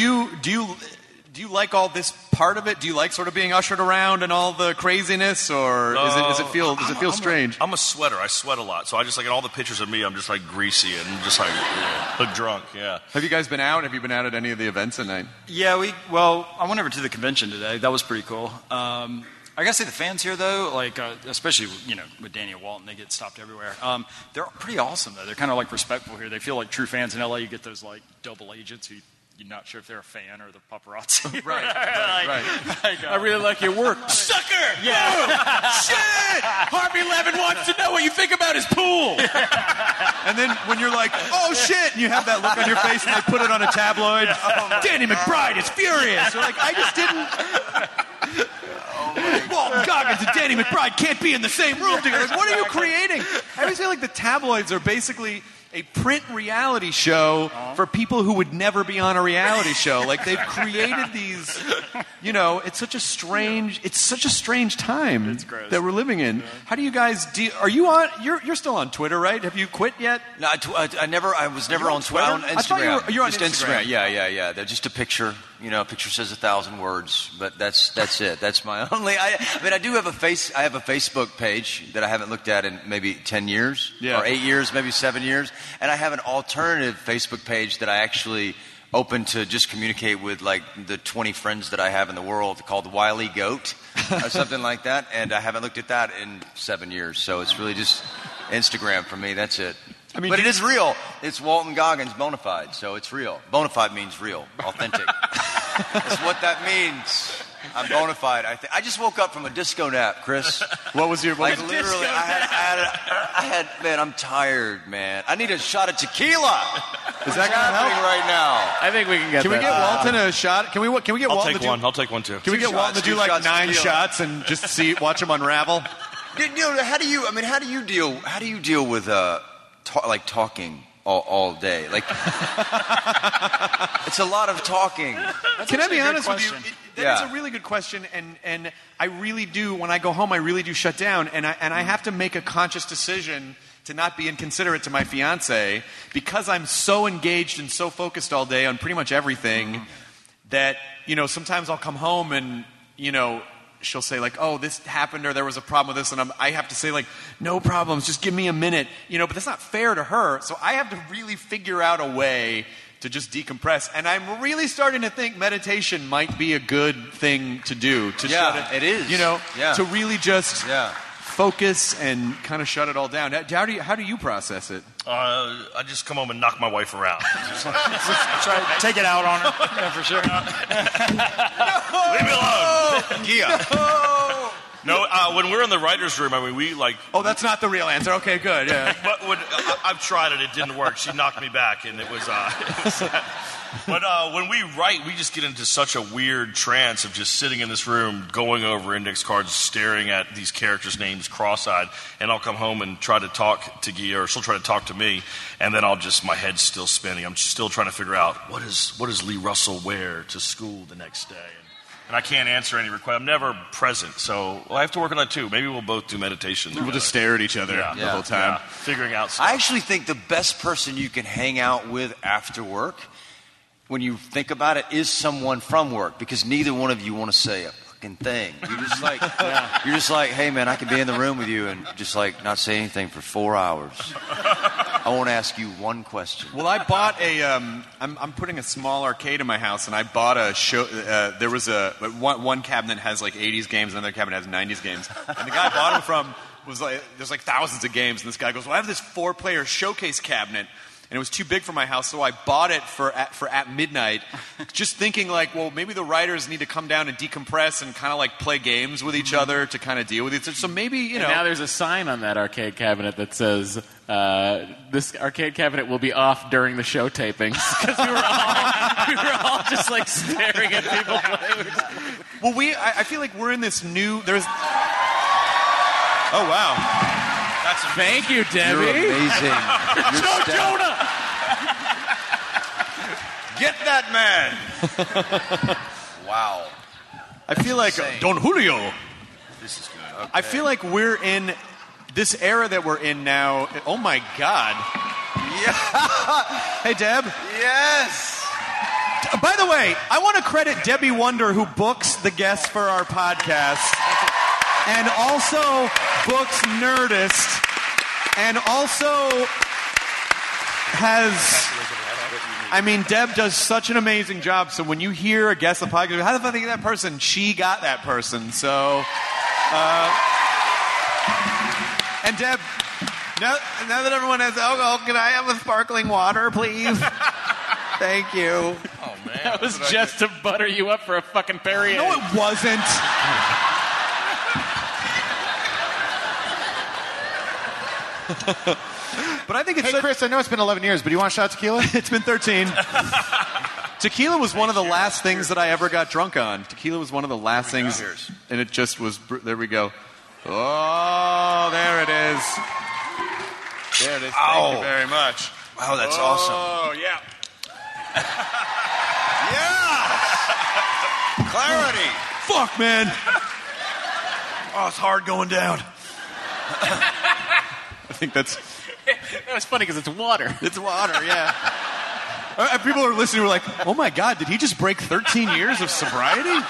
[SPEAKER 6] Do you like all this part of it? Do you like sort of being ushered around and all the craziness, or does it feel strange?
[SPEAKER 3] I'm a sweater. I sweat a lot, so I just like in all the pictures of me, I'm just like greasy and just like look drunk. Yeah.
[SPEAKER 6] Have you guys been out? Have you been out at any of the events tonight?
[SPEAKER 22] Yeah, I went over to the convention today. That was pretty cool. I gotta say the fans here though, especially with Danny and Walton, they get stopped everywhere. They're pretty awesome though. They're kind of like respectful here. They feel like true fans in LA. You get those like double agents who you're not sure if they're a fan or the paparazzi.
[SPEAKER 6] Right.
[SPEAKER 8] I really like your work.
[SPEAKER 3] Sucker!
[SPEAKER 8] Yeah. Shit! Harvey Levin wants to know what you think about his pool.
[SPEAKER 6] And then when you're like, oh shit, and you have that look on your face and they put it on a tabloid. Danny McBride is furious. You're like, I just didn't. Walton Goggins and Danny McBride can't be in the same room together. Like, what are you creating? I always feel like the tabloids are basically a print reality show for people who would never be on a reality show. Like they've created these, it's such a strange time that we're living in. Yeah. How do you guys are you on, you're still on Twitter, right? Have you quit yet?
[SPEAKER 1] No, I was never on Twitter. On Instagram.
[SPEAKER 6] I thought you're on
[SPEAKER 1] just
[SPEAKER 6] Instagram.
[SPEAKER 1] Yeah. They're just a picture. A picture says 1,000 words, but that's it. That's my only. I do have I have a Facebook page that I haven't looked at in maybe 10 years or 8 years, maybe 7 years, and I have an alternative Facebook page that I actually open to just communicate with like the 20 friends that I have in the world, called Wily Goat or something like that, and I haven't looked at that in 7 years. So it's really just Instagram for me. That's it. But it is real. It's Walton Goggins bona fide, so it's real. Bona fide means real, authentic. That's what that means. I'm bona fide. I just woke up from a disco nap, Chris.
[SPEAKER 6] What was your voice?
[SPEAKER 1] Literally, man, I'm tired, man. I need a shot of tequila.
[SPEAKER 6] Is that going to help
[SPEAKER 1] right now?
[SPEAKER 8] I think we can get.
[SPEAKER 6] Can we get Walton a shot? Can we get Walton to do?
[SPEAKER 3] I'll take one too.
[SPEAKER 6] Can we get Walton to do like 9 shots and just watch him unravel?
[SPEAKER 1] How do you deal with talking all day? Like it's a lot of talking.
[SPEAKER 6] Can I be honest with you? That's a really good question, and I really do. When I go home, I really do shut down, and I have to make a conscious decision to not be inconsiderate to my fiance because I'm so engaged and so focused all day on pretty much everything that sometimes I'll come home and she'll say like, oh, this happened or there was a problem with this, and I have to say like, no problems, just give me a minute, but that's not fair to her. So I have to really figure out a way to just decompress, and I'm really starting to think meditation might be a good thing to do. It is. To really just focus and kind of shut it all down. How do you process it?
[SPEAKER 3] I just come home and knock my wife around.
[SPEAKER 22] Try to take it out on her. Yeah, for sure.
[SPEAKER 3] Leave me alone. Gia. No, when we're in the writer's room, I mean, we like...
[SPEAKER 6] Oh, that's not the real answer. Okay, good. Yeah.
[SPEAKER 3] But I've tried it. It didn't work. She knocked me back, and it was But when we write, we just get into such a weird trance of just sitting in this room, going over index cards, staring at these characters' names cross-eyed, and I'll come home and try to talk to Gia, or she'll try to talk to me, and then my head's still spinning. I'm still trying to figure out, what does Lee Russell wear to school the next day? And I can't answer any requests. I'm never present, so I have to work on that too. Maybe we'll both do meditation together.
[SPEAKER 6] We'll just stare at each other the whole time.
[SPEAKER 3] Yeah. Figuring out stuff.
[SPEAKER 1] I actually think the best person you can hang out with after work, when you think about it, is someone from work, because neither one of you want to say a fucking thing. You're just like, you're just like, hey man, I can be in the room with you and just like not say anything for 4 hours. I won't ask you one question.
[SPEAKER 6] Well, I bought I'm putting a small arcade in my house, and I bought a show. There was one cabinet has like 80s games, another cabinet has 90s games. And the guy I bought them from was like, there's like thousands of games, and this guy goes, well, I have this 4-player showcase cabinet. And it was too big for my house, so I bought it for at midnight, just thinking like, well, maybe the writers need to come down and decompress and kind of like play games with each other to kind of deal with it. So maybe, you know.
[SPEAKER 8] And now there's a sign on that arcade cabinet that says, this arcade cabinet will be off during the show tapings. Because we were all just like staring at people playing.
[SPEAKER 6] Well, I feel like we're in this new, oh, wow.
[SPEAKER 8] Thank you, Debbie.
[SPEAKER 1] You're amazing.
[SPEAKER 8] Jonah!
[SPEAKER 3] Get that man!
[SPEAKER 1] Wow.
[SPEAKER 6] I feel like Don Julio.
[SPEAKER 3] This is good.
[SPEAKER 6] Okay. I feel like we're in this era that we're in now. Oh my God.
[SPEAKER 1] Yeah.
[SPEAKER 6] Hey, Deb.
[SPEAKER 1] Yes.
[SPEAKER 6] By the way, I want to credit Debbie Wonder, who books the guests for our podcast, and also books Nerdist, and also Deb does such an amazing job. So when you hear a guest on the podcast, how the fuck I think of that person? She got that person. So, and Deb, now that everyone has alcohol, can I have a sparkling water, please? Thank you.
[SPEAKER 3] Oh man,
[SPEAKER 8] that was just to butter you up for a fucking Perrier.
[SPEAKER 6] No, it wasn't. But I think it's...
[SPEAKER 14] Hey, Chris, I know it's been 11 years, but do you want a shot of tequila?
[SPEAKER 6] It's been 13. Tequila was one of the last things that I ever got drunk on. Tequila was one of the last things, and it just was... There we go. Oh, there it is. There it is. Thank you very much.
[SPEAKER 1] Wow, that's awesome.
[SPEAKER 6] Oh, yeah.
[SPEAKER 1] Yeah! Clarity.
[SPEAKER 6] Fuck, man.
[SPEAKER 3] Oh, it's hard going down.
[SPEAKER 6] I think that's...
[SPEAKER 8] That was funny because it's water.
[SPEAKER 6] It's water, yeah. People are listening, we're like, oh my God, did he just break 13 years of sobriety?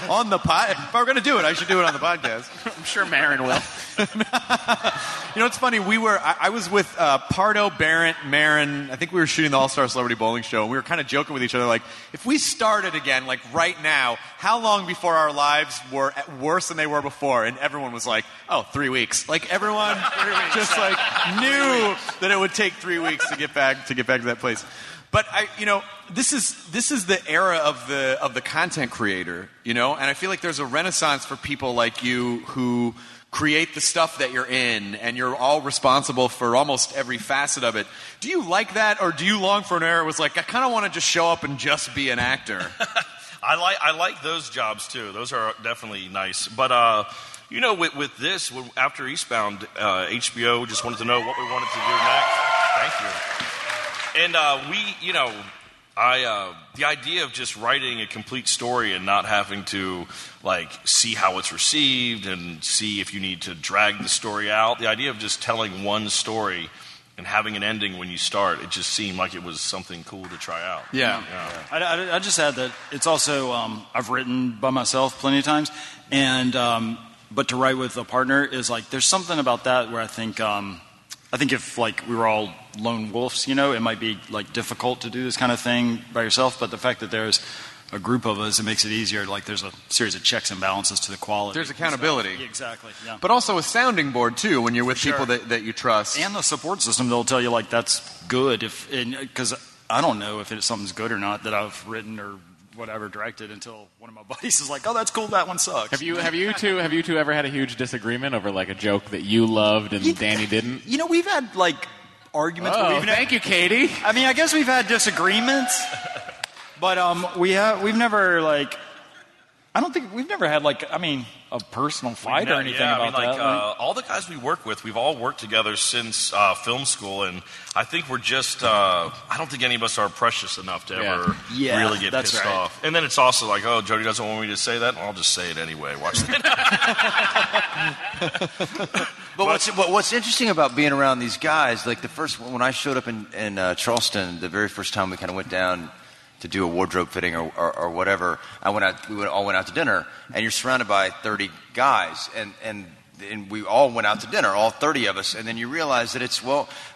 [SPEAKER 6] On the pod? If I were going to do it, I should do it on the podcast.
[SPEAKER 8] I'm sure Marin will.
[SPEAKER 6] You know, it's funny. I was with Pardo, Barrett, Marin. I think we were shooting the All-Star Celebrity Bowling Show, and we were kind of joking with each other, like, if we started again, like right now, how long before our lives were worse than they were before? And everyone was like, oh, 3 weeks. Like everyone just like knew that it would take 3 weeks to get back to that place. But this is the era of the content creator, and I feel like there's a renaissance for people like you who create the stuff that you're in, and you're all responsible for almost every facet of it. Do you like that, or do you long for an era where it's like, I kind of want to just show up and just be an actor?
[SPEAKER 3] I like those jobs too. Those are definitely nice. But with this, after Eastbound, HBO just wanted to know what we wanted to do next. Thank you. And the idea of just writing a complete story and not having to see how it's received and see if you need to drag the story out. The idea of just telling one story and having an ending when you start, it just seemed like it was something cool to try out.
[SPEAKER 22] Yeah. I just add that it's also I've written by myself plenty of times, and but to write with a partner is there's something about that where I think I think if like we were all lone wolves, it might be like difficult to do this kind of thing by yourself. But the fact that there's a group of us, it makes it easier. Like there's a series of checks and balances to the quality.
[SPEAKER 20] There's accountability.
[SPEAKER 22] Yeah, exactly. Yeah.
[SPEAKER 20] But also a sounding board too when you're with people that you trust.
[SPEAKER 22] And the support system, they'll tell you like that's good because I don't know if something's good or not that I've written or whatever directed until one of my buddies is like, "Oh, that's cool. That one sucks."
[SPEAKER 8] Have you two ever had a huge disagreement over like a joke that you loved and Danny didn't?
[SPEAKER 22] We've had like arguments.
[SPEAKER 8] Oh,
[SPEAKER 22] but
[SPEAKER 8] thank you, Katie.
[SPEAKER 22] I mean, I guess we've had disagreements, but we've never like. I don't think we've never had like a personal fight or anything about that.
[SPEAKER 3] All the guys we work with, we've all worked together since film school, and I think we're just. I don't think any of us are precious enough to ever really get pissed off. And then it's also like, oh, Jody doesn't want me to say that. Well, I'll just say it anyway. Watch that.
[SPEAKER 1] But what's interesting about being around these guys, like when I showed up in Charleston, the very first time we kind of went down to do a wardrobe fitting or whatever, we all went out to dinner, and you're surrounded by 30 guys, and we all went out to dinner, all 30 of us, and then you realize that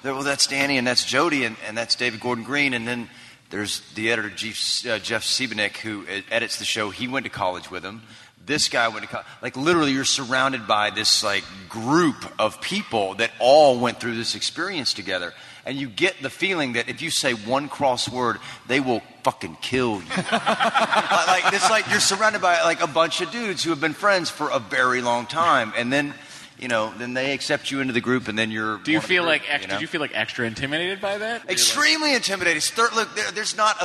[SPEAKER 1] that's Danny, and that's Jody, and that's David Gordon Green, and then there's the editor, Jeff Siebenik, who edits the show. He went to college with him. This guy went to college. Like, literally, you're surrounded by this, like, group of people that all went through this experience together. And you get the feeling that if you say one cross word, they will fucking kill you. It's like you're surrounded by like a bunch of dudes who have been friends for a very long time, and then then they accept you into the group, and then you're.
[SPEAKER 8] Did you feel like extra intimidated by that?
[SPEAKER 1] Extremely intimidated. Look, there's not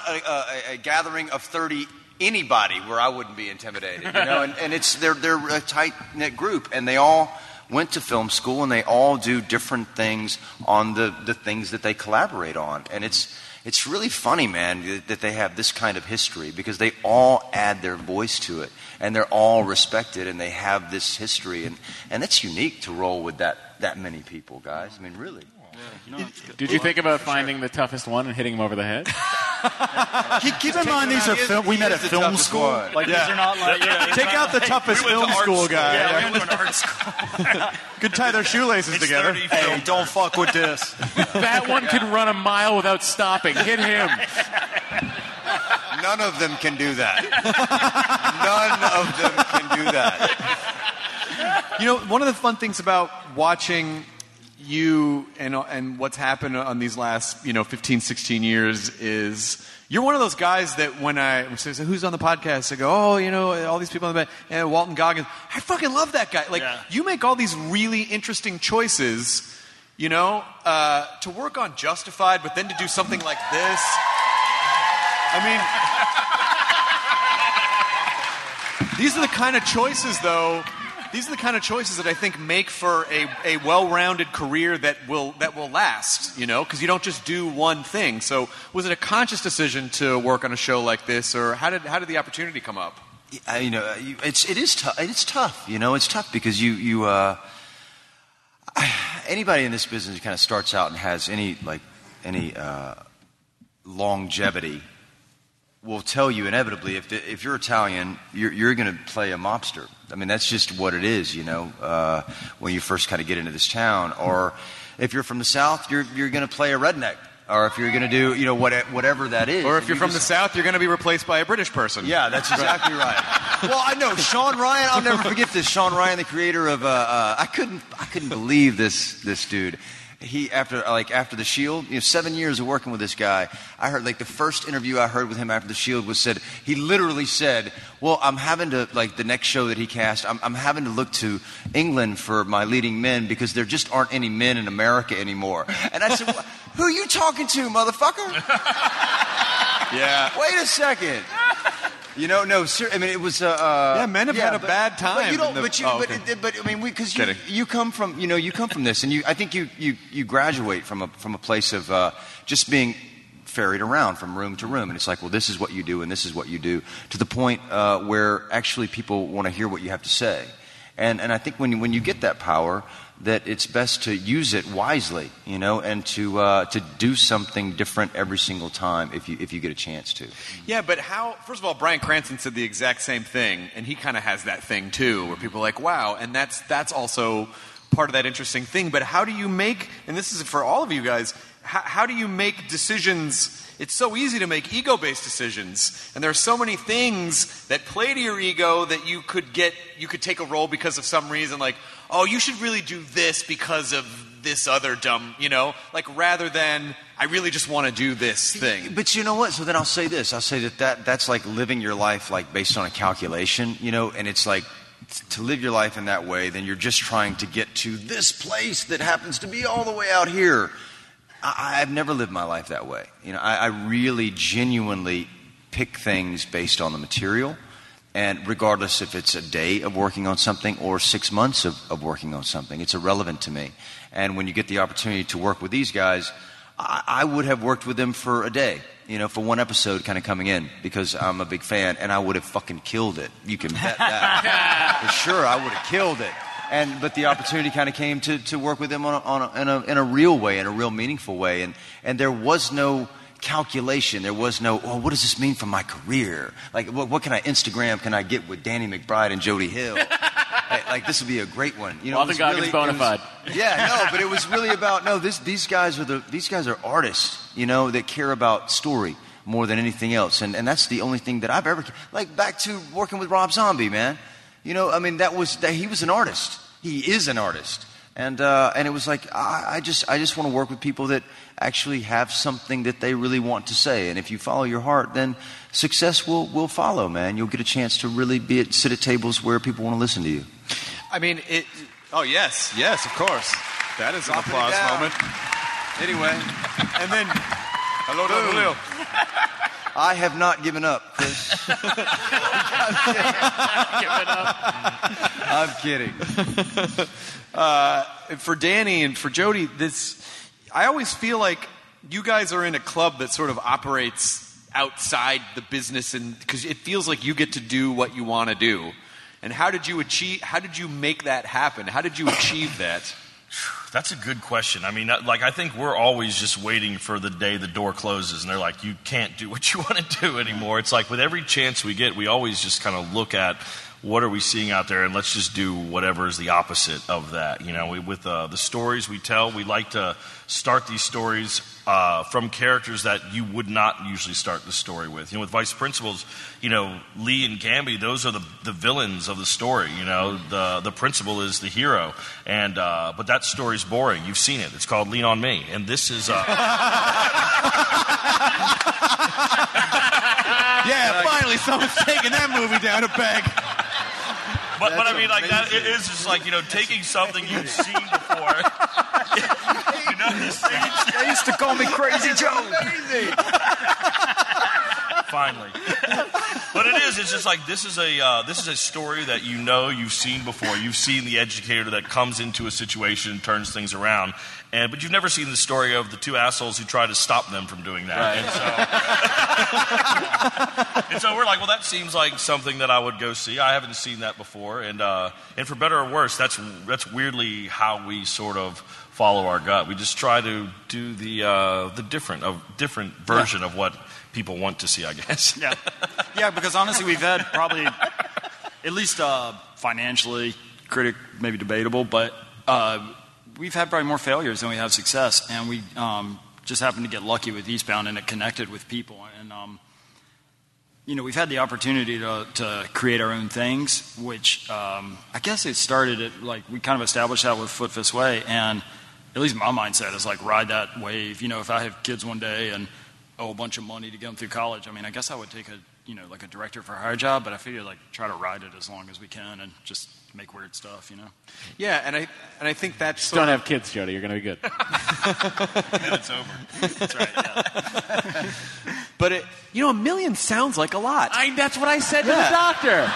[SPEAKER 1] a gathering of 30 anybody where I wouldn't be intimidated. And they're a tight knit group, and they all went to film school, and they all do different things on the things that they collaborate on. And it's really funny, man, that they have this kind of history, because they all add their voice to it, and they're all respected, and they have this history, and it's unique to roll with that many people, guys. I mean, really.
[SPEAKER 8] Did you think about finding the toughest one and hitting him over the head?
[SPEAKER 22] Keep in mind these are we met at film school. Like these are not like
[SPEAKER 20] take out the toughest film school guy.
[SPEAKER 22] Yeah, we went to art school.
[SPEAKER 20] Could tie their shoelaces together.
[SPEAKER 22] Hey, don't fuck with this.
[SPEAKER 8] That one can run a mile without stopping. Hit him.
[SPEAKER 1] None of them can do that. None of them can do that.
[SPEAKER 20] One of the fun things about watching you and what's happened on these last 15, 16 years is you're one of those guys that when I say who's on the podcast, I go, all these people on the band, and Walton, Goggins, I fucking love that guy. Like you make all these really interesting choices, to work on Justified, but then to do something like this. I mean, these are the kind of choices, though. These are the kind of choices that I think make for a well-rounded career that will last, because you don't just do one thing. So was it a conscious decision to work on a show like this, or how did the opportunity come up?
[SPEAKER 1] It is tough. It's tough. It's tough because you anybody in this business who kind of starts out and has any longevity will tell you inevitably if you're Italian, you're going to play a mobster. I mean, that's just what it is, when you first kind of get into this town. Or if you're from the South, you're going to play a redneck. Or if you're going to do, whatever that is.
[SPEAKER 20] Or if you're from the South, you're going to be replaced by a British person.
[SPEAKER 1] Yeah, that's exactly right. Well, I know Sean Ryan. I'll never forget this. Sean Ryan, the creator of I couldn't believe this dude. He after the Shield, 7 years of working with this guy. I heard the first interview I heard with him after the Shield he literally said, "Well, I'm having to the next show that he cast. I'm having to look to England for my leading men because there just aren't any men in America anymore." And I said, "Who are you talking to, motherfucker?"
[SPEAKER 20] Yeah.
[SPEAKER 1] Wait a second. No, seriously. I mean, it was.
[SPEAKER 20] Men have had a bad time.
[SPEAKER 1] Because you come from, you come from this, and I think you graduate from a place of just being ferried around from room to room, and it's like, well, this is what you do, and this is what you do, to the point where actually people want to hear what you have to say, and I think when you get that power, that it's best to use it wisely, and to do something different every single time if you get a chance to.
[SPEAKER 20] Yeah, but first of all, Bryan Cranston said the exact same thing, and he kind of has that thing too, where people are like, wow, and that's also part of that interesting thing. But how do you make, and this is for all of you guys, how do you make decisions? It's so easy to make ego-based decisions, and there are so many things that play to your ego that you could take a role because of some reason, like, oh, you should really do this because of this other dumb, like rather than I really just want to do this thing.
[SPEAKER 1] But you know what? So then I'll say this. I'll say that's like living your life like based on a calculation, and it's like to live your life in that way, then you're just trying to get to this place that happens to be all the way out here. I've never lived my life that way. I really genuinely pick things based on the material, and regardless if it's a day of working on something or 6 months of working on something, it's irrelevant to me. And when you get the opportunity to work with these guys, I would have worked with them for a day, for one episode kind of coming in, because I'm a big fan, and I would have fucking killed it. You can bet that. For sure, I would have killed it. But the opportunity kind of came to work with them in a real way, in a real meaningful way. And there was no calculation. There was no, what does this mean for my career? Like, what can I get with Danny McBride and Jody Hill? Like, this would be a great one.
[SPEAKER 8] Walton Goggins bona fide.
[SPEAKER 1] But it was really about, these guys are artists, that care about story more than anything else. And that's the only thing that I've ever, like, back to working with Rob Zombie, man. He was an artist. He is an artist. And it was like, I just want to work with people that actually have something that they really want to say. And if you follow your heart, then success will follow, man. You'll get a chance to really sit at tables where people want to listen to you.
[SPEAKER 20] I mean, oh, yes, of course. That is an applause moment. Anyway, and then, hello to Julio.
[SPEAKER 1] I have not given up, Chris. I'm kidding.
[SPEAKER 20] For Danny and for Jody, I always feel like you guys are in a club that sort of operates outside the business, and because it feels like you get to do what you want to do. And how did you make that happen? How did you achieve that?
[SPEAKER 3] That's a good question. I mean, I think we're always just waiting for the day the door closes and they're like, you can't do what you want to do anymore. It's like with every chance we get, we always just kind of look at what are we seeing out there and let's just do whatever is the opposite of that. With the stories we tell, we like to start these stories from characters that you would not usually start the story with. With Vice Principals, Lee and Gamby, those are the villains of the story. The principal is the hero, and but that story's boring. You've seen it. It's called Lean on Me, and this is.
[SPEAKER 20] Yeah, finally someone's taking that movie down a peg.
[SPEAKER 3] But I mean, like that, it is just like taking something you've seen before.
[SPEAKER 22] They used to call me Crazy Joe.
[SPEAKER 3] Finally, but it's just like this is a story that you've seen before. You've seen the educator that comes into a situation and turns things around, but you've never seen the story of the two assholes who try to stop them from doing that. Right. And so we're like, well, that seems like something that I would go see. I haven't seen that before, and for better or worse, that's weirdly how we sort of follow our gut. We just try to do the different version of what people want to see, I guess.
[SPEAKER 22] Yeah, because honestly, we've had probably, at least financially, maybe debatable, but we've had probably more failures than we have success, and we just happened to get lucky with Eastbound, and it connected with people, and we've had the opportunity to create our own things, which I guess it started at, like, we kind of established that with Foot Fist Way, and at least my mindset is like ride that wave. If I have kids one day and owe a bunch of money to get them through college, I mean, I guess I would take like a director for hire job, but I figure like try to ride it as long as we can and just make weird stuff,
[SPEAKER 20] Yeah, and I think that's
[SPEAKER 8] just don't have kids, Jody. You're going to be good.
[SPEAKER 3] And it's over.
[SPEAKER 22] That's right. Yeah.
[SPEAKER 20] But $1 million sounds like a lot.
[SPEAKER 8] That's what I said to the doctor.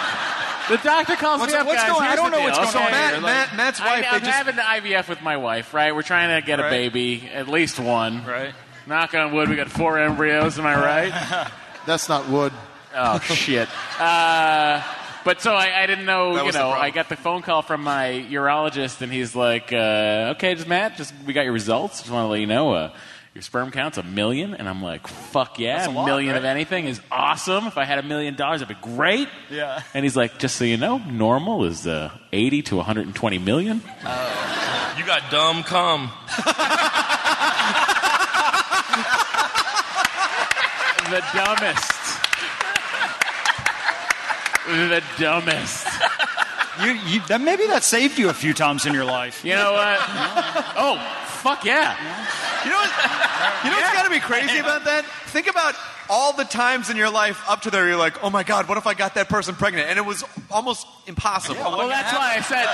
[SPEAKER 8] The doctor calls me up, guys.
[SPEAKER 20] I don't know what's going on. Matt's wife.
[SPEAKER 8] I'm having the IVF with my wife, right? We're trying to get a baby, at least one.
[SPEAKER 22] Right.
[SPEAKER 8] Knock on wood, we got 4 embryos. Am I right?
[SPEAKER 14] That's not wood.
[SPEAKER 8] Oh shit. But so I didn't know. I got the phone call from my urologist, and he's like, "Okay, we got your results. Just want to let you know." Your sperm count's 1 million, and I'm like, fuck yeah, $1 million of anything is awesome. If I had $1 million, that'd be great.
[SPEAKER 22] Yeah.
[SPEAKER 8] And he's like, just so you know, normal is 80 to 120 million.
[SPEAKER 22] Oh.
[SPEAKER 3] You got dumb cum.
[SPEAKER 8] The dumbest. The dumbest.
[SPEAKER 22] Maybe that saved you a few times in your life.
[SPEAKER 8] You know what? Oh, fuck yeah.
[SPEAKER 20] You know what's got to be crazy about that? Think about all the times in your life up to there you're like, oh my God, what if I got that person pregnant? And it was almost impossible.
[SPEAKER 8] Yeah, well, that's why I said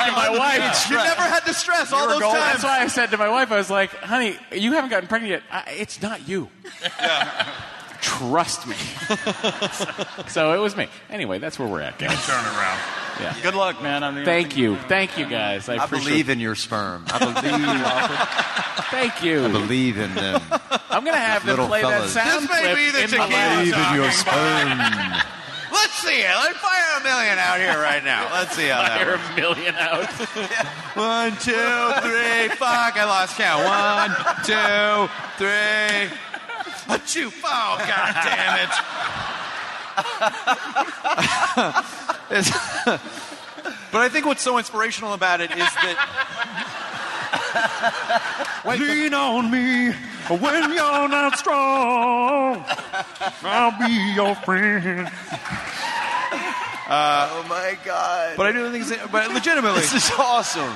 [SPEAKER 8] to my wife.
[SPEAKER 20] You never had to stress all those times.
[SPEAKER 8] That's why I said to my wife, I was like, honey, you haven't gotten pregnant yet. It's not you.
[SPEAKER 20] Yeah.
[SPEAKER 8] Trust me. So it was me. Anyway, that's where we're at, guys.
[SPEAKER 3] Turn around.
[SPEAKER 8] Yeah.
[SPEAKER 22] Good luck, man.
[SPEAKER 8] Thank you, guys. I
[SPEAKER 1] believe in your sperm. I believe.
[SPEAKER 8] Thank you.
[SPEAKER 1] I believe in them.
[SPEAKER 8] I'm gonna have them play
[SPEAKER 1] fellas.
[SPEAKER 8] that sound
[SPEAKER 20] This may
[SPEAKER 8] clip
[SPEAKER 20] be the
[SPEAKER 8] in
[SPEAKER 20] Chiquita
[SPEAKER 8] my
[SPEAKER 1] Believe in your sperm.
[SPEAKER 20] Let's see it. Let's fire a million out here right now. Let's see how that
[SPEAKER 8] Fire
[SPEAKER 20] works.
[SPEAKER 8] a million out.
[SPEAKER 20] 1, 2, 3. Fuck, I lost count. 1, 2, 3. Achoo. Oh, God damn it. But I think what's so inspirational about it is that lean on me when you're not strong. I'll be your friend.
[SPEAKER 1] Oh my God!
[SPEAKER 20] But I do think, but legitimately,
[SPEAKER 1] this is awesome.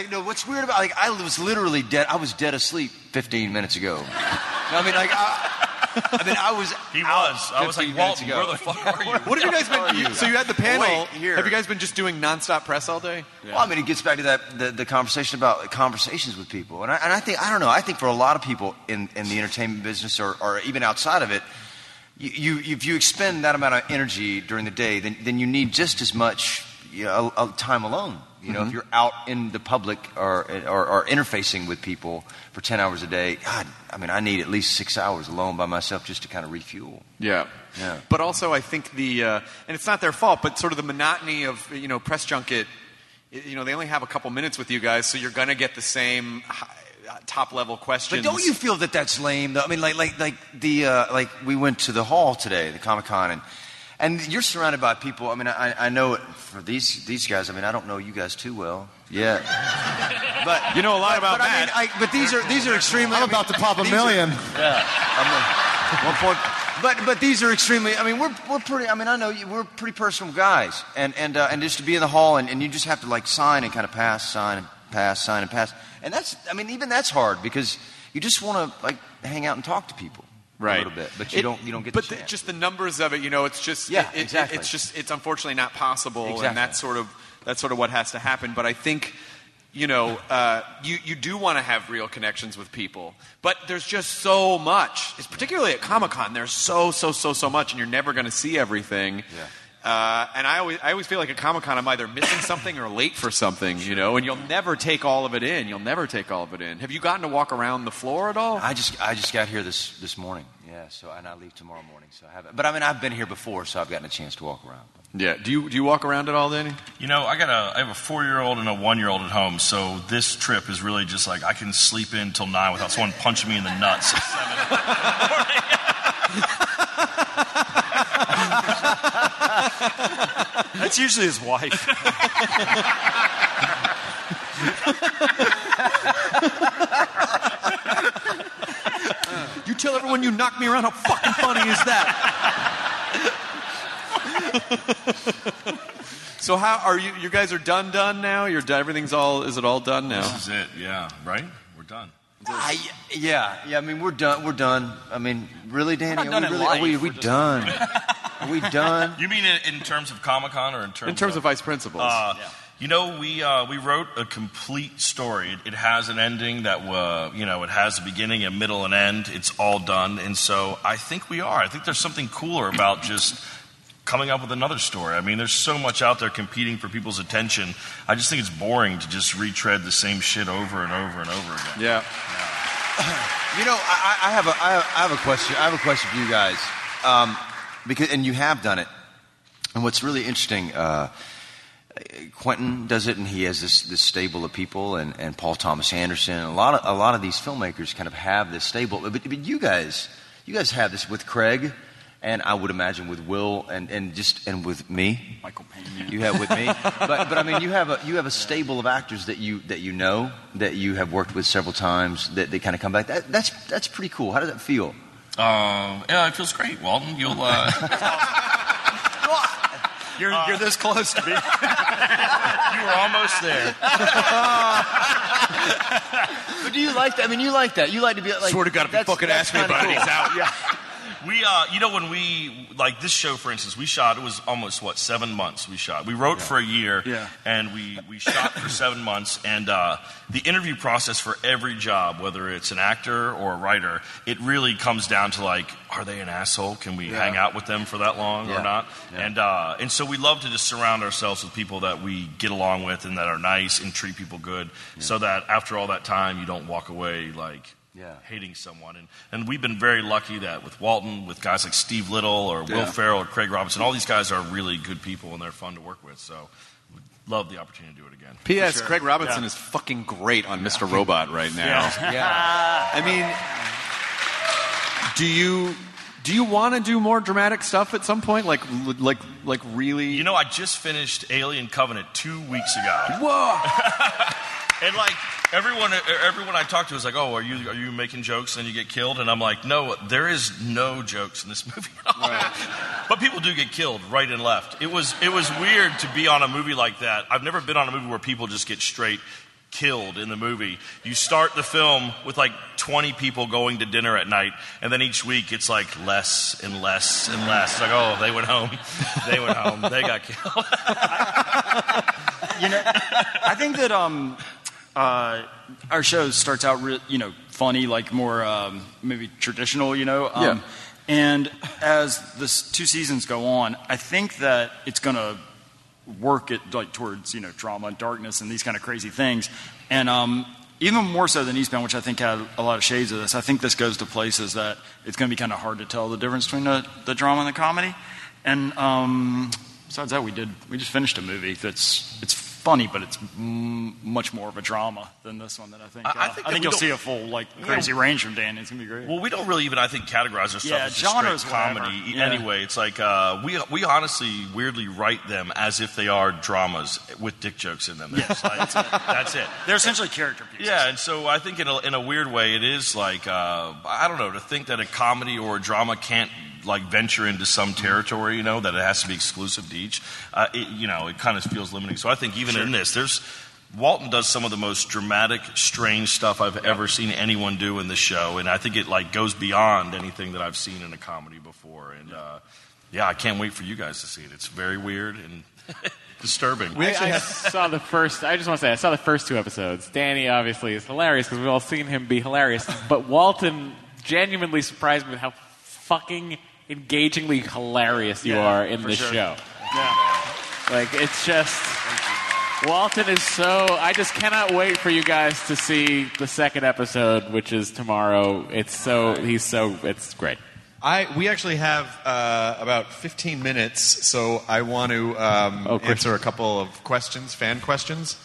[SPEAKER 1] No. What's weird about I was literally dead. I was dead asleep 15 minutes ago. I mean, I was.
[SPEAKER 3] He was. I was like, Walton,
[SPEAKER 1] ago.
[SPEAKER 3] where the fuck are you?
[SPEAKER 20] What have you guys been? So you had the panel.
[SPEAKER 1] Wait, here.
[SPEAKER 20] Have you guys been just doing nonstop press all day?
[SPEAKER 1] Yeah. Well, I mean, it gets back to the conversation about conversations with people, and I think I don't know. I think for a lot of people in the entertainment business or even outside of it, if you expend that amount of energy during the day, then you need just as much time alone. You know, if you're out in the public or interfacing with people for 10 hours a day, God, I mean, I need at least 6 hours alone by myself just to kind of refuel.
[SPEAKER 20] Yeah. But also, I think and it's not their fault, but sort of the monotony of press junket. They only have a couple minutes with you guys, so you're gonna get the same top level questions.
[SPEAKER 1] But don't you feel that that's lame though? I mean, like we went to the hall today, the Comic-Con, and you're surrounded by people. I mean, I know it for these guys. I mean, I don't know you guys too well yet, but
[SPEAKER 20] you know a lot about Matt.
[SPEAKER 1] I mean, but these are extremely.
[SPEAKER 14] I'm about to pop a million.
[SPEAKER 1] One point. But these are extremely. I mean, we're pretty. I mean, I know we're pretty personal guys, and just to be in the hall and you just have to sign and kind of pass, sign and pass, sign and pass, and even that's hard because you just want to hang out and talk to people.
[SPEAKER 20] Right.
[SPEAKER 1] A little bit, but you don't get the chance.
[SPEAKER 20] Just the numbers of it, it's just
[SPEAKER 1] exactly.
[SPEAKER 20] It's unfortunately not possible,
[SPEAKER 1] exactly.
[SPEAKER 20] And that's sort of what has to happen. But I think you do want to have real connections with people, but there's just so much. It's particularly at Comic-Con. There's so much, and you're never going to see everything.
[SPEAKER 1] Yeah.
[SPEAKER 20] And I always feel like at Comic-Con I'm either missing something or late for something, and you'll never take all of it in. Have you gotten to walk around the floor at all?
[SPEAKER 1] I just got here this morning. Yeah, and I leave tomorrow morning, so I haven't. But I mean, I've been here before, so I've gotten a chance to walk around.
[SPEAKER 20] Yeah. Do you walk around at all, Danny?
[SPEAKER 3] I have a 4-year-old and a 1-year-old at home, so this trip is really just I can sleep in till 9 without someone punching me in the nuts at 7.
[SPEAKER 22] That's usually his wife.
[SPEAKER 20] You tell everyone you knocked me around. How fucking funny is that? So how are you? You guys are done now. You're done. Everything's all. Is it all done now?
[SPEAKER 3] This is it. Yeah. Right. We're done.
[SPEAKER 1] Yeah. I mean, we're done. I mean, really, Danny?
[SPEAKER 22] We're not done in life.
[SPEAKER 1] Are we done? Are we done?
[SPEAKER 3] You mean in terms of Comic-Con or in terms
[SPEAKER 20] of vice principals?
[SPEAKER 3] We wrote a complete story. It has an ending that it has a beginning, a middle, and end. It's all done, and so I think we are. I think there's something cooler about just coming up with another story. I mean, there's so much out there competing for people's attention. I just think it's boring to just retread the same shit over and over and over again.
[SPEAKER 20] Yeah.
[SPEAKER 1] I have a question. I have a question for you guys, and you have done it. And what's really interesting, Quentin does it, and he has this stable of people, and Paul Thomas Anderson. A lot of these filmmakers kind of have this stable. But you guys have this with Craig. And I would imagine with Will and with me,
[SPEAKER 22] Michael Payne,
[SPEAKER 1] you have with me, but I mean you have a stable of actors that you know that you have worked with several times that they kind of come back. That's pretty cool. How does that feel?
[SPEAKER 3] Yeah, it feels great, Walton. You'll.
[SPEAKER 22] You're this close to me.
[SPEAKER 3] You were almost there.
[SPEAKER 1] But do you like that? I mean, you like that. You like to be like.
[SPEAKER 20] Swear to God, if you fucking ask me about it, he's out.
[SPEAKER 1] Yeah.
[SPEAKER 3] We, when we, like this show, for instance, we shot, it was almost, 7 months we shot. We wrote for a year, and we shot for 7 months, and the interview process for every job, whether it's an actor or a writer, it really comes down to, like, are they an asshole? Can we hang out with them for that long or not? Yeah. And so we love to just surround ourselves with people that we get along with and that are nice and treat people good, so that after all that time, you don't walk away, like, hating someone. And we've been very lucky that with Walton, with guys like Steve Little or Will Ferrell or Craig Robinson, all these guys are really good people and they're fun to work with. So we'd love the opportunity to do it again.
[SPEAKER 20] P.S. Craig Robinson is fucking great on Mr. Robot right now.
[SPEAKER 1] Yeah.
[SPEAKER 20] I mean, do you want to do more dramatic stuff at some point? Like really?
[SPEAKER 3] You know, I just finished Alien Covenant 2 weeks ago.
[SPEAKER 20] Whoa!
[SPEAKER 3] And like everyone I talk to is like, "Oh, are you making jokes and you get killed?" And I'm like, "No, there is no jokes in this movie at all." Right. But people do get killed right and left. It was weird to be on a movie like that. I've never been on a movie where people just get straight killed in the movie. You start the film with like 20 people going to dinner at night, and then each week it's like less and less and less. It's like, oh, they went home. They went home. They got killed.
[SPEAKER 22] I think that our show starts out, funny, like more maybe traditional, And as this 2 seasons go on, I think that it's going to work it like towards drama and darkness and these kind of crazy things, and even more so than Eastbound, which I think had a lot of shades of this. I think this goes to places that it's going to be kind of hard to tell the difference between the drama and the comedy. And besides that, we just finished a movie it's funny, but it's much more of a drama than this one. That I think you'll see a full crazy range from Danny. It's gonna be great.
[SPEAKER 3] Well, we don't really even categorize our stuff as just
[SPEAKER 22] genres,
[SPEAKER 3] straight comedy anyway. It's like we honestly weirdly write them as if they are dramas with dick jokes in them. That's it.
[SPEAKER 22] They're essentially character pieces.
[SPEAKER 3] Yeah, and so I think in a weird way it is like I don't know, to think that a comedy or a drama can't venture into some territory, that it has to be exclusive to each. It kind of feels limiting. So I think even in this, Walton does some of the most dramatic, strange stuff I've ever seen anyone do in this show, and I think it goes beyond anything that I've seen in a comedy before. And I can't wait for you guys to see it. It's very weird and disturbing.
[SPEAKER 8] I saw the first. I just want to say I saw the first 2 episodes. Danny obviously is hilarious because we've all seen him be hilarious, but Walton genuinely surprised me with how fucking engagingly hilarious you are in this show.
[SPEAKER 22] Yeah.
[SPEAKER 8] It's just Walton is so. I just cannot wait for you guys to see the second episode, which is tomorrow. It's great.
[SPEAKER 5] We actually have about 15 minutes, so I want to answer a couple of questions, fan questions.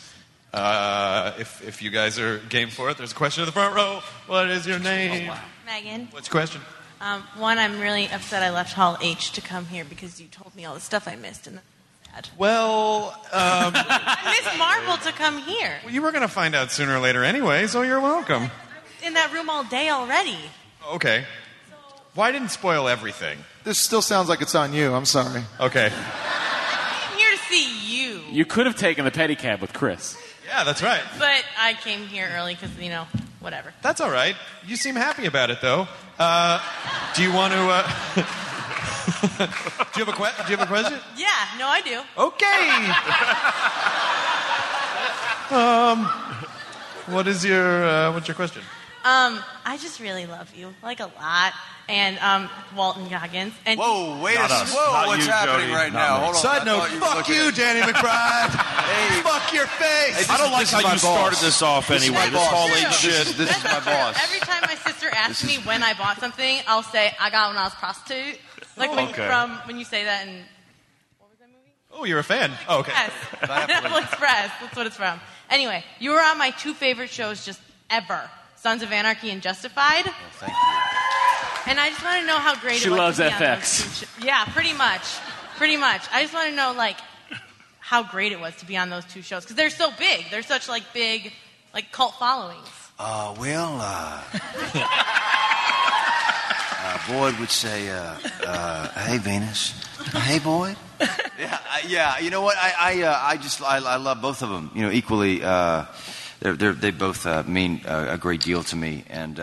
[SPEAKER 5] If you guys are game for it, there's a question in the front row. What is your name?
[SPEAKER 4] Megan.
[SPEAKER 5] What's your question?
[SPEAKER 4] One, I'm really upset I left Hall H to come here because you told me all the stuff I missed, and that's sad.
[SPEAKER 5] Well,
[SPEAKER 4] I missed Marvel to come here.
[SPEAKER 5] Well, you were going to find out sooner or later anyway, so you're welcome.
[SPEAKER 4] In that room all day already.
[SPEAKER 5] Okay. Well, I didn't spoil everything.
[SPEAKER 14] This still sounds like it's on you. I'm sorry.
[SPEAKER 5] Okay.
[SPEAKER 4] I'm here to see you.
[SPEAKER 8] You could have taken the pedicab with Chris.
[SPEAKER 5] Yeah, that's right.
[SPEAKER 4] But I came here early because, whatever.
[SPEAKER 5] That's all right. You seem happy about it, though. Do you want to... do you have a question?
[SPEAKER 4] Yeah, no, I do.
[SPEAKER 5] Okay. What's your question?
[SPEAKER 4] I just really love you, a lot. And Walton Goggins. And
[SPEAKER 1] whoa, wait a second. Whoa, what's happening
[SPEAKER 3] Jody,
[SPEAKER 1] right now? Hold on.
[SPEAKER 5] Side note, fuck you, Danny McBride.
[SPEAKER 1] Hey.
[SPEAKER 5] Fuck your face.
[SPEAKER 3] I don't like how you started this off anyway. This Hall H shit.
[SPEAKER 1] This is my boss.
[SPEAKER 4] Every time my sister asks me when I bought something, I'll say, I got it when I was a prostitute. When you say that in... What was that movie?
[SPEAKER 5] Oh, you're a fan. Oh, okay.
[SPEAKER 4] Yes. Pineapple Express. That's what it's from. Anyway, you were on my 2 favorite shows just ever. Sons of Anarchy and Justified.
[SPEAKER 1] Well, thank you.
[SPEAKER 4] And I just want to know how great
[SPEAKER 8] She
[SPEAKER 4] it was.
[SPEAKER 8] loves
[SPEAKER 4] to be on
[SPEAKER 8] FX.
[SPEAKER 4] those 2 yeah, pretty much. I just want to know like how great it was to be on those 2 shows because they're so big. They're such like big, like cult followings.
[SPEAKER 1] Boyd would say, "Hey, Venus. Hey, Boyd." Yeah. You know what? I love both of them. You know, equally. They both mean a great deal to me, and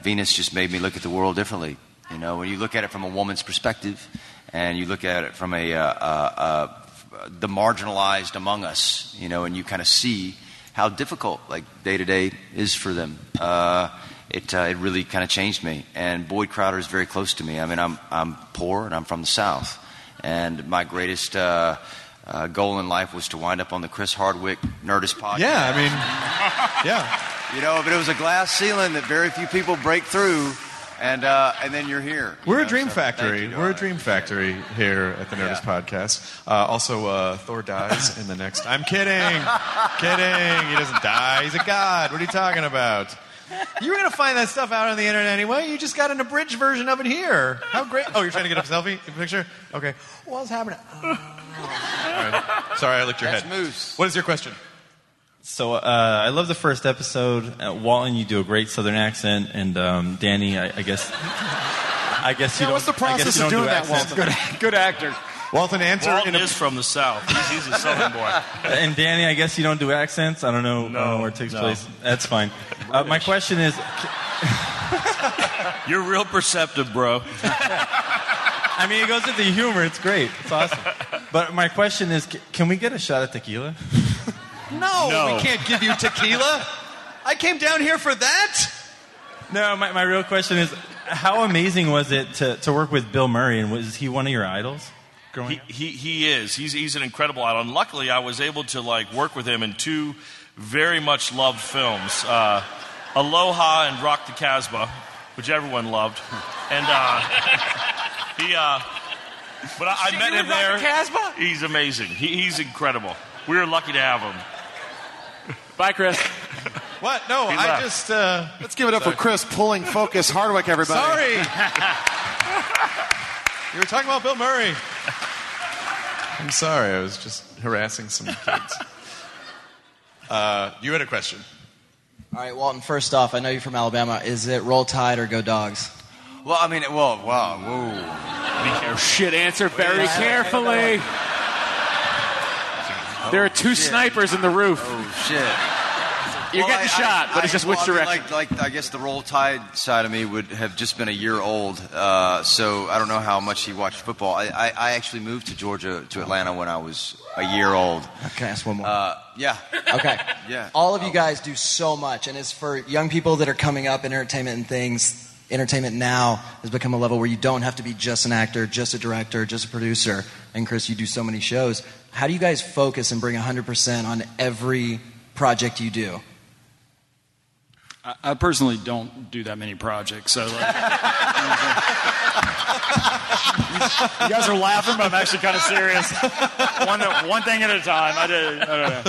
[SPEAKER 1] Venus just made me look at the world differently. You know, when you look at it from a woman's perspective, and you look at it from the marginalized among us, you know, and you kind of see how difficult, like, day to day is for them. It really kind of changed me. And Boyd Crowder is very close to me. I mean, I'm poor and I'm from the South, and my greatest goal in life was to wind up on the Chris Hardwick Nerdist podcast.
[SPEAKER 5] Yeah, I mean, yeah.
[SPEAKER 1] You know, but it was a glass ceiling that very few people break through. And then you're here.
[SPEAKER 9] We're a dream factory. We're a dream factory here at the Nerdist Podcast. Also, Thor dies in the next. I'm kidding. Kidding. He doesn't die. He's a god. What are you talking about? You were going to find that stuff out on the internet anyway. You just got an abridged version of it here. How great. Oh, you're trying to get a selfie? A picture? Okay. What's happening? All right. Sorry, I licked your head.
[SPEAKER 1] Moose.
[SPEAKER 9] What is your question?
[SPEAKER 11] So I love the first episode. Walton, you do a great Southern accent, and Danny, I guess you don't.
[SPEAKER 14] What's the process of doing that, Walton?
[SPEAKER 22] Good actor.
[SPEAKER 9] Walton, answer
[SPEAKER 3] Walton is from the South. He's a Southern boy.
[SPEAKER 11] And Danny, I guess you don't do accents. I don't know where it takes place. That's fine. My question is,
[SPEAKER 3] you're real perceptive, bro.
[SPEAKER 11] I mean, it goes with the humor. It's great. It's awesome. But my question is, can we get a shot of tequila?
[SPEAKER 9] No, we can't give you tequila. I came down here for that.
[SPEAKER 11] No, my real question is, how amazing was it to work with Bill Murray, and was he one of your idols growing up?
[SPEAKER 3] He is. He's an incredible idol. And luckily, I was able to work with him in 2 very much loved films, Aloha and Rock the Casbah, which everyone loved. And but I met him there.
[SPEAKER 22] Casbah?
[SPEAKER 3] He's amazing. He's incredible. We were lucky to have him.
[SPEAKER 8] Bye, Chris.
[SPEAKER 9] What? No,
[SPEAKER 3] He
[SPEAKER 9] I
[SPEAKER 3] left.
[SPEAKER 9] just...
[SPEAKER 14] Let's give it up for Chris pulling focus Hardwick, everybody.
[SPEAKER 9] Sorry. You were talking about Bill Murray. I'm sorry. I was just harassing some kids. You had a question.
[SPEAKER 17] All right, Walton, first off, I know you're from Alabama. Is it Roll Tide or Go Dogs?
[SPEAKER 1] Well, I mean, whoa.
[SPEAKER 8] Oh, shit, answer very carefully. There are 2 snipers in the roof.
[SPEAKER 1] Oh, shit.
[SPEAKER 8] You're getting shot, but it's just which direction.
[SPEAKER 1] I guess the Roll Tide side of me would have just been a year old, so I don't know how much he watched football. I actually moved to Atlanta when I was a year old.
[SPEAKER 17] Okay, ask one more.
[SPEAKER 1] Yeah.
[SPEAKER 17] Okay.
[SPEAKER 1] Yeah.
[SPEAKER 17] All of you guys do so much, and it's for young people that are coming up in entertainment and things. Entertainment now has become a level where you don't have to be just an actor, just a director, just a producer. And Chris, you do so many shows. How do you guys focus and bring 100% on every project you do?
[SPEAKER 22] I personally don't do that many projects, so you guys are laughing, but I'm actually kind of serious. One thing at a time. I don't know.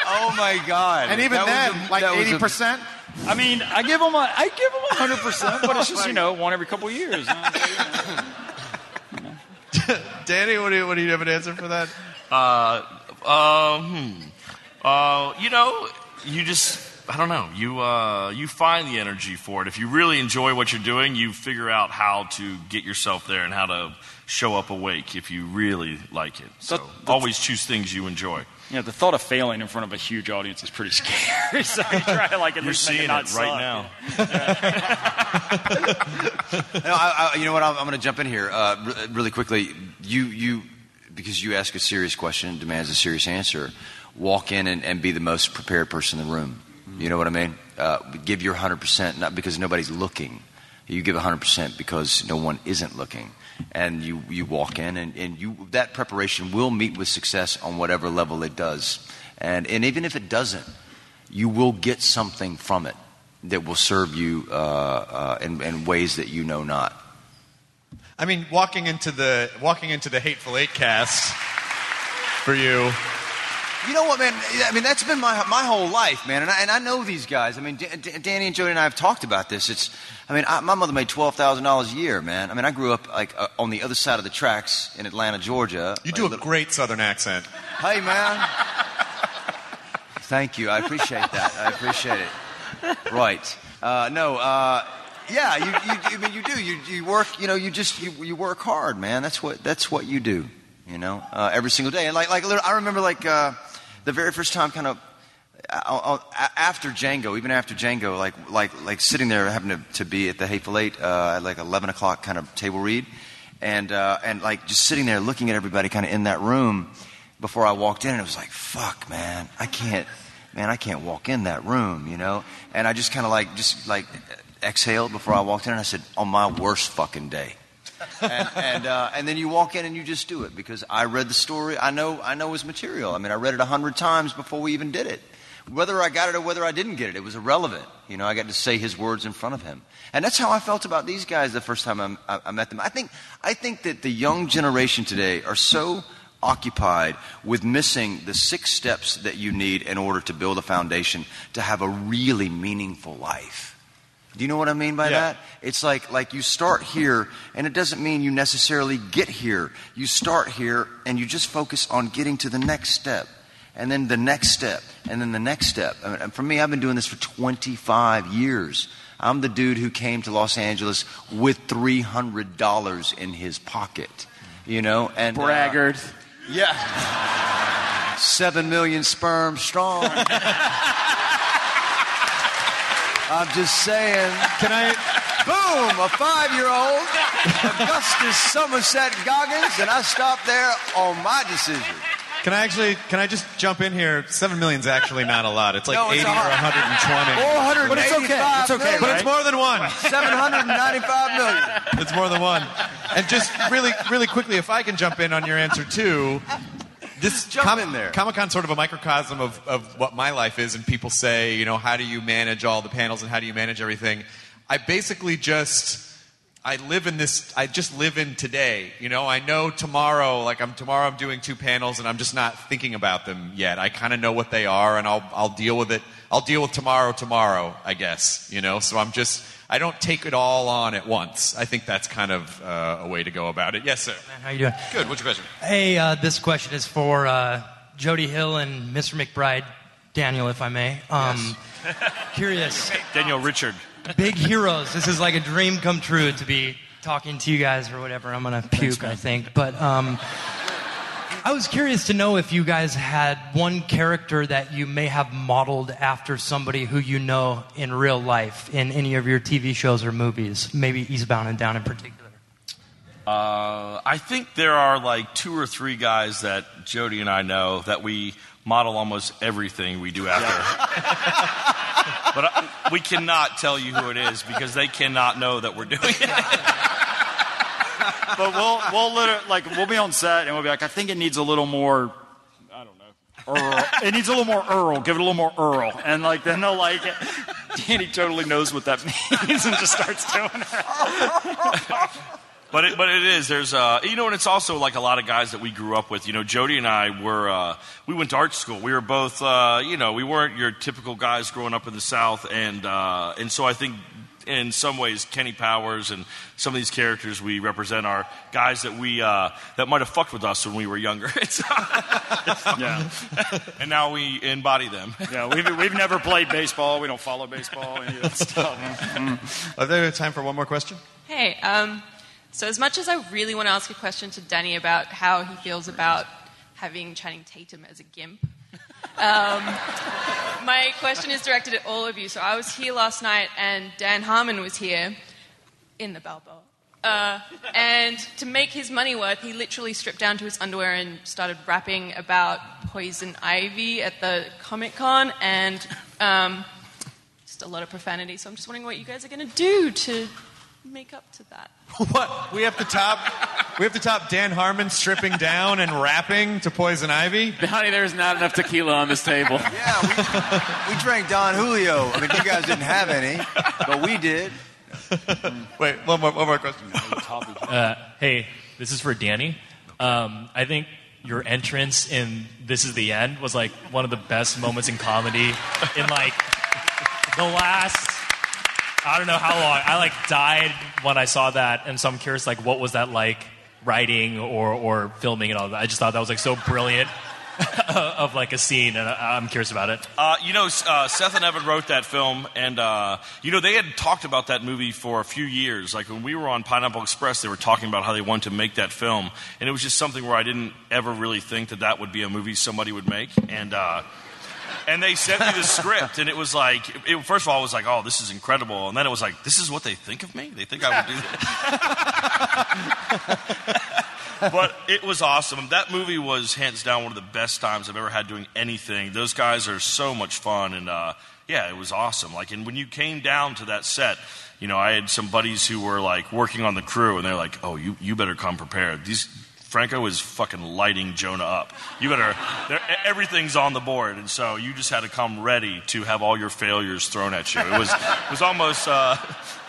[SPEAKER 1] Oh my God!
[SPEAKER 14] And even then, 80%.
[SPEAKER 22] I mean, I give them 100%, but it's just one every couple of years.
[SPEAKER 9] Danny, what do you have an answer for that?
[SPEAKER 3] You just, I don't know. You find the energy for it. If you really enjoy what you're doing, you figure out how to get yourself there and how to show up awake if you really like it. So always choose things you enjoy.
[SPEAKER 22] Yeah, the thought of failing in front of a huge audience is pretty scary. So you try to at
[SPEAKER 3] You're
[SPEAKER 22] least
[SPEAKER 3] seeing
[SPEAKER 22] make it not
[SPEAKER 3] it right
[SPEAKER 22] suck.
[SPEAKER 3] now.
[SPEAKER 1] You know what? I'm going to jump in here really quickly. You, because you ask a serious question, demands a serious answer. Walk in and be the most prepared person in the room. You know what I mean? Give your 100%, not because nobody's looking. You give 100% because no one isn't looking. And you walk in, and that preparation will meet with success on whatever level it does. And even if it doesn't, you will get something from it that will serve you in ways that you know not.
[SPEAKER 9] I mean, walking into the Hateful Eight cast for you.
[SPEAKER 1] You know what, man? I mean, that's been my whole life, man. And I know these guys. I mean, Danny and Jody and I have talked about this. My mother made $12,000 a year, man. I mean, I grew up on the other side of the tracks in Atlanta, Georgia.
[SPEAKER 9] You do a great Southern accent.
[SPEAKER 1] Hey, man. Thank you. I appreciate that. I appreciate it. Right. Yeah, you do. You work. You work hard, man. That's what you do. Every single day. And I remember the very first time, kind of after Django, even after Django, like sitting there having to be at the Hateful Eight at 11 o'clock kind of table read, and just sitting there looking at everybody kind of in that room before I walked in, and it was like, fuck, man, I can't walk in that room, And I just kind of exhaled before I walked in, and I said, on my worst fucking day. And then you walk in and you just do it because I read the story. I know his material. I mean, I read it 100 times before we even did it. Whether I got it or whether I didn't get it, it was irrelevant. I got to say his words in front of him. And that's how I felt about these guys the first time I met them. I think that the young generation today are so occupied with missing the 6 steps that you need in order to build a foundation to have a really meaningful life. Do you know what I mean by that? It's like you start here, and it doesn't mean you necessarily get here. You start here, and you just focus on getting to the next step, and then the next step, and then the next step. I mean, for me, I've been doing this for 25 years. I'm the dude who came to Los Angeles with $300 in his pocket, and
[SPEAKER 8] braggart.
[SPEAKER 1] Yeah. 7 million sperm strong. I'm just saying. Can I? Boom! A 5-year-old, Augustus Somerset Goggins, and I stopped there on my decision.
[SPEAKER 9] Can I just jump in here? 7 million's actually not a lot. It's like 80 or 120.
[SPEAKER 1] 485
[SPEAKER 9] but it's okay.
[SPEAKER 1] million.
[SPEAKER 9] But it's more than one.
[SPEAKER 1] 795 million.
[SPEAKER 9] It's more than one. And just really quickly, if I can jump in on your answer too. This Comic-Con's sort of a microcosm of what my life is, and people say, how do you manage all the panels and how do you manage everything? I basically I just live in today. I know tomorrow, I'm doing 2 panels and I'm just not thinking about them yet. I kind of know what they are, and I'll deal with it. I'll deal with tomorrow, I guess, So I don't take it all on at once. I think that's kind of a way to go about it. Yes, sir.
[SPEAKER 10] How you doing?
[SPEAKER 9] Good. What's your question?
[SPEAKER 10] Hey, this question is for Jody Hill and Mr. McBride. Daniel, if I may.
[SPEAKER 22] Yes.
[SPEAKER 10] Curious.
[SPEAKER 22] Daniel Richard.
[SPEAKER 10] Big heroes. This is like a dream come true to be talking to you guys or whatever. I'm going to puke, I think. But I was curious to know if you guys had one character that you may have modeled after somebody who you know in real life in any of your TV shows or movies, maybe Eastbound and Down in particular.
[SPEAKER 3] I think there are 2 or 3 guys that Jody and I know that we model almost everything we do after. But we cannot tell you who it is because they cannot know that we're doing it.
[SPEAKER 22] But we'll be on set and we'll be like, I think it needs a little more, I don't know, Earl. It needs a little more Earl. Give it a little more Earl. And then they'll like it. Danny totally knows what that means and just starts doing it.
[SPEAKER 3] But it is. There's and it's also like a lot of guys that we grew up with. Jody and I we went to art school. We were both we weren't your typical guys growing up in the South, and so I think in some ways Kenny Powers and some of these characters we represent are guys that we that might have fucked with us when we were younger.
[SPEAKER 22] Yeah.
[SPEAKER 3] And now we embody them.
[SPEAKER 22] Yeah, we've never played baseball. We don't follow baseball, any of that stuff.
[SPEAKER 9] Are there time for one more question?
[SPEAKER 13] Hey, so as much as I really want to ask a question to Danny about how he feels about having Channing Tatum as a gimp, my question is directed at all of you. So I was here last night, and Dan Harmon was here in the Balboa. And to make his money worth, he literally stripped down to his underwear and started rapping about poison ivy at the Comic-Con, and just a lot of profanity. So I'm just wondering what you guys are going to do to make up to that.
[SPEAKER 9] What? We have to top Dan Harmon stripping down and rapping to Poison Ivy?
[SPEAKER 8] Honey, there's not enough tequila on this table.
[SPEAKER 1] Yeah, we drank Don Julio. I mean, you guys didn't have any, but we did.
[SPEAKER 9] Wait, one more question.
[SPEAKER 12] Hey, this is for Danny. I think your entrance in This Is the End was like one of the best moments in comedy in like the last, I don't know how long. I like died when I saw that, and so I'm curious, like, what was that like writing or filming and all that? I just thought that was like so brilliant of like a scene, and I'm curious about it.
[SPEAKER 3] Seth and Evan wrote that film, and they had talked about that movie for a few years. Like when we were on Pineapple Express, they were talking about how they wanted to make that film, and it was just something where I didn't ever really think that would be a movie somebody would make, and they sent me the script, and it was like, first of all, I was like, oh, this is incredible, and then it was like, this is what they think of me? They think I would do that? But it was awesome. That movie was hands down one of the best times I've ever had doing anything. Those guys are so much fun, and it was awesome. Like, and when you came down to that set, I had some buddies who were like working on the crew, and they're like, "Oh, you better come prepared. Franco is fucking lighting Jonah up. You better, everything's on the board." And so you just had to come ready to have all your failures thrown at you. It was almost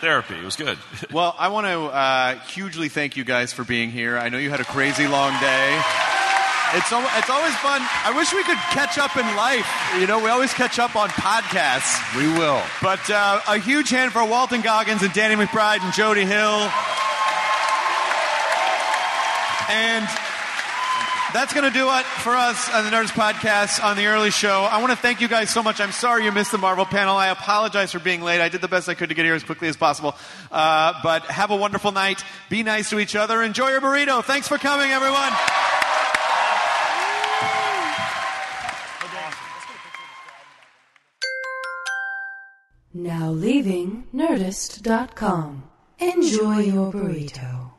[SPEAKER 3] therapy. It was good.
[SPEAKER 20] Well, I want to hugely thank you guys for being here. I know you had a crazy long day. It's always fun. I wish we could catch up in life. We always catch up on podcasts.
[SPEAKER 9] We will.
[SPEAKER 20] But a huge hand for Walton Goggins and Danny McBride and Jody Hill. And that's going to do it for us on the Nerdist Podcast on the early show. I want to thank you guys so much. I'm sorry you missed the Marvel panel. I apologize for being late. I did the best I could to get here as quickly as possible. But have a wonderful night. Be nice to each other. Enjoy your burrito. Thanks for coming, everyone.
[SPEAKER 16] Now leaving Nerdist.com. Enjoy your burrito.